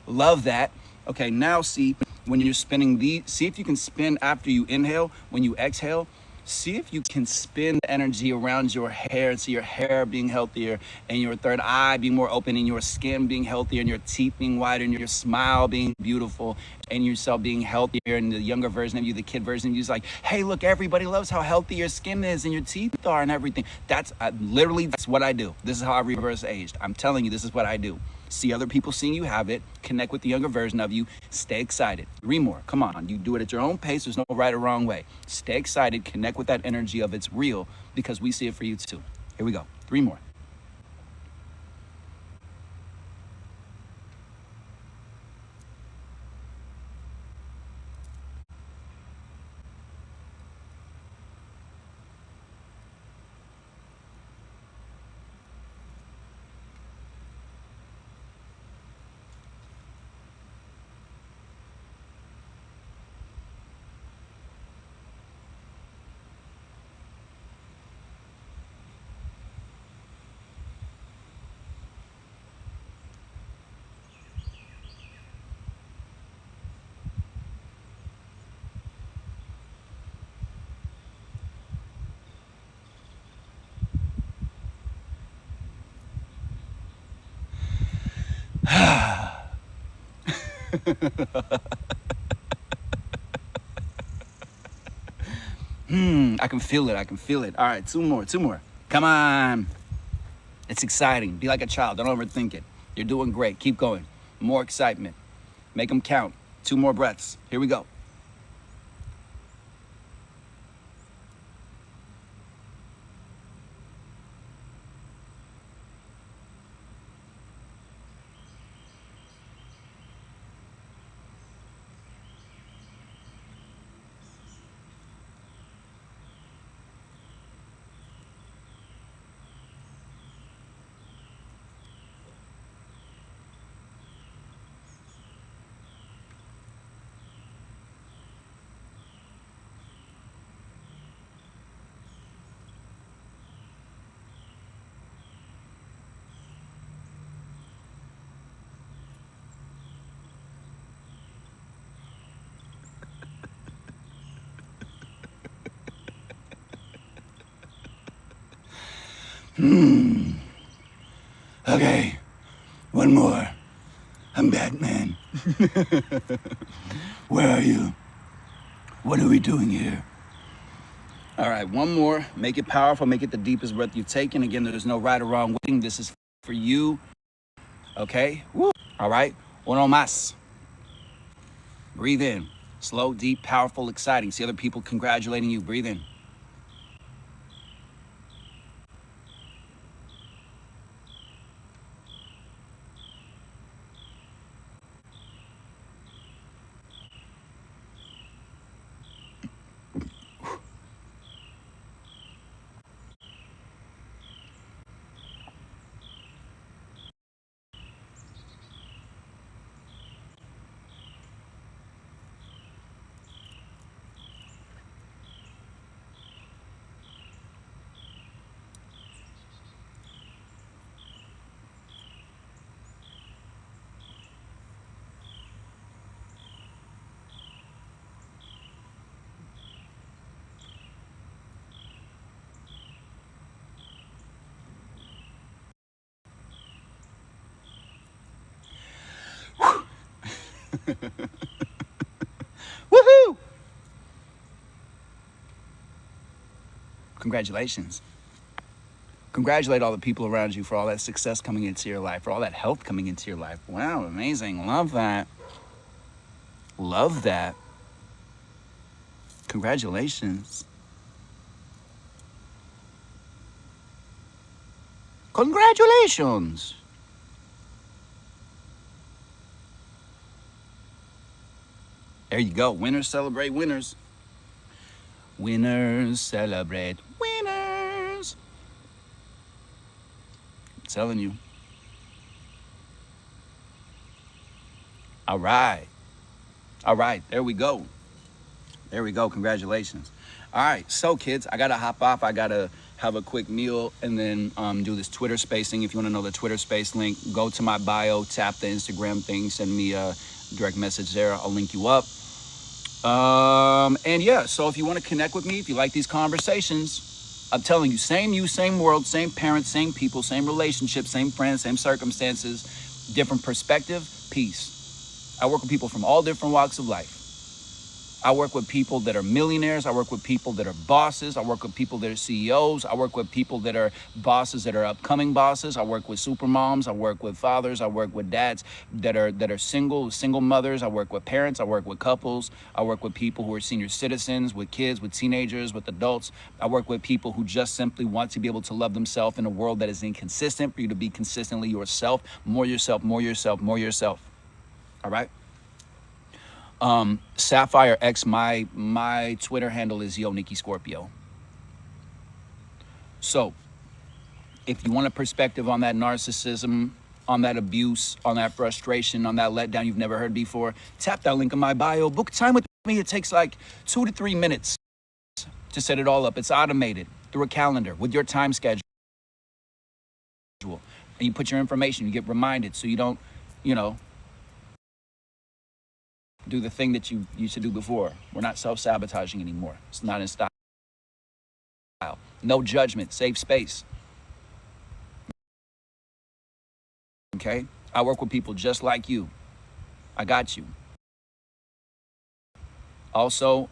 love that. Okay, now see, when you're spinning see if you can spin after you inhale. When you exhale, see if you can spin the energy around your hair and see your hair being healthier and your third eye being more open and your skin being healthier and your teeth being whiter and your smile being beautiful and yourself being healthier, and the younger version of you, the kid version of you, is like, hey, look, everybody loves how healthy your skin is and your teeth are and everything. That's literally, that's what I do. This is how I reverse aged. I'm telling you, this is what I do. See other people seeing you have it, connect with the younger version of you, stay excited. Three more, come on. You do it at your own pace. There's no right or wrong way. Stay excited, connect with that energy of it's real, because we see it for you too. Here we go, three more. I can feel it. I can feel it. All right, two more. Come on. It's exciting. Be like a child. Don't overthink it. You're doing great. Keep going. More excitement. Make them count. Two more breaths. Here we go. Okay, one more. I'm Batman. Where are you? What are we doing here? All right, one more. Make it powerful. Make it the deepest breath you've taken. Again, there's no right or wrong way. This is for you. Okay? Woo. All right? Uno más. Breathe in. Slow, deep, powerful, exciting. See other people congratulating you. Breathe in. Woohoo! Congratulations. Congratulate all the people around you for all that success coming into your life, for all that health coming into your life. Wow, amazing. Love that. Love that. Congratulations. Congratulations. There you go. Winners celebrate winners. Winners celebrate winners. I'm telling you. All right. All right. There we go. There we go. Congratulations. All right. So, kids, I got to hop off. I got to have a quick meal, and then do this Twitter spacing. If you want to know the Twitter space link, go to my bio, tap the Instagram thing, send me a direct message there. I'll link you up. And yeah, so if you want to connect with me, if you like these conversations, I'm telling you, same you, same world, same parents, same people, same relationships, same friends, same circumstances, different perspective, peace. I work with people from all different walks of life. I work with people that are millionaires. I work with people that are bosses. I work with people that are CEOs. I work with people that are bosses that are upcoming bosses. I work with super moms. I work with fathers. I work with dads that are single mothers. I work with parents. I work with couples. I work with people who are senior citizens, with kids, with teenagers, with adults. I work with people who just simply want to be able to love themselves in a world that is inconsistent, for you to be consistently yourself, more yourself, more yourself, more yourself. All right? Sapphire X, my Twitter handle is Yo Nikki Scorpio. So if you want a perspective on that narcissism, on that abuse, on that frustration, on that letdown you've never heard before, tap that link in my bio. Book time with me. It takes like 2 to 3 minutes to set it all up. It's automated through a calendar with your time schedule. And you put your information, you get reminded so you don't, do the thing that you used to do before. We're not self-sabotaging anymore. It's not in style. No judgment, safe space. Okay? I work with people just like you. I got you. Also,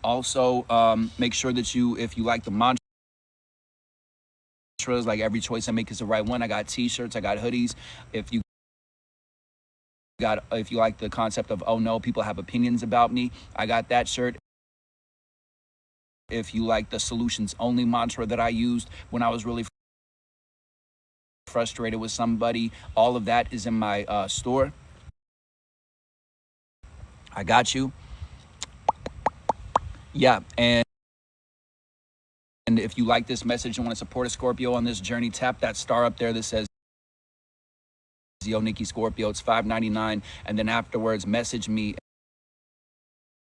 make sure that if you like the mantras, like every choice I make is the right one. I got t-shirts, I got hoodies. If you like the concept of, oh no, people have opinions about me, I got that shirt. If you like the solutions only mantra that I used when I was really frustrated with somebody, all of that is in my store. I got you. Yeah, and if you like this message and want to support a Scorpio on this journey, tap that star up there that says Yo Nikki Scorpio. It's $5.99, and then afterwards message me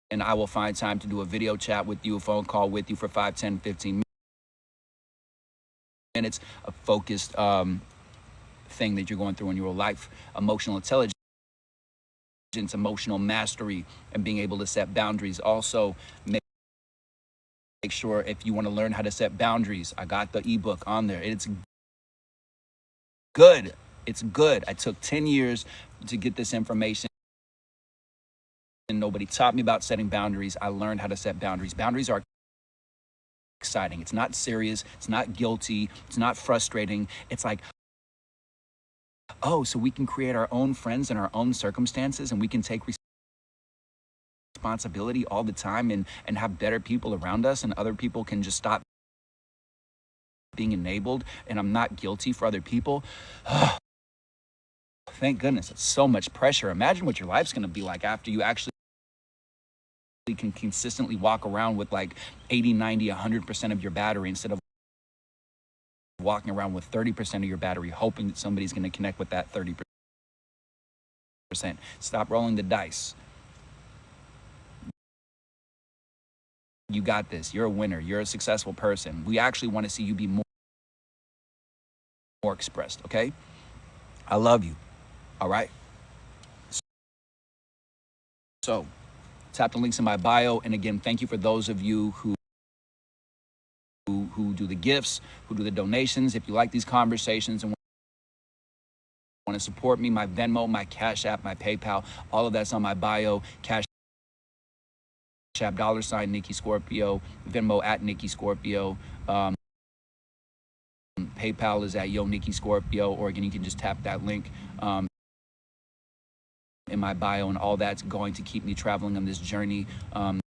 and I will find time to do a video chat with you, a phone call with you for 5, 10, 15 minutes, a focused thing that you're going through in your life. Emotional intelligence, emotional mastery, and being able to set boundaries. Also, make sure if you want to learn how to set boundaries, I got the ebook on there. It's good. It's good. I took 10 years to get this information, and nobody taught me about setting boundaries. I learned how to set boundaries. Boundaries are exciting. It's not serious. It's not guilty. It's not frustrating. It's like, oh, so we can create our own friends and our own circumstances, and we can take responsibility all the time and have better people around us, and other people can just stop being enabled, and I'm not guilty for other people. Thank goodness. It's so much pressure. Imagine what your life's going to be like after you actually can consistently walk around with like 80, 90, 100% of your battery, instead of walking around with 30% of your battery, hoping that somebody's going to connect with that 30%. Stop rolling the dice. You got this. You're a winner. You're a successful person. We actually want to see you be more expressed, okay? I love you. All right? So, tap the links in my bio. And again, thank you for those of you who do the gifts, who do the donations. If you like these conversations and want to support me, my Venmo, my Cash App, my PayPal, all of that's on my bio. Cash App, $ Nikki Scorpio, Venmo at Nikki Scorpio. PayPal is at Yo Nikki Scorpio, or again, you can just tap that link in my bio, and all that's going to keep me traveling on this journey, and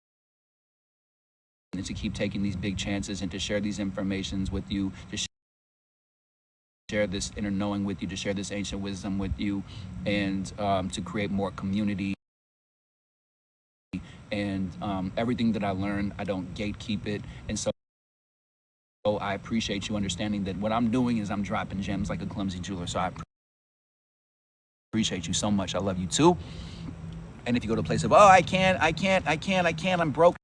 to keep taking these big chances, and to share these informations with you, to share this inner knowing with you, to share this ancient wisdom with you, and to create more community. And everything that I learn, I don't gatekeep it. And so I appreciate you understanding that what I'm doing is I'm dropping gems like a clumsy jeweler. So I appreciate you so much. I love you too. And if you go to a place of, oh, I can't, I'm broke.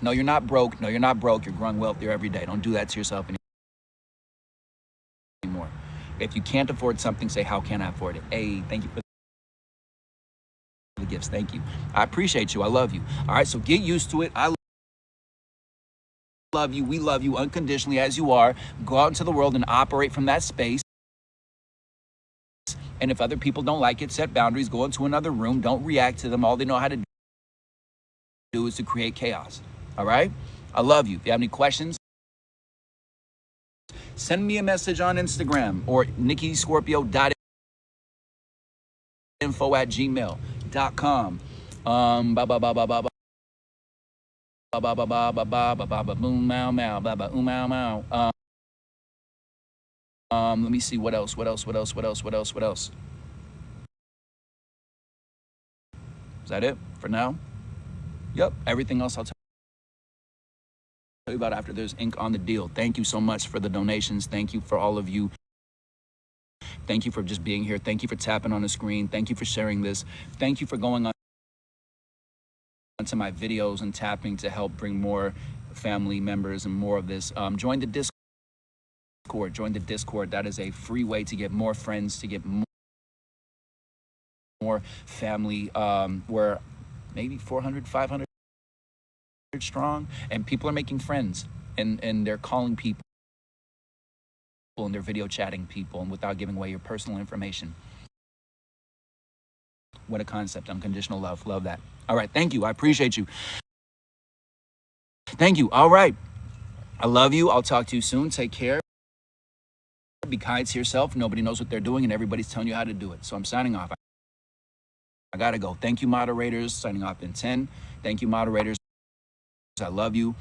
No, you're not broke. No, you're not broke. You're growing wealthier every day. Don't do that to yourself anymore. If you can't afford something, say, how can I afford it? Hey, thank you for the gifts. Thank you. I appreciate you. I love you. All right, so get used to it. I love you. We love you unconditionally as you are. Go out into the world and operate from that space. And if other people don't like it, set boundaries. Go into another room. Don't react to them. All they know how to do is to create chaos. All right? I love you. If you have any questions, send me a message on Instagram or nikkiscorpio.info@gmail.com. Ba ba ba ba ba ba ba ba ba ba ba ba ba ba boom mow mow ba ba mow mow. Let me see what else. Is that it for now? Yep. Everything else I'll tell you about after there's ink on the deal. Thank you so much for the donations. Thank you for all of you. Thank you for just being here. Thank you for tapping on the screen. Thank you for sharing this. Thank you for going on to my videos and tapping to help bring more family members and more of this. Join the Discord. Join the Discord. That is a free way to get more friends, to get more family. We're maybe 400, 500 strong, and people are making friends, and they're calling people, and they're video chatting people, and without giving away your personal information. What a concept. Unconditional love. Love that. All right. Thank you. I appreciate you. Thank you. All right. I love you. I'll talk to you soon. Take care. Be kind to yourself. Nobody knows what they're doing, and everybody's telling you how to do it. So I'm signing off. I gotta go. Thank you, moderators. Signing off in 10. Thank you, moderators. I love you.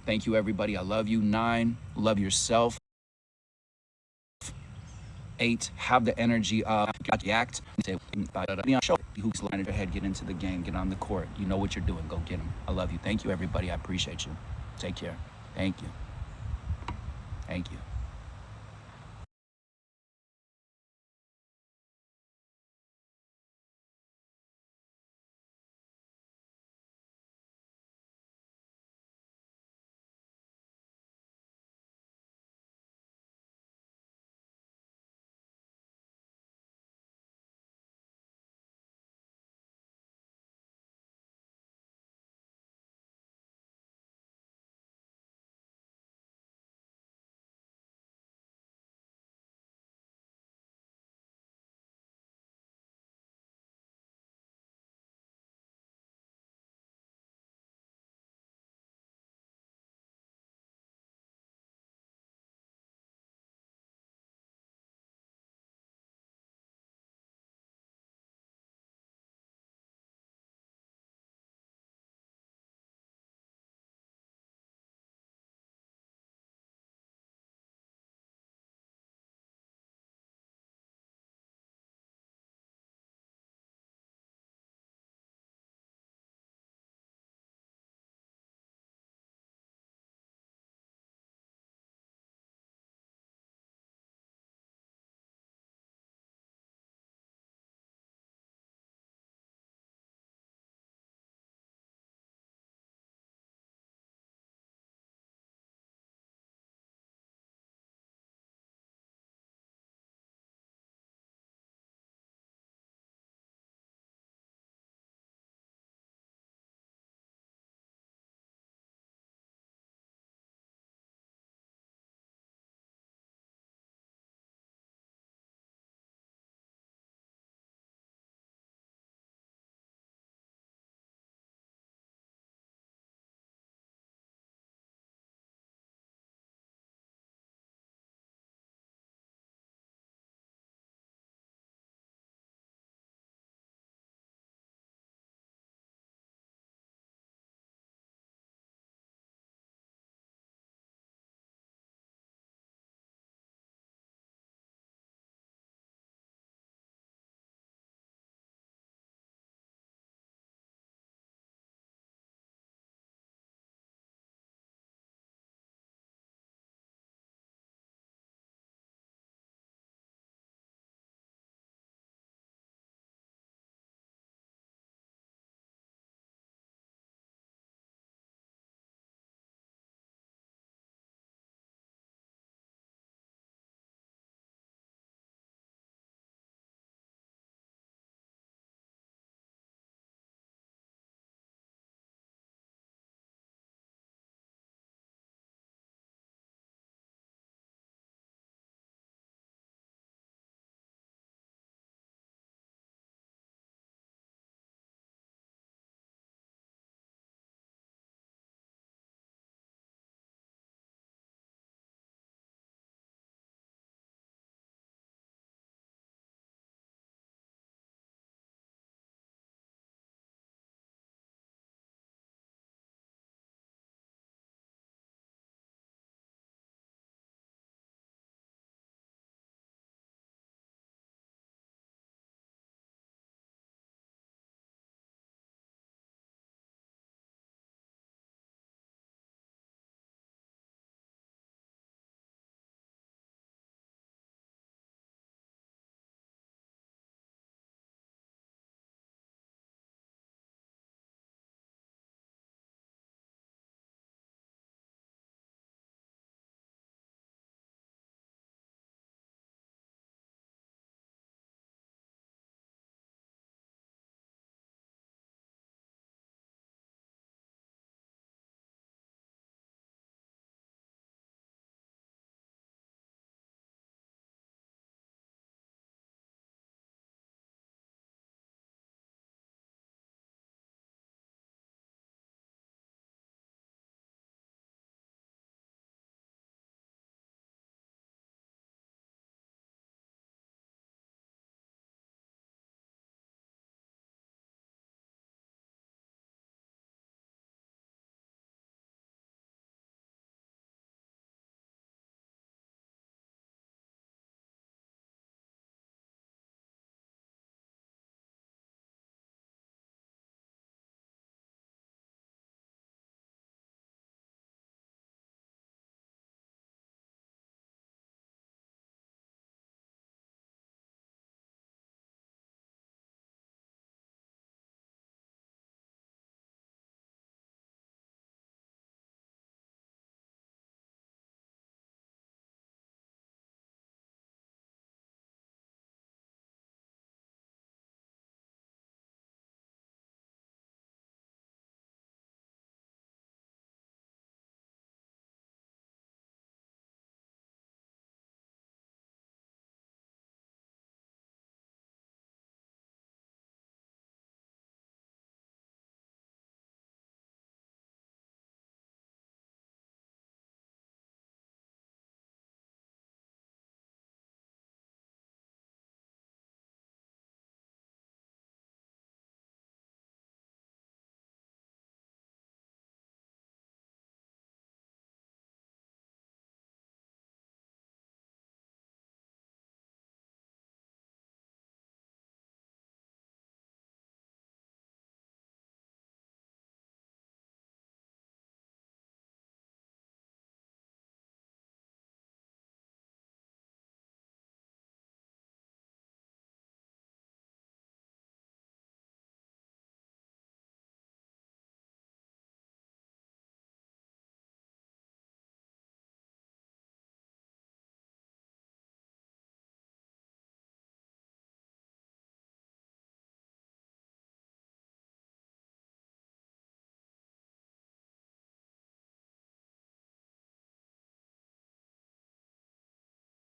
Thank you, everybody. I love you. 9. Love yourself. 8. Have the energy of act. Who's line your head? Get into the game. Get on the court. You know what you're doing. Go get them. I love you. Thank you, everybody. I appreciate you. Take care. Thank you. Thank you.